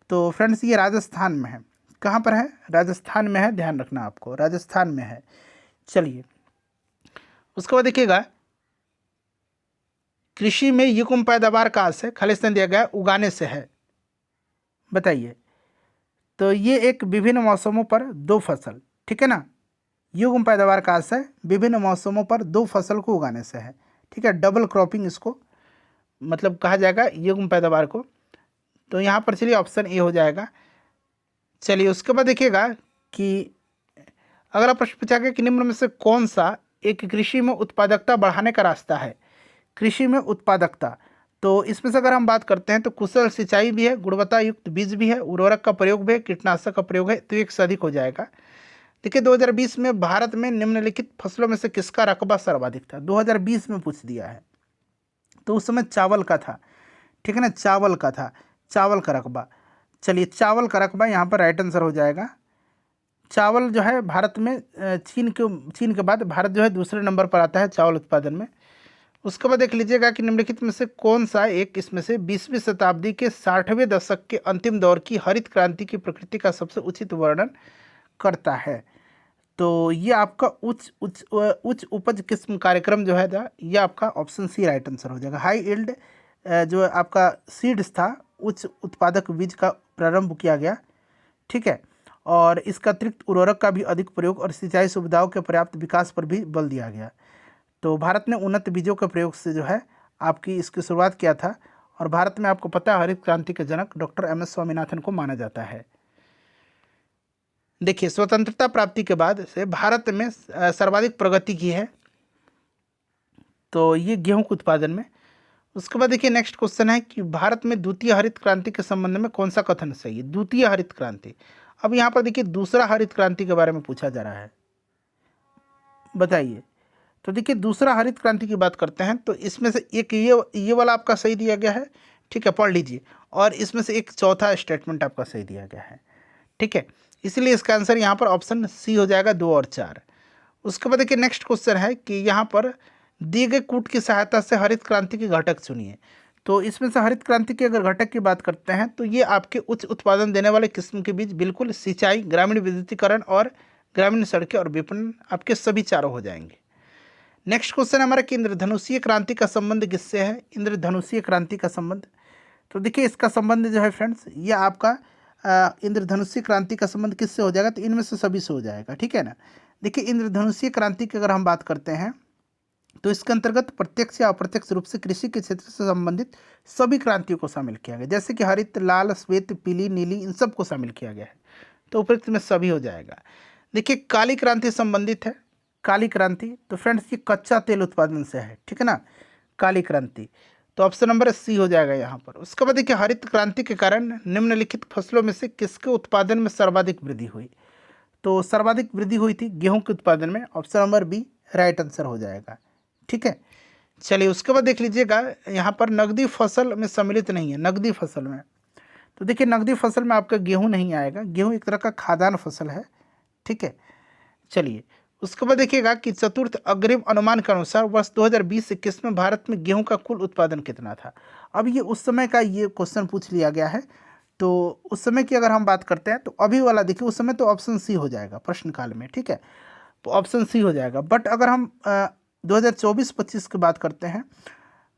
तो फ्रेंड्स ये राजस्थान में है। कहाँ पर है, राजस्थान में है, ध्यान रखना आपको, राजस्थान में है। चलिए उसके बाद देखिएगा कृषि में युग्म पैदावार का से खालिस्तान दिया गया उगाने से है, बताइए। तो ये एक विभिन्न मौसमों पर दो फसल, ठीक है ना, युग्म पैदावार का आशय विभिन्न मौसमों पर दो फसल को उगाने से है। ठीक है, डबल क्रॉपिंग इसको मतलब कहा जाएगा युग्म पैदावार को। तो यहाँ पर चलिए ऑप्शन ए हो जाएगा। चलिए उसके बाद देखिएगा कि अगला प्रश्न पूछा गया कि निम्न में से कौन सा एक कृषि में उत्पादकता बढ़ाने का रास्ता है। कृषि में उत्पादकता, तो इसमें से अगर हम बात करते हैं तो कुशल सिंचाई भी है, गुणवत्ता युक्त बीज भी है, उर्वरक का प्रयोग भी है, कीटनाशक का प्रयोग है, तो एक से अधिक हो जाएगा। देखिए 2020 में भारत में निम्नलिखित फसलों में से किसका रकबा सर्वाधिक था, 2020 में पूछ दिया है। तो उस समय चावल का था, ठीक है ना, चावल का था, चावल का रकबा। चलिए चावल का रकबा यहाँ पर राइट आंसर हो जाएगा। चावल जो है भारत में चीन के बाद भारत जो है दूसरे नंबर पर आता है चावल उत्पादन में। उसके बाद देख लीजिएगा कि निम्नलिखित में से कौन सा एक इसमें से 20वीं शताब्दी के 60वें दशक के अंतिम दौर की हरित क्रांति की प्रकृति का सबसे उचित वर्णन करता है। तो ये आपका उच्च उपज किस्म कार्यक्रम जो है ये आपका ऑप्शन सी राइट आंसर हो जाएगा। हाई यील्ड जो आपका सीड्स था, उच्च उत्पादक बीज का प्रारंभ किया गया, ठीक है, और इसका अतिरिक्त उर्वरक का भी अधिक प्रयोग और सिंचाई सुविधाओं के पर्याप्त विकास पर भी बल दिया गया। तो भारत ने उन्नत बीजों के प्रयोग से जो है आपकी इसकी शुरुआत किया था, और भारत में आपको पता है हरित क्रांति के जनक डॉक्टर एम एस स्वामीनाथन को माना जाता है। देखिए स्वतंत्रता प्राप्ति के बाद से भारत में सर्वाधिक प्रगति की है, तो ये गेहूं के उत्पादन में। उसके बाद देखिए नेक्स्ट क्वेश्चन है कि भारत में द्वितीय हरित क्रांति के संबंध में कौन सा कथन सही है। द्वितीय हरित क्रांति, अब यहाँ पर देखिए दूसरा हरित क्रांति के बारे में पूछा जा रहा है, बताइए। तो देखिए दूसरा हरित क्रांति की बात करते हैं तो इसमें से एक ये वाला आपका सही दिया गया है, ठीक है, पढ़ लीजिए, और इसमें से एक चौथा स्टेटमेंट आपका सही दिया गया है, ठीक है, इसलिए इसका आंसर यहाँ पर ऑप्शन सी हो जाएगा, 2 और 4। उसके बाद देखिए नेक्स्ट क्वेश्चन है कि यहाँ पर दिए गए कूट की सहायता से हरित क्रांति के घटक चुनिए। तो इसमें से हरित क्रांति के अगर घटक की बात करते हैं तो ये आपके उच्च उत्पादन देने वाले किस्म के बीज, बिल्कुल सिंचाई, ग्रामीण विद्युतीकरण और ग्रामीण सड़कें और विपणन, आपके सभी चारों हो जाएंगे। नेक्स्ट क्वेश्चन हमारा कि इंद्रधनुषीय क्रांति का संबंध किससे है। इंद्रधनुषीय क्रांति का संबंध, तो देखिए इसका संबंध जो है फ्रेंड्स ये आपका इंद्रधनुषीय क्रांति का संबंध किससे हो जाएगा, तो इनमें से सभी से हो जाएगा, ठीक है ना। देखिए इंद्रधनुषीय क्रांति की अगर हम बात करते हैं तो इसके अंतर्गत प्रत्यक्ष या अप्रत्यक्ष रूप से कृषि के क्षेत्र से संबंधित सभी क्रांतियों को शामिल किया गया, जैसे कि हरित, लाल, श्वेत, पीली, नीली, इन सब को शामिल किया गया है, तो उपयुक्त में सभी हो जाएगा। देखिए काली क्रांति संबंधित है, काली क्रांति, तो फ्रेंड्स ये कच्चा तेल उत्पादन से है, ठीक है ना, काली क्रांति, तो ऑप्शन नंबर सी हो जाएगा यहाँ पर। उसके बाद देखिए हरित क्रांति के कारण निम्नलिखित फसलों में से किसके उत्पादन में सर्वाधिक वृद्धि हुई। तो सर्वाधिक वृद्धि हुई थी गेहूं के उत्पादन में, option number B right answer हो जाएगा, ठीक है। चलिए उसके बाद देख लीजिएगा यहाँ पर नकदी फसल में सम्मिलित नहीं है, नकदी फसल में, तो देखिए नकदी फसल में आपका गेहूं नहीं आएगा, गेहूं एक तरह का खाद्यान्न फसल है, ठीक है। चलिए उसके बाद देखिएगा कि चतुर्थ अग्रिम अनुमान के अनुसार वर्ष 2020-21 में भारत में गेहूं का कुल उत्पादन कितना था। अब ये उस समय का ये क्वेश्चन पूछ लिया गया है, तो उस समय की अगर हम बात करते हैं तो अभी वाला देखिए उस समय तो ऑप्शन सी हो जाएगा प्रश्नकाल में, ठीक है, तो ऑप्शन सी हो जाएगा। बट अगर हम 2024-25 की बात करते हैं,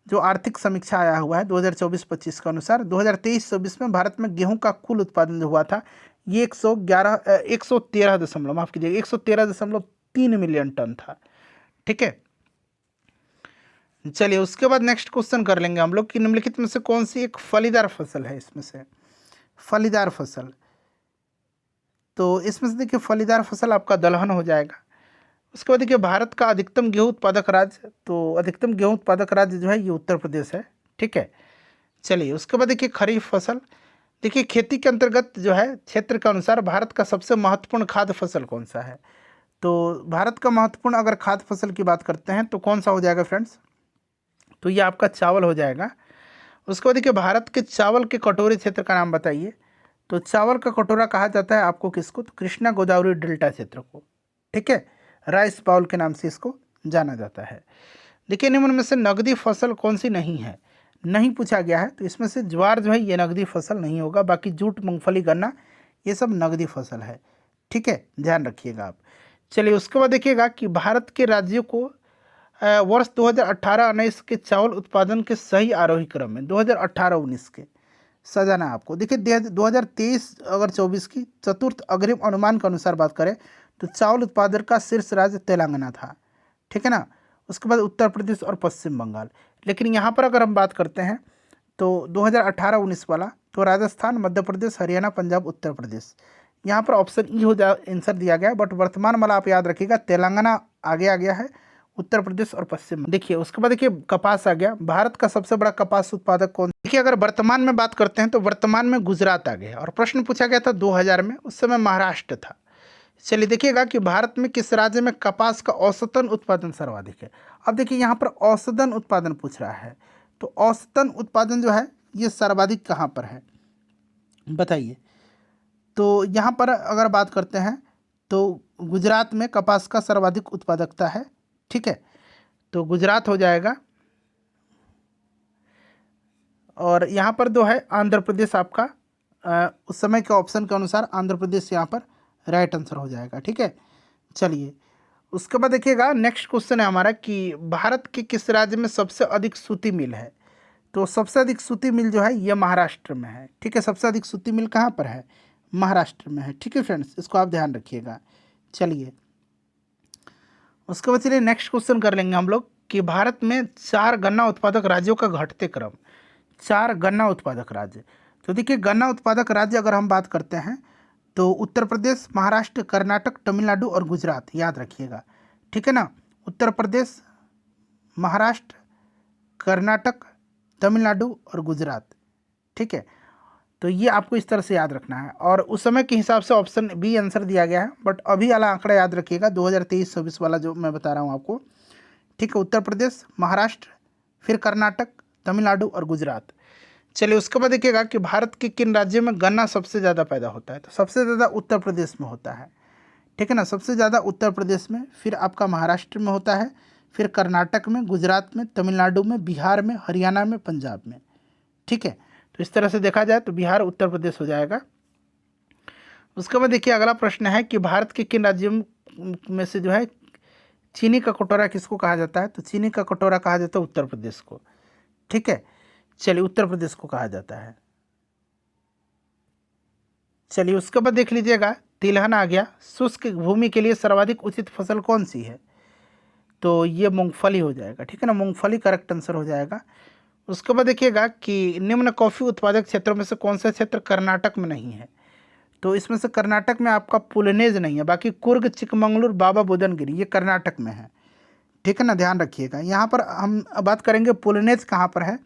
जो आर्थिक समीक्षा आया हुआ है 2024-25 के अनुसार 2023-24 में भारत में गेहूं का कुल उत्पादन जो हुआ था ये 113.3 मिलियन टन था, ठीक है। चलिए उसके बाद नेक्स्ट क्वेश्चन कर लेंगे हम लोग कि निम्नलिखित में से कौन सी एक फलीदार फसल है। इसमें से फलीदार फसल, तो इसमें से देखिए फलीदार फसल आपका दलहन हो जाएगा। उसके बाद देखिए भारत का अधिकतम गेहूं उत्पादक राज्य, तो अधिकतम गेहूं उत्पादक राज्य जो है ये उत्तर प्रदेश है, ठीक है। चलिए उसके बाद देखिए खरीफ फसल, देखिए खेती के अंतर्गत जो है क्षेत्र के अनुसार भारत का सबसे महत्वपूर्ण खाद्य फसल कौन सा है। तो भारत का महत्वपूर्ण अगर खाद्य फसल की बात करते हैं तो कौन सा हो जाएगा फ्रेंड्स, तो ये आपका चावल हो जाएगा। उसके बाद देखिए भारत के चावल के कटोरे क्षेत्र का नाम बताइए। तो चावल का कटोरा कहा जाता है आपको किसको, तो कृष्णा गोदावरी डेल्टा क्षेत्र को, ठीक है, राइस बाउल के नाम से इसको जाना जाता है। देखिए निम्न में से नकदी फसल कौन सी नहीं है, नहीं पूछा गया है, तो इसमें से ज्वार जो है ये नकदी फसल नहीं होगा, बाकी जूट, मूंगफली, गन्ना ये सब नकदी फसल है, ठीक है, ध्यान रखिएगा आप। चलिए उसके बाद देखिएगा कि भारत के राज्यों को वर्ष 2018-19 के चावल उत्पादन के सही आरोही क्रम में 2018-19 के सजाना आपको। देखिए 2023 अगर 24 की चतुर्थ अग्रिम अनुमान के अनुसार बात करें तो चावल उत्पादन का शीर्ष राज्य तेलंगाना था, ठीक है ना। उसके बाद उत्तर प्रदेश और पश्चिम बंगाल। लेकिन यहाँ पर अगर हम बात करते हैं तो 2018-19 वाला, तो राजस्थान, मध्य प्रदेश, हरियाणा, पंजाब, उत्तर प्रदेश, यहाँ पर ऑप्शन ई हो जा आंसर दिया गया। बट वर्तमान वाला आप याद रखिएगा, तेलंगाना आगे आ गया है, उत्तर प्रदेश और पश्चिम। देखिए उसके बाद देखिए कपास आ गया। भारत का सबसे बड़ा कपास उत्पादक कौन? देखिए अगर वर्तमान में बात करते हैं तो वर्तमान में गुजरात आ गया, और प्रश्न पूछा गया था 2000 में, उस समय महाराष्ट्र था। चलिए देखिएगा कि भारत में किस राज्य में कपास का औसतन उत्पादन सर्वाधिक है। अब देखिए यहाँ पर औसतन उत्पादन पूछ रहा है, तो औसतन उत्पादन जो है ये सर्वाधिक कहाँ पर है बताइए। तो यहाँ पर अगर बात करते हैं तो गुजरात में कपास का सर्वाधिक उत्पादकता है, ठीक है, तो गुजरात हो जाएगा। और यहाँ पर जो है आंध्र प्रदेश आपका उस समय के ऑप्शन के अनुसार आंध्र प्रदेश यहाँ पर राइट आंसर हो जाएगा, ठीक है। चलिए उसके बाद देखिएगा नेक्स्ट क्वेश्चन है हमारा कि भारत के किस राज्य में सबसे अधिक सूती मिल है। तो सबसे अधिक सूती मिल जो है ये महाराष्ट्र में है, ठीक है। सबसे अधिक सूती मिल कहाँ पर है? महाराष्ट्र में है, ठीक है फ्रेंड्स, इसको आप ध्यान रखिएगा। चलिए उसके बाद चलिए नेक्स्ट क्वेश्चन कर लेंगे हम लोग कि भारत में 4 गन्ना उत्पादक राज्यों का घटते क्रम। 4 गन्ना उत्पादक राज्य, तो देखिए गन्ना उत्पादक राज्य अगर हम बात करते हैं तो उत्तर प्रदेश, महाराष्ट्र, कर्नाटक, तमिलनाडु और गुजरात, याद रखिएगा, ठीक है ना। उत्तर प्रदेश, महाराष्ट्र, कर्नाटक, तमिलनाडु और गुजरात, ठीक है। तो ये आपको इस तरह से याद रखना है, और उस समय के हिसाब से ऑप्शन बी आंसर दिया गया है। बट अभी वाला आंकड़ा याद रखिएगा 2023-24 वाला जो मैं बता रहा हूँ आपको, ठीक है। उत्तर प्रदेश, महाराष्ट्र, फिर कर्नाटक, तमिलनाडु और गुजरात। चलिए उसके बाद देखिएगा कि भारत के किन राज्यों में गन्ना सबसे ज़्यादा पैदा होता है। तो सबसे ज़्यादा उत्तर प्रदेश में होता है, ठीक है ना, सबसे ज़्यादा उत्तर प्रदेश में, फिर आपका महाराष्ट्र में होता है, फिर कर्नाटक में, गुजरात में, तमिलनाडु में, बिहार में, हरियाणा में, पंजाब में, ठीक है। तो इस तरह से देखा जाए तो बिहार उत्तर प्रदेश हो जाएगा। उसके बाद देखिए अगला प्रश्न है कि भारत के किन राज्यों में से जो है चीनी का कटोरा किसको कहा जाता है। तो चीनी का कटोरा कहा जाता है उत्तर प्रदेश को, ठीक है। चलिए उत्तर प्रदेश को कहा जाता है। चलिए उसके बाद देख लीजिएगा तिलहन आ गया। शुष्क भूमि के लिए सर्वाधिक उचित फसल कौन सी है। तो ये मूंगफली हो जाएगा, ठीक है ना, मूंगफली करेक्ट आंसर हो जाएगा। उसके बाद देखिएगा कि निम्न कॉफ़ी उत्पादक क्षेत्रों में से कौन सा क्षेत्र कर्नाटक में नहीं है। तो इसमें से कर्नाटक में आपका पुलनेज नहीं है, बाकी कुर्ग, चिकमंगलुर, बाबा बुदनगिरी ये कर्नाटक में है, ठीक है ना, ध्यान रखिएगा। यहाँ पर हम बात करेंगे पुलनेज कहाँ पर है,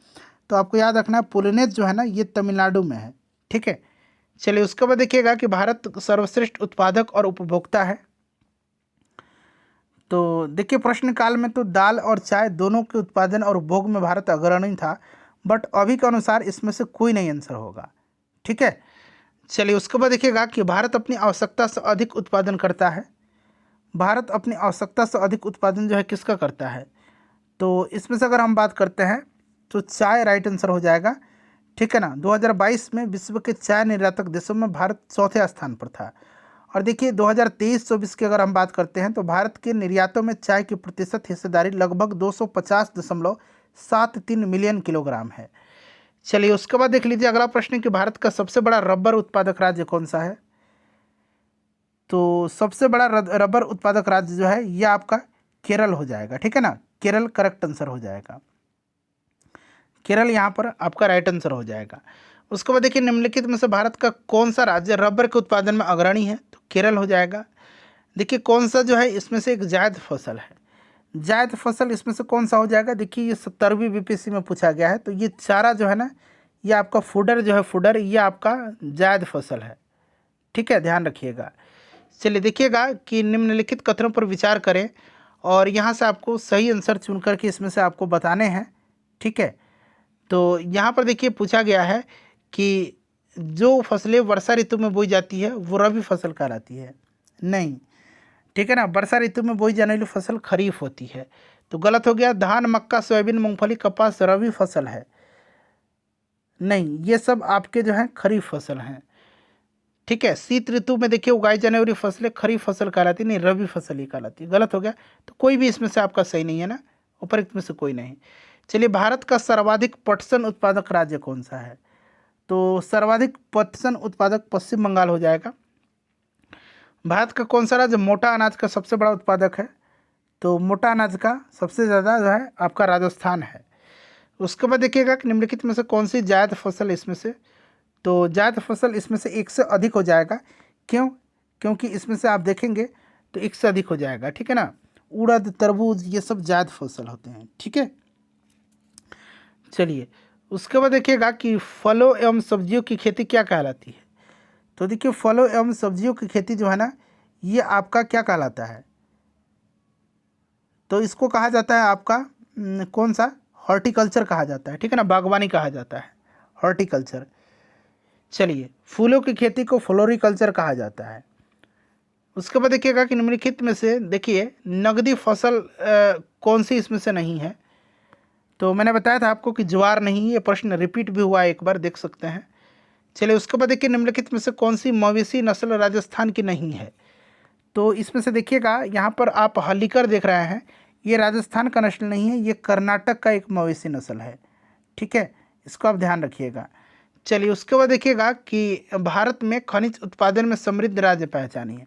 तो आपको याद रखना है पुलनेज जो है ना ये तमिलनाडु में है, ठीक है। चलिए उसके बाद देखिएगा कि भारत सर्वश्रेष्ठ उत्पादक और उपभोक्ता है। तो देखिए प्रश्न काल में तो दाल और चाय दोनों के उत्पादन और उपभोग में भारत अग्रणी था, बट अभी के अनुसार इसमें से कोई नहीं आंसर होगा, ठीक है। चलिए उसके बाद देखिएगा कि भारत अपनी आवश्यकता से अधिक उत्पादन करता है। भारत अपनी आवश्यकता से अधिक उत्पादन जो है किसका करता है। तो इसमें से अगर हम बात करते हैं तो चाय राइट आंसर हो जाएगा, ठीक है ना। 2022 में विश्व के चाय निर्यातक देशों में भारत चौथे स्थान पर था। और देखिए 2023-24 की अगर हम बात करते हैं तो भारत के निर्यातों में चाय की प्रतिशत हिस्सेदारी लगभग 250.73 मिलियन किलोग्राम है। चलिए उसके बाद देख लीजिए अगला प्रश्न कि भारत का सबसे बड़ा रबर उत्पादक राज्य कौन सा है। तो सबसे बड़ा रबर उत्पादक राज्य जो है ये आपका केरल हो जाएगा, ठीक है ना, केरल करेक्ट आंसर हो जाएगा। केरल यहाँ पर आपका राइट आंसर हो जाएगा। उसके बाद देखिए निम्नलिखित में से भारत का कौन सा राज्य रबर के उत्पादन में अग्रणी है। तो केरल हो जाएगा। देखिए कौन सा जो है इसमें से एक जायद फसल है। जायद फसल इसमें से कौन सा हो जाएगा। देखिए ये 70वीं बीपीएससी में पूछा गया है। तो ये चारा जो है ना ये आपका फूडर जो है, फूडर ये आपका जायद फसल है, ठीक है, ध्यान रखिएगा। चलिए देखिएगा कि निम्नलिखित कथनों पर विचार करें और यहाँ से आपको सही आंसर चुन करके इसमें से आपको बताने हैं, ठीक है। तो यहाँ पर देखिए पूछा गया है कि जो फसलें वर्षा ऋतु में बोई जाती है वो रबी फसल कहलाती है। नहीं, ठीक है ना, वर्षा ऋतु में बोई जाने वाली फसल खरीफ होती है। तो गलत हो गया। धान, मक्का, सोयाबीन, मूंगफली, कपास रबी फसल है। नहीं, ये सब आपके जो हैं खरीफ फसल हैं, ठीक है। शीत ऋतु में देखिए उगाई जाने वाली फसलें खरीफ फसल कहलाती नहीं, रबी फसल ही कहलाती है। गलत हो गया। तो कोई भी इसमें से आपका सही नहीं है ना, उपरोक्त में से कोई नहीं। चलिए भारत का सर्वाधिक पटसन उत्पादक राज्य कौन सा है। तो सर्वाधिक पटसन उत्पादक पश्चिम बंगाल हो जाएगा। भारत का कौन सा राज्य मोटा अनाज का सबसे बड़ा उत्पादक है? तो मोटा अनाज का सबसे ज़्यादा जो है आपका राजस्थान है। उसके बाद देखिएगा कि निम्नलिखित में से कौन सी जायद फसल इसमें से, तो जायद फसल इसमें से एक से अधिक हो जाएगा। क्यों? क्योंकि इसमें से आप देखेंगे तो एक से अधिक हो जाएगा, ठीक है ना। उड़द, तरबूज ये सब जायद फसल होते हैं, ठीक है। चलिए उसके बाद देखिएगा कि फलों एवं सब्जियों की खेती क्या कहलाती है? तो देखिए फलों एवं सब्जियों की खेती जो है ना, ये आपका क्या कहलाता है? तो इसको कहा जाता है आपका कौन सा, हॉर्टिकल्चर कहा जाता है, ठीक है ना, बागवानी कहा जाता है, हॉर्टिकल्चर। चलिए फूलों की खेती को फ्लोरिकल्चर कहा जाता है। उसके बाद देखिएगा कि निम्नलिखित में से देखिए नगदी फसल कौन सी इसमें से नहीं है? तो मैंने बताया था आपको कि ज्वार नहीं, ये प्रश्न रिपीट भी हुआ है, एक बार देख सकते हैं। चलिए उसके बाद देखिए निम्नलिखित में से कौन सी मवेशी नस्ल राजस्थान की नहीं है? तो इसमें से देखिएगा यहाँ पर आप हल्लीकर देख रहे हैं, ये राजस्थान का नस्ल नहीं है, ये कर्नाटक का एक मवेशी नस्ल है, ठीक है, इसको आप ध्यान रखिएगा। चलिए उसके बाद देखिएगा कि भारत में खनिज उत्पादन में समृद्ध राज्य पहचानिए।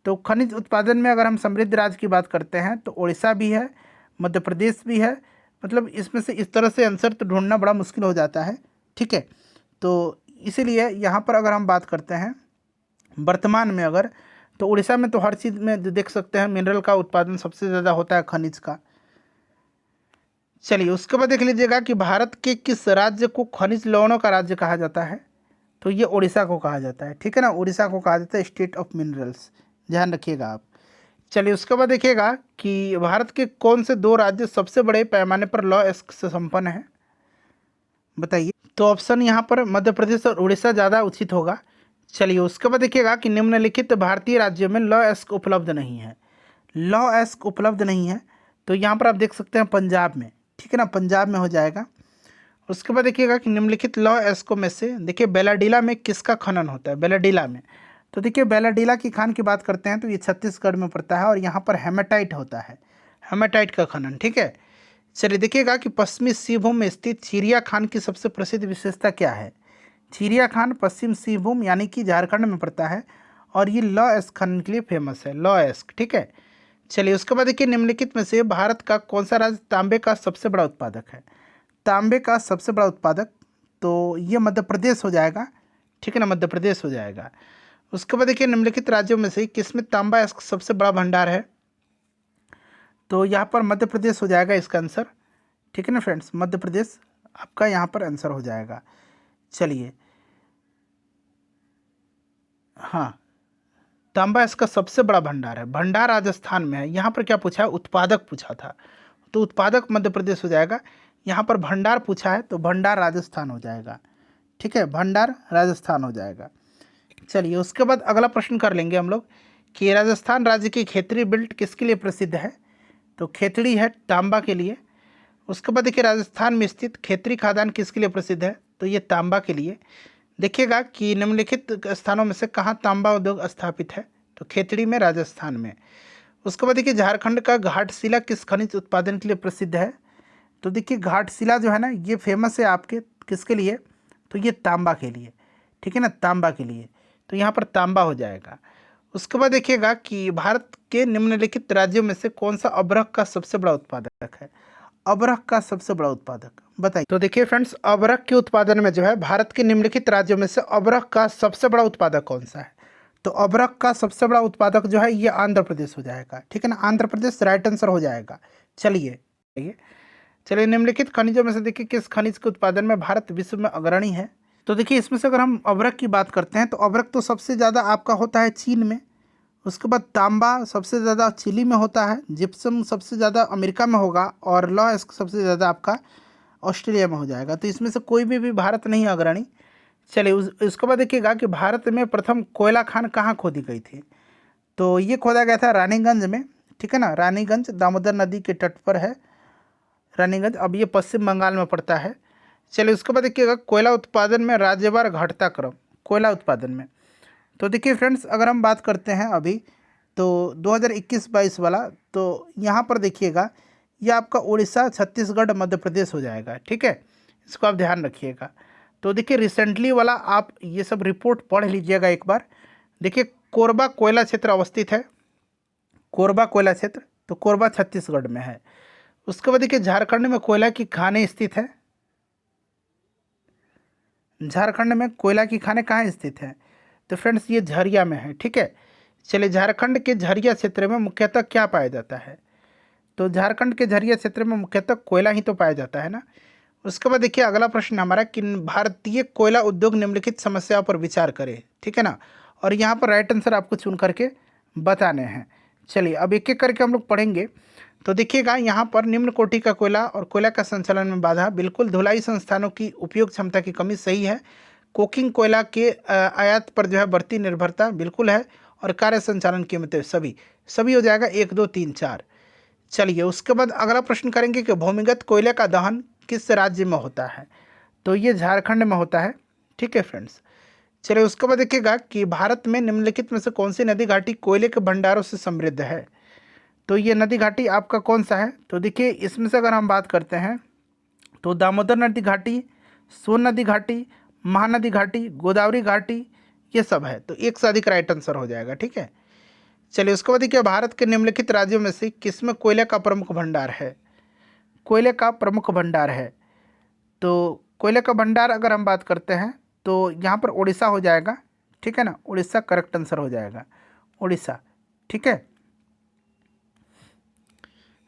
तो खनिज उत्पादन में अगर हम समृद्ध राज्य की बात करते हैं तो उड़ीसा भी है, मध्य प्रदेश भी है। मतलब इसमें से इस तरह से आंसर तो ढूंढना बड़ा मुश्किल हो जाता है, ठीक है। तो इसीलिए यहाँ पर अगर हम बात करते हैं वर्तमान में अगर, तो उड़ीसा में तो हर चीज़ में देख सकते हैं मिनरल का उत्पादन सबसे ज़्यादा होता है, खनिज का। चलिए उसके बाद देख लीजिएगा कि भारत के किस राज्य को खनिज लवणों का राज्य कहा जाता है? तो ये उड़ीसा को कहा जाता है, ठीक है ना, उड़ीसा को कहा जाता है स्टेट ऑफ मिनरल्स, ध्यान रखिएगा आप। चलिए उसके बाद देखिएगा कि भारत के कौन से दो राज्य सबसे बड़े पैमाने पर लॉ एस्क से संपन्न है, बताइए। तो ऑप्शन यहाँ पर मध्य प्रदेश और उड़ीसा ज़्यादा उचित होगा। चलिए उसके बाद देखिएगा कि निम्नलिखित भारतीय राज्यों में लॉ एस्क उपलब्ध नहीं है। लॉ एस्क उपलब्ध नहीं है तो यहाँ पर आप देख सकते हैं पंजाब में, ठीक है ना, पंजाब में हो जाएगा। उसके बाद देखिएगा कि निम्नलिखित लॉ एस्को में से देखिए बेलाडीला में किसका खनन होता है? बेलाडीला में, तो देखिए बेलाडीला की खान की बात करते हैं तो ये छत्तीसगढ़ में पड़ता है और यहाँ पर हेमाटाइट होता है, हेमाटाइट का खनन, ठीक है। चलिए देखिएगा कि पश्चिमी सिंहभूम में स्थित चिड़िया खान की सबसे प्रसिद्ध विशेषता क्या है? चिड़िया खान पश्चिम सिंहभूम यानी कि झारखंड में पड़ता है और ये लॉ एस्क खनन के लिए फेमस है, लॉ एस्क, ठीक है। चलिए उसके बाद देखिए निम्नलिखित में से भारत का कौन सा राज्य तांबे का सबसे बड़ा उत्पादक है? तांबे का सबसे बड़ा उत्पादक, तो ये मध्य प्रदेश हो जाएगा, ठीक है ना, मध्य प्रदेश हो जाएगा। उसके बाद देखिए निम्नलिखित राज्यों में से किसमें तांबा सबसे बड़ा भंडार है? तो यहाँ पर मध्य प्रदेश हो जाएगा इसका आंसर, ठीक है ना फ्रेंड्स, मध्य प्रदेश आपका यहाँ पर आंसर हो जाएगा। चलिए हाँ, तांबा इसका सबसे बड़ा भंडार है, भंडार राजस्थान में है। यहाँ पर क्या पूछा है? उत्पादक पूछा था, तो उत्पादक मध्य प्रदेश हो जाएगा। यहाँ पर भंडार पूछा है तो भंडार राजस्थान हो जाएगा, ठीक है, भंडार राजस्थान हो जाएगा। चलिए उसके बाद अगला प्रश्न कर लेंगे हम लोग कि राजस्थान राज्य की खेतड़ी बेल्ट किसके लिए प्रसिद्ध है? तो खेतड़ी है तांबा के लिए। उसके बाद देखिए राजस्थान में स्थित खेतड़ी खादान किसके लिए प्रसिद्ध है? तो ये तांबा के लिए। देखिएगा कि निम्नलिखित स्थानों में से कहाँ तांबा उद्योग स्थापित है? तो खेतड़ी में, राजस्थान में। उसके बाद देखिए झारखंड का घाटशिला किस खनिज उत्पादन के लिए प्रसिद्ध है? तो देखिए घाटशिला जो है ना ये फेमस है आपके किसके लिए? तो ये तांबा के लिए, ठीक है ना, तांबा के लिए। तो यहाँ पर तांबा हो जाएगा। उसके बाद देखिएगा कि भारत के निम्नलिखित राज्यों में से कौन सा अबरख का सबसे बड़ा उत्पादक है? अबरख का सबसे बड़ा उत्पादक बताइए। तो देखिए फ्रेंड्स, अबरख के उत्पादन में जो है भारत के निम्नलिखित राज्यों में से अबरख का सबसे बड़ा उत्पादक कौन सा है? तो अबरख का सबसे बड़ा उत्पादक जो है ये आंध्र प्रदेश हो जाएगा, ठीक है ना, आंध्र प्रदेश राइट आंसर हो जाएगा। चलिए चलिए निम्नलिखित खनिजों में से देखिए किस खनिज के उत्पादन में भारत विश्व में अग्रणी है? तो देखिए इसमें से अगर हम अबरख की बात करते हैं तो अबरख तो सबसे ज़्यादा आपका होता है चीन में। उसके बाद तांबा सबसे ज़्यादा चिली में होता है, जिप्सम सबसे ज़्यादा अमेरिका में होगा और लॉ एस्क सबसे ज़्यादा आपका ऑस्ट्रेलिया में हो जाएगा। तो इसमें से कोई भी भारत नहीं अग्रणी। चलिए उसके बाद देखिएगा कि भारत में प्रथम कोयला खान कहाँ खोदी गई थी? तो ये खोदा गया था रानीगंज में, ठीक है ना, रानीगंज दामोदर नदी के तट पर है रानीगंज, अब ये पश्चिम बंगाल में पड़ता है। चलिए उसके बाद देखिएगा कोयला उत्पादन में राज्यवार घटता क्रम, कोयला उत्पादन में। तो देखिए फ्रेंड्स अगर हम बात करते हैं अभी तो 2021-22 वाला, तो यहाँ पर देखिएगा ये आपका उड़ीसा, छत्तीसगढ़, मध्य प्रदेश हो जाएगा, ठीक है, इसको आप ध्यान रखिएगा। तो देखिए रिसेंटली वाला आप ये सब रिपोर्ट पढ़ लीजिएगा एक बार। देखिए कोरबा कोयला क्षेत्र अवस्थित है? कोरबा कोयला क्षेत्र, तो कोरबा छत्तीसगढ़ में है। उसके बाद देखिए झारखंड में कोयला की खानें स्थित है? झारखंड में कोयला की खानें कहाँ स्थित है? तो फ्रेंड्स ये झरिया में है। ठीक है, चलिए झारखंड के झरिया क्षेत्र में मुख्यतः क्या पाया जाता है? तो झारखंड के झरिया क्षेत्र में मुख्यतः कोयला ही तो पाया जाता है ना। उसके बाद देखिए अगला प्रश्न हमारा कि भारतीय कोयला उद्योग निम्नलिखित समस्याओं पर विचार करे। ठीक है ना, और यहाँ पर राइट आंसर आपको चुन करके बताने हैं। चलिए अब एक एक करके हम लोग पढ़ेंगे। तो देखिएगा यहाँ पर निम्न कोटि का कोयला और कोयला का संचालन में बाधा, बिल्कुल। धुलाई संस्थानों की उपयोग क्षमता की कमी, सही है। कोकिंग कोयला के आयात पर जो है बढ़ती निर्भरता, बिल्कुल है। और कार्य संचालन कीमतें, सभी सभी हो जाएगा 1 2 3 4। चलिए उसके बाद अगला प्रश्न करेंगे कि भूमिगत कोयले का दहन किस राज्य में होता है? तो ये झारखंड में होता है। ठीक है फ्रेंड्स, चलिए उसके बाद देखिएगा कि भारत में निम्नलिखित में से कौन सी नदी घाटी कोयले के भंडारों से समृद्ध है? तो ये नदी घाटी आपका कौन सा है? तो देखिए इसमें से अगर हम बात करते हैं तो दामोदर नदी घाटी, सोन नदी घाटी, महानदी घाटी, गोदावरी घाटी, ये सब है। तो एक से अधिक राइट आंसर हो जाएगा। ठीक है, चलिए उसके बाद देखिए भारत के निम्नलिखित राज्यों में से किसमें कोयले का प्रमुख भंडार है? कोयले का प्रमुख भंडार है, तो कोयले का भंडार अगर हम बात करते हैं तो यहाँ पर उड़ीसा हो जाएगा। ठीक है ना, उड़ीसा करेक्ट आंसर हो जाएगा, उड़ीसा। ठीक है,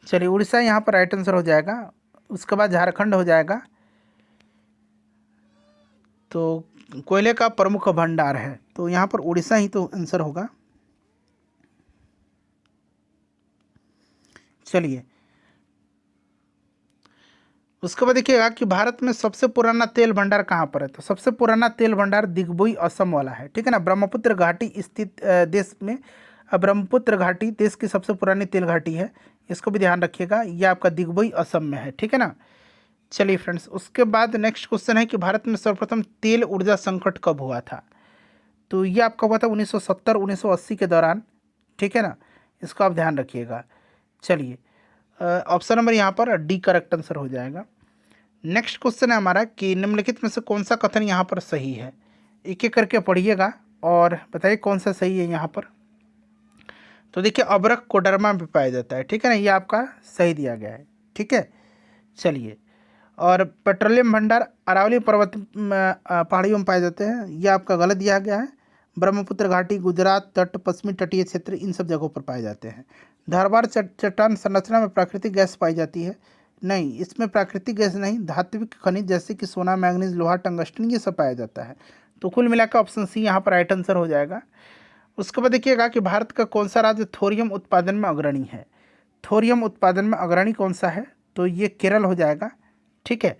चलिए उड़ीसा यहाँ पर राइट आंसर हो जाएगा। उसके बाद झारखंड हो जाएगा। तो कोयले का प्रमुख भंडार है, तो यहाँ पर उड़ीसा ही तो आंसर होगा। चलिए उसके बाद देखिएगा कि भारत में सबसे पुराना तेल भंडार कहाँ पर है? तो सबसे पुराना तेल भंडार दिग्बोई असम वाला है। ठीक है ना, ब्रह्मपुत्र घाटी स्थित देश में ब्रह्मपुत्र घाटी देश की सबसे पुरानी तेल घाटी है, इसको भी ध्यान रखिएगा। ये आपका दिग्बोई असम में है। ठीक है ना, चलिए फ्रेंड्स उसके बाद नेक्स्ट क्वेश्चन है कि भारत में सर्वप्रथम तेल ऊर्जा संकट कब हुआ था? तो ये आपका हुआ था 1970-1980 के दौरान। ठीक है ना, इसको आप ध्यान रखिएगा। चलिए ऑप्शन नंबर यहाँ पर डी करेक्ट आंसर हो जाएगा। नेक्स्ट क्वेश्चन है हमारा कि निम्नलिखित में से कौन सा कथन यहाँ पर सही है? एक एक करके पढ़िएगा और बताइए कौन सा सही है यहाँ पर। तो देखिए अबरख कोडरमा में पाया जाता है। ठीक है ना, ये आपका सही दिया गया है। ठीक है, चलिए और पेट्रोलियम भंडार अरावली पर्वत पहाड़ियों में पाए जाते हैं, ये आपका गलत दिया गया है। ब्रह्मपुत्र घाटी, गुजरात तट, पश्चिमी तटीय क्षेत्र, इन सब जगहों पर पाए जाते हैं। धारवाड़ चट्टान संरचना में प्राकृतिक गैस पाई जाती है? नहीं, इसमें प्राकृतिक गैस नहीं, धात्विक खनिज जैसे कि सोना, मैंगनीज, लोहा, टंगस्टन, ये सब पाया जाता है। तो कुल मिलाकर ऑप्शन सी यहाँ पर राइट आंसर हो जाएगा। उसके बाद देखिएगा कि भारत का कौन सा राज्य थोरियम उत्पादन में अग्रणी है? थोरियम उत्पादन में अग्रणी कौन सा है? तो ये केरल हो जाएगा। ठीक है,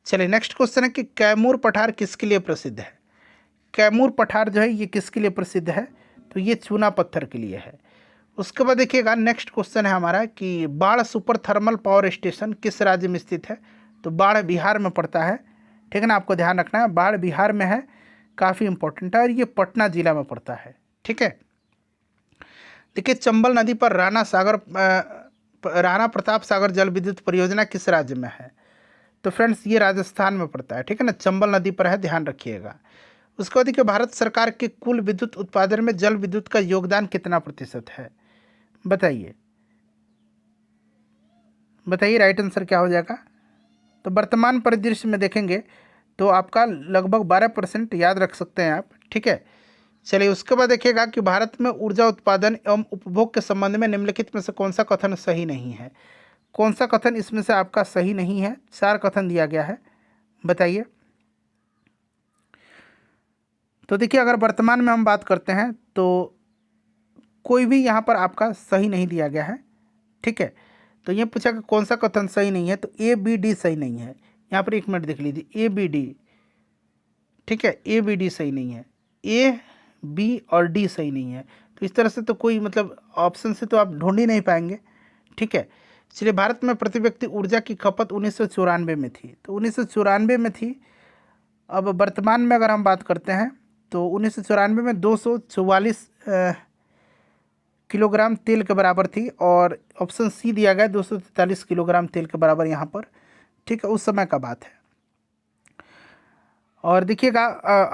चलिए नेक्स्ट क्वेश्चन है कि कैमूर पठार किसके लिए प्रसिद्ध है? कैमूर पठार जो है ये किसके लिए प्रसिद्ध है? तो ये चूना पत्थर के लिए है। उसके बाद देखिएगा नेक्स्ट क्वेश्चन है हमारा कि बाढ़ सुपर थर्मल पावर स्टेशन किस राज्य में स्थित है? तो बाढ़ बिहार में पड़ता है। ठीक है ना, आपको ध्यान रखना है, बाढ़ बिहार में है, काफ़ी इंपॉर्टेंट है, और ये पटना जिला में पड़ता है। ठीक है, देखिए चंबल नदी पर राणा प्रताप सागर जल विद्युत परियोजना किस राज्य में है? तो फ्रेंड्स ये राजस्थान में पड़ता है। ठीक है ना, चंबल नदी पर है, ध्यान रखिएगा। उसके बाद देखिए भारत सरकार के कुल विद्युत उत्पादन में जल विद्युत का योगदान कितना प्रतिशत है? बताइए बताइए राइट आंसर क्या हो जाएगा? तो वर्तमान परिदृश्य में देखेंगे तो आपका लगभग 12% याद रख सकते हैं आप। ठीक है, चलिए उसके बाद देखिएगा कि भारत में ऊर्जा उत्पादन एवं उपभोग के संबंध में निम्नलिखित में से कौन सा कथन सही नहीं है? कौन सा कथन इसमें से आपका सही नहीं है? 4 कथन दिया गया है, बताइए। तो देखिए अगर वर्तमान में हम बात करते हैं तो कोई भी यहाँ पर आपका सही नहीं दिया गया है। ठीक है, तो ये पूछा कि कौन सा कथन सही नहीं है, तो ए बी डी सही नहीं है। यहाँ पर 1 मिनट देख लीजिए, ए बी डी। ठीक है, ए बी डी सही नहीं है, ए बी और डी सही नहीं है। तो इस तरह से तो कोई मतलब ऑप्शन से तो आप ढूंढ ही नहीं पाएंगे। ठीक है, चलिए भारत में प्रति व्यक्ति ऊर्जा की खपत 1994 में थी, तो 1994 में थी। अब वर्तमान में अगर हम बात करते हैं तो 1994 में 244 किलोग्राम तेल के बराबर थी, और ऑप्शन सी दिया गया 243 किलोग्राम तेल के बराबर यहाँ पर। ठीक है, उस समय का बात है। और देखिएगा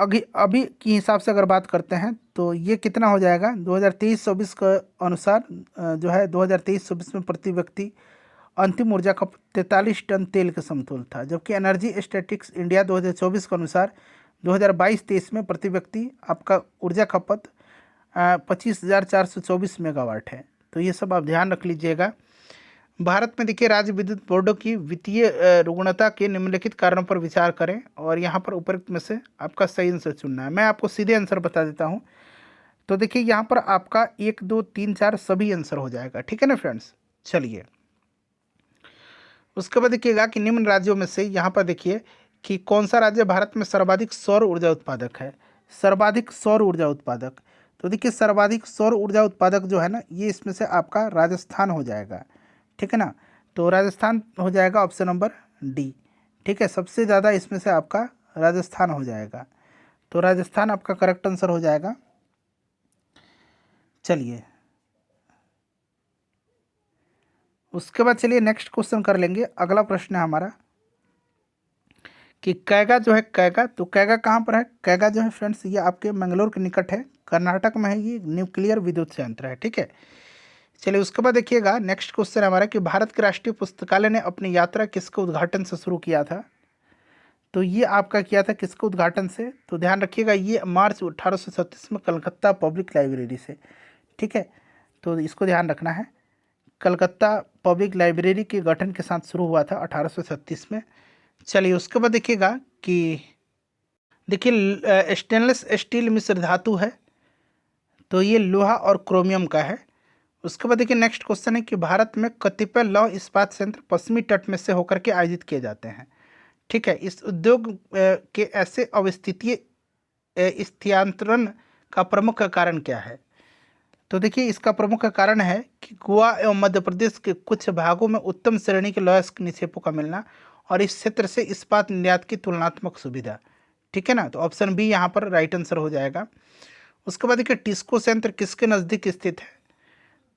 अभी अभी की हिसाब से अगर बात करते हैं तो ये कितना हो जाएगा 2023-24 के अनुसार, जो है 2023-24 में प्रति व्यक्ति अंतिम ऊर्जा खपत 43 टन तेल के समतुल था, जबकि एनर्जी स्टैटिक्स इंडिया 2024 के अनुसार 2022-23 में प्रति व्यक्ति आपका ऊर्जा खपत 25,424 मेगावाट है। तो ये सब आप ध्यान रख लीजिएगा। भारत में देखिए राज्य विद्युत बोर्डों की वित्तीय रुग्णता के निम्नलिखित कारणों पर विचार करें और यहाँ पर उपरोक्त में से आपका सही आंसर चुनना है। मैं आपको सीधे आंसर बता देता हूँ। तो देखिए यहाँ पर आपका 1, 2, 3, 4 सभी आंसर हो जाएगा, ठीक है ना फ्रेंड्स। चलिए उसके बाद देखिएगा कि निम्न राज्यों में से यहाँ पर देखिए कि कौन सा राज्य भारत में सर्वाधिक सौर ऊर्जा उत्पादक है। सर्वाधिक सौर ऊर्जा उत्पादक, तो देखिए सर्वाधिक सौर ऊर्जा उत्पादक जो है ना, ये इसमें से आपका राजस्थान हो जाएगा, ठीक है ना। तो राजस्थान हो जाएगा ऑप्शन नंबर डी, ठीक है। सबसे ज़्यादा इसमें से आपका राजस्थान हो जाएगा, तो राजस्थान आपका करेक्ट आंसर हो जाएगा। चलिए उसके बाद चलिए नेक्स्ट क्वेश्चन कर लेंगे। अगला प्रश्न है हमारा कि कैगा जो है, कैगा, तो कैगा कहाँ पर है? कैगा जो है फ्रेंड्स ये आपके मंगलोर के निकट है, कर्नाटक में है, ये न्यूक्लियर विद्युत संयंत्र है, ठीक है। चलिए उसके बाद देखिएगा नेक्स्ट क्वेश्चन हमारा कि भारत के राष्ट्रीय पुस्तकालय ने अपनी यात्रा किसके उद्घाटन से शुरू किया था? तो ये आपका किया था किसके उद्घाटन से? तो ध्यान रखिएगा ये मार्च 1836 में कलकत्ता पब्लिक लाइब्रेरी से, ठीक है। तो इसको ध्यान रखना है, कलकत्ता पब्लिक लाइब्रेरी के गठन के साथ शुरू हुआ था 1836 में। चलिए उसके बाद देखिएगा कि देखिए स्टेनलेस स्टील मिश्र धातु है, तो ये लोहा और क्रोमियम का है। उसके बाद देखिए नेक्स्ट क्वेश्चन है कि भारत में कतिपय लौह इस्पात संयंत्र पश्चिमी तट में से होकर के आयोजित किए जाते हैं, ठीक है। इस उद्योग के ऐसे अवस्थितीय स्थानांतरण का प्रमुख कारण क्या है? तो देखिए इसका प्रमुख कारण है कि गोवा एवं मध्य प्रदेश के कुछ भागों में उत्तम श्रेणी के लौह निक्षेपों का मिलना और इस क्षेत्र से इस्पात निर्यात की तुलनात्मक सुविधा, ठीक है ना। तो ऑप्शन बी यहाँ पर राइट आंसर हो जाएगा। उसके बाद देखिए टिस्को संयंत्र किसके नज़दीक स्थित है?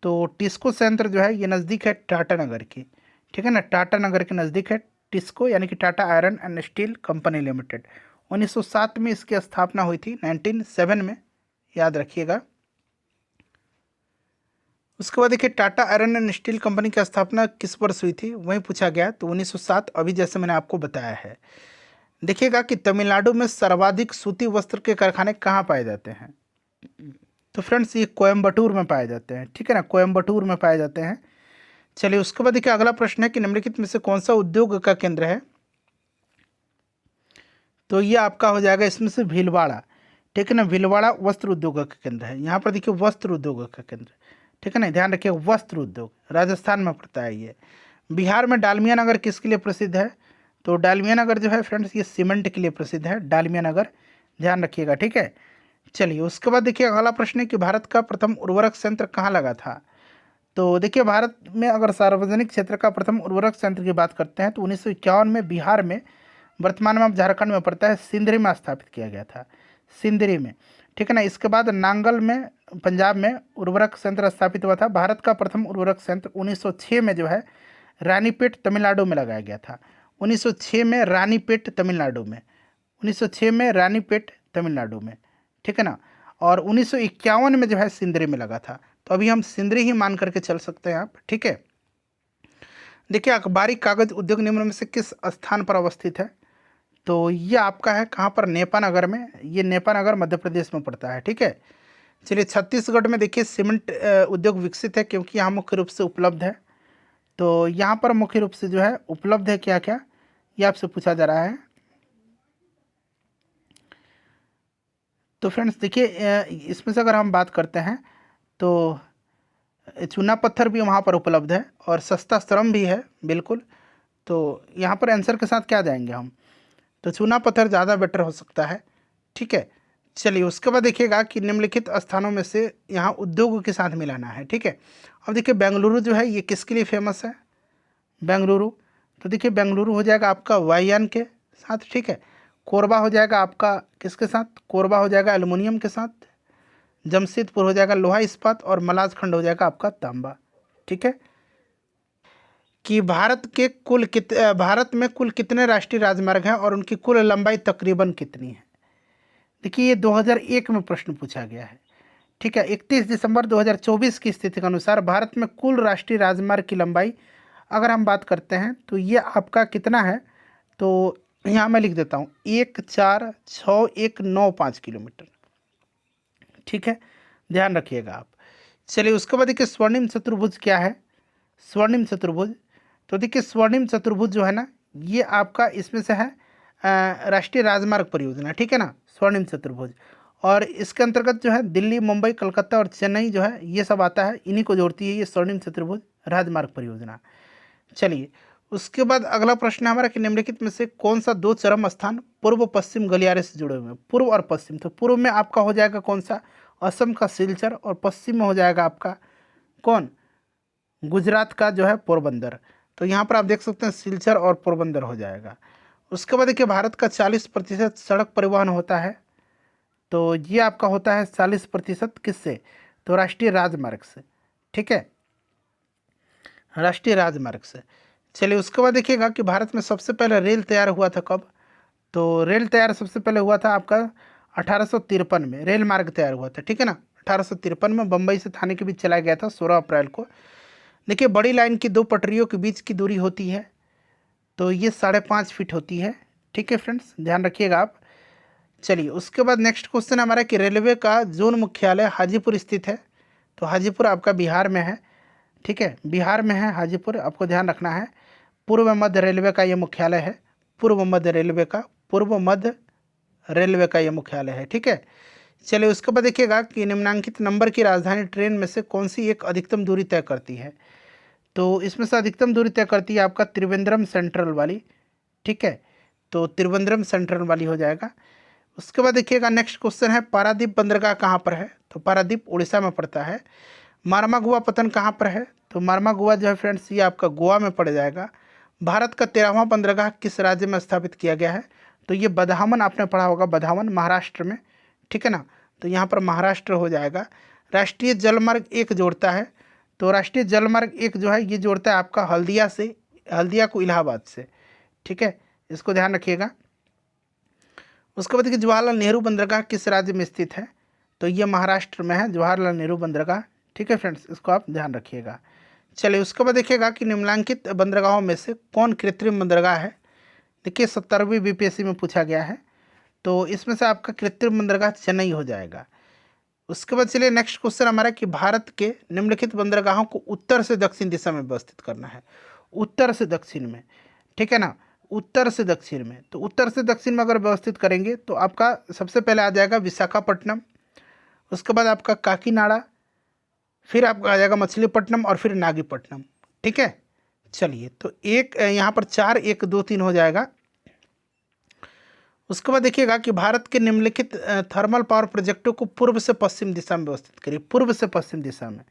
तो टिस्को संयंत्र जो है ये नज़दीक है टाटा नगर की, ठीक है ना। टाटा नगर के नज़दीक है टिस्को, यानी कि Tata iron and steel company limited. 1907 में इसकी स्थापना हुई थी, 1907 में, याद रखिएगा। उसके बाद देखिए Tata iron and steel company की स्थापना किस वर्ष हुई थी, वहीं पूछा गया। तो 1907, अभी जैसे मैंने आपको बताया है। देखिएगा कि तमिलनाडु में सर्वाधिक सूती वस्त्र के कारखाने कहाँ पाए जाते हैं? तो फ्रेंड्स ये कोयम्बटूर में पाए जाते हैं, ठीक है ना, कोयम्बटूर में पाए जाते हैं। चलिए उसके बाद देखिए अगला प्रश्न है कि निम्नलिखित में से कौन सा उद्योग का केंद्र है? तो ये आपका हो जाएगा इसमें से भीलवाड़ा, ठीक है ना। भीलवाड़ा वस्त्र उद्योग का केंद्र है। यहाँ पर देखिए वस्त्र उद्योग का केंद्र, ठीक है ना, ध्यान रखिए वस्त्र उद्योग राजस्थान में पड़ता है ये। बिहार में डालमिया नगर किसके लिए प्रसिद्ध है? तो डालमिया नगर जो है फ्रेंड्स ये सीमेंट के लिए प्रसिद्ध है, डालमिया नगर, ध्यान रखिएगा, ठीक है। चलिए उसके बाद देखिए अगला प्रश्न है कि भारत का प्रथम उर्वरक संयंत्र कहाँ लगा था? तो देखिए भारत में अगर सार्वजनिक क्षेत्र का प्रथम उर्वरक संयंत्र की बात करते हैं तो 1951 में बिहार में, वर्तमान में अब झारखंड में पड़ता है, सिंदरी में स्थापित किया गया था, सिंदरी में, ठीक है ना। इसके बाद नांगल में पंजाब में उर्वरक संयंत्र स्थापित हुआ था। भारत का प्रथम उर्वरक संयंत्र 1906 में जो है रानीपेट तमिलनाडु में लगाया गया था। 1906 में रानीपेट तमिलनाडु में, 1906 में रानीपेट तमिलनाडु में, ठीक है ना। और 1951 में जो है सिंदरी में लगा था। तो अभी हम सिंदरी ही मान करके चल सकते हैं आप, ठीक है। देखिए अखबारी कागज उद्योग निम्न में से किस स्थान पर अवस्थित है? तो ये आपका है कहाँ पर? नेपानगर में। ये नेपानगर मध्य प्रदेश में पड़ता है, ठीक है। चलिए छत्तीसगढ़ में देखिए सीमेंट उद्योग विकसित है क्योंकि यहाँ मुख्य रूप से उपलब्ध है। तो यहाँ पर मुख्य रूप से जो है उपलब्ध है क्या क्या, ये आपसे पूछा जा रहा है। तो फ्रेंड्स देखिए इसमें से अगर हम बात करते हैं तो चूना पत्थर भी वहाँ पर उपलब्ध है और सस्ता श्रम भी है, बिल्कुल। तो यहाँ पर आंसर के साथ क्या जाएंगे हम? तो चूना पत्थर ज़्यादा बेटर हो सकता है, ठीक है। चलिए उसके बाद देखिएगा कि निम्नलिखित स्थानों में से यहाँ उद्योग के साथ मिलाना है, ठीक है। अब देखिए बेंगलुरु जो है ये किसके लिए फेमस है? बेंगलुरु, तो देखिए बेंगलुरु हो जाएगा आपका वायुयान के साथ, ठीक है। कोरबा हो जाएगा आपका किसके साथ? कोरबा हो जाएगा एल्युमिनियम के साथ। जमशेदपुर हो जाएगा लोहा इस्पात और मलाजखंड हो जाएगा आपका तांबा, ठीक है। कि भारत में कुल कितने राष्ट्रीय राजमार्ग हैं और उनकी कुल लंबाई तकरीबन कितनी है। देखिए ये 2001 में प्रश्न पूछा गया है। ठीक है, 31 दिसंबर 2024 की स्थिति के अनुसार भारत में कुल राष्ट्रीय राजमार्ग की लंबाई अगर हम बात करते हैं तो ये आपका कितना है, तो यहाँ मैं लिख देता हूँ 146195 किलोमीटर। ठीक है, ध्यान रखिएगा आप। चलिए उसके बाद देखिए स्वर्णिम चतुर्भुज क्या है। स्वर्णिम चतुर्भुज, तो देखिए स्वर्णिम चतुर्भुज जो है ना, ये आपका इसमें से है राष्ट्रीय राजमार्ग परियोजना। ठीक है ना, स्वर्णिम चतुर्भुज। और इसके अंतर्गत जो है दिल्ली, मुंबई, कलकत्ता और चेन्नई जो है ये सब आता है, इन्हीं को जोड़ती है ये स्वर्णिम चतुर्भुज राजमार्ग परियोजना। चलिए उसके बाद अगला प्रश्न है हमारा कि निम्नलिखित में से कौन सा दो चरम स्थान पूर्व पश्चिम गलियारे से जुड़े हुए हैं। पूर्व और पश्चिम, तो पूर्व में आपका हो जाएगा कौन सा, असम का सिलचर, और पश्चिम में हो जाएगा आपका कौन, गुजरात का जो है पोरबंदर। तो यहाँ पर आप देख सकते हैं सिलचर और पोरबंदर हो जाएगा। उसके बाद देखिए भारत का 40% सड़क परिवहन होता है, तो ये आपका होता है 40% किससे, तो राष्ट्रीय राजमार्ग से। ठीक है, राष्ट्रीय राजमार्ग से। चलिए उसके बाद देखिएगा कि भारत में सबसे पहले रेल तैयार हुआ था कब, तो रेल तैयार सबसे पहले हुआ था आपका 1853 में रेल मार्ग तैयार हुआ था। ठीक है ना, 1853 में बम्बई से थाने के बीच चलाया गया था 16 अप्रैल को। देखिए बड़ी लाइन की दो पटरियों के बीच की दूरी होती है तो ये 5.5 फीट होती है। ठीक है फ्रेंड्स, ध्यान रखिएगा आप। चलिए उसके बाद नेक्स्ट क्वेश्चन हमारा कि रेलवे का जोन मुख्यालय हाजीपुर स्थित है, तो हाजीपुर आपका बिहार में है। ठीक है, बिहार में है हाजीपुर, आपको ध्यान रखना है। पूर्व मध्य रेलवे का ये मुख्यालय है, पूर्व मध्य रेलवे का ये मुख्यालय है। ठीक है, चलिए उसके बाद देखिएगा कि निम्नांकित नंबर की राजधानी ट्रेन में से कौन सी एक अधिकतम दूरी तय करती है, तो इसमें से अधिकतम दूरी तय करती है आपका त्रिवेंद्रम सेंट्रल वाली। ठीक है, तो त्रिवेंद्रम सेंट्रल वाली हो जाएगा। उसके बाद देखिएगा नेक्स्ट क्वेश्चन है पारादीप बंदरगाह कहाँ पर है, तो पारादीप उड़ीसा में पड़ता है। मारमागुआ पतन कहाँ पर है, तो मारमागुआ जो है फ्रेंड्स ये आपका गोवा में पड़ जाएगा। भारत का 13वां बंदरगाह किस राज्य में स्थापित किया गया है, तो ये बदामन, आपने पढ़ा होगा बदामन, महाराष्ट्र में। ठीक है ना, तो यहाँ पर महाराष्ट्र हो जाएगा। राष्ट्रीय जलमार्ग एक जोड़ता है, तो राष्ट्रीय जलमार्ग एक जो है ये जोड़ता है आपका हल्दिया को इलाहाबाद से। ठीक है, इसको ध्यान रखिएगा। उसके बाद देखिए जवाहरलाल नेहरू बंदरगाह किस राज्य में स्थित है, तो ये महाराष्ट्र में है जवाहरलाल नेहरू बंदरगाह। ठीक है फ्रेंड्स, इसको आप ध्यान रखिएगा। चलिए उसके बाद देखिएगा कि निम्नलिखित बंदरगाहों में से कौन कृत्रिम बंदरगाह है। देखिए 70वीं बीपीएससी में पूछा गया है, तो इसमें से आपका कृत्रिम बंदरगाह चेन्नई हो जाएगा। उसके बाद चलिए नेक्स्ट क्वेश्चन हमारा कि भारत के निम्नलिखित बंदरगाहों को उत्तर से दक्षिण दिशा में व्यवस्थित करना है, उत्तर से दक्षिण में। ठीक है ना, उत्तर से दक्षिण में, तो उत्तर से दक्षिण में अगर व्यवस्थित करेंगे तो आपका सबसे पहले आ जाएगा विशाखापट्टनम, उसके बाद आपका काकीनाडा, फिर आपका आ जाएगा मछलीपट्टनम और फिर नागीपट्टनम। ठीक है, चलिए तो एक यहाँ पर 4 1 2 3 हो जाएगा। उसके बाद देखिएगा कि भारत के निम्नलिखित थर्मल पावर प्रोजेक्टों को पूर्व से पश्चिम दिशा में व्यवस्थित करिए, पूर्व से पश्चिम दिशा में।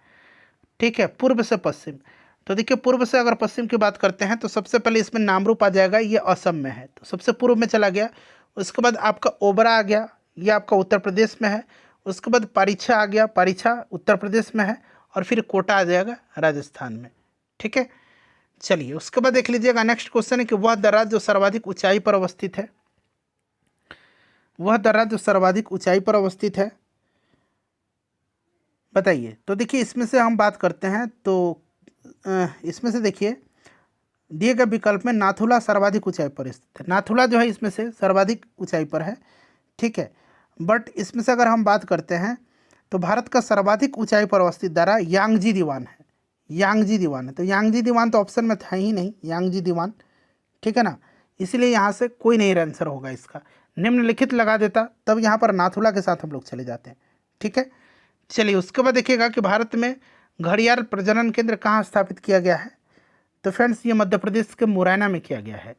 ठीक है, पूर्व से पश्चिम, तो देखिए पूर्व से अगर पश्चिम की बात करते हैं तो सबसे पहले इसमें नामरूप आ जाएगा, ये असम में है तो सबसे पूर्व में चला गया। उसके बाद आपका ओबरा आ गया, ये आपका उत्तर प्रदेश में है। उसके बाद पारीछा आ गया, पारीछा उत्तर प्रदेश में है। और फिर कोटा आ जाएगा राजस्थान में। ठीक है, चलिए उसके बाद देख लीजिएगा नेक्स्ट क्वेश्चन है कि वह दर्रा जो सर्वाधिक ऊंचाई पर अवस्थित है, वह दर्रा जो सर्वाधिक ऊंचाई पर अवस्थित है बताइए। तो देखिए इसमें से हम बात करते हैं तो इसमें से देखिए दिए गए विकल्प में नाथुला सर्वाधिक ऊंचाई पर स्थित है, नाथुला जो है इसमें से सर्वाधिक ऊंचाई पर है। ठीक है, बट इसमें से अगर हम बात करते हैं तो भारत का सर्वाधिक ऊंचाई पर अवस्थित दर्रा यांगजी दीवान है, यांगजी दीवान है। तो यांगजी दीवान तो ऑप्शन में था ही नहीं, यांगजी दीवान। ठीक है ना, इसलिए यहाँ से कोई नहीं आंसर होगा इसका, निम्नलिखित लगा देता तब यहाँ पर नाथुला के साथ हम लोग चले जाते हैं। ठीक है, चलिए उसके बाद देखिएगा कि भारत में घड़ियाल प्रजनन केंद्र कहाँ स्थापित किया गया है, तो फ्रेंड्स ये मध्य प्रदेश के मुरैना में किया गया है।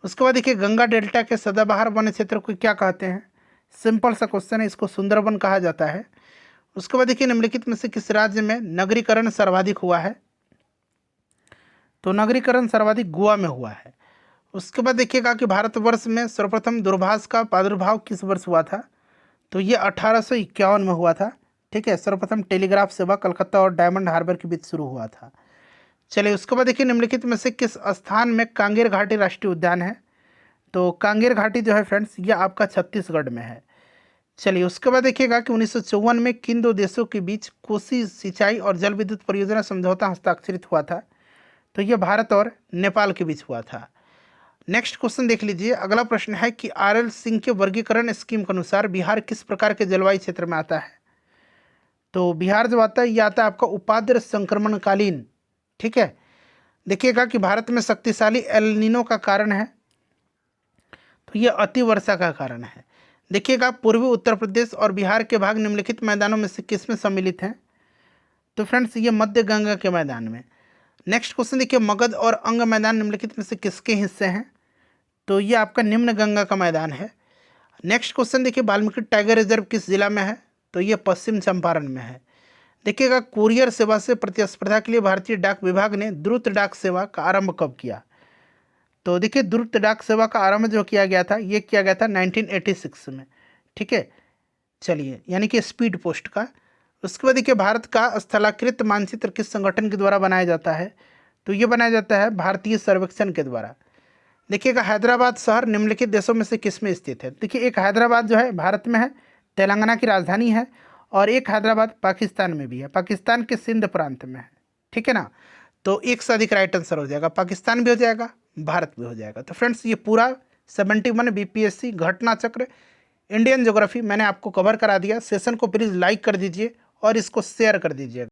उसके बाद देखिए गंगा डेल्टा के सदाबहार वन क्षेत्र को क्या कहते हैं, सिंपल सा क्वेश्चन है, इसको सुंदरबन कहा जाता है। उसके बाद देखिए निम्नलिखित में से किस राज्य में नगरीकरण सर्वाधिक हुआ है, तो नगरीकरण सर्वाधिक गोवा में हुआ है। उसके बाद देखिएगा कि भारतवर्ष में सर्वप्रथम दूरभाष का प्रादुर्भाव किस वर्ष हुआ था, तो ये 1851 में हुआ था। ठीक है, सर्वप्रथम टेलीग्राफ सेवा कलकत्ता और डायमंड हार्बर के बीच शुरू हुआ था। चलिए उसके बाद देखिए निम्नलिखित में से किस स्थान में कांगेर घाटी राष्ट्रीय उद्यान है। तो कांगेर घाटी जो है फ्रेंड्स ये आपका छत्तीसगढ़ में है। चलिए उसके बाद देखिएगा कि 1954 में किन दो देशों के बीच कोसी सिंचाई और जल विद्युत परियोजना समझौता हस्ताक्षरित हुआ था। तो ये भारत और नेपाल के बीच हुआ था। नेक्स्ट क्वेश्चन देख लीजिए, अगला प्रश्न है कि RL सिंह के वर्गीकरण स्कीम के अनुसार बिहार किस प्रकार के जलवायु क्षेत्र में आता है। तो बिहार जो आता है ये आता है आपका उपाद्र संक्रमणकालीन। ठीक है, देखिएगा कि भारत में शक्तिशाली एल नीनो का कारण है, तो ये अति वर्षा का कारण है। देखिएगा पूर्वी उत्तर प्रदेश और बिहार के भाग निम्नलिखित मैदानों में से किस में सम्मिलित हैं। तो फ्रेंड्स ये मध्य गंगा के मैदान में। नेक्स्ट क्वेश्चन देखिए, मगध और अंग मैदान निम्नलिखित में से किसके हिस्से हैं। तो ये आपका निम्न गंगा का मैदान है। नेक्स्ट क्वेश्चन देखिए, वाल्मीकि टाइगर रिजर्व किस जिला में है। तो ये पश्चिम चंपारण में है। देखिएगा कुरियर सेवा से प्रतिस्पर्धा के लिए भारतीय डाक विभाग ने द्रुत डाक सेवा का आरंभ कब किया। तो देखिए द्रुत डाक सेवा का आरंभ जो किया गया था ये किया गया था 1986 में। ठीक है, चलिए यानी कि स्पीड पोस्ट का। उसके बाद देखिए भारत का स्थलाकृत मानचित्र किस संगठन के द्वारा बनाया जाता है। तो ये बनाया जाता है भारतीय सर्वेक्षण के द्वारा। देखिएगा हैदराबाद शहर निम्नलिखित देशों में से किस में स्थित है। देखिए एक हैदराबाद जो है भारत में है, तेलंगाना की राजधानी है, और एक हैदराबाद पाकिस्तान में भी है, पाकिस्तान के सिंध प्रांत में है। ठीक है ना, तो एक से अधिक राइट आंसर हो जाएगा, पाकिस्तान भी हो जाएगा, भारत भी हो जाएगा। तो फ्रेंड्स ये पूरा 71 BPSC घटना चक्र इंडियन ज्योग्राफी मैंने आपको कवर करा दिया। सेशन को प्लीज़ लाइक कर दीजिए और इसको शेयर कर दीजिएगा।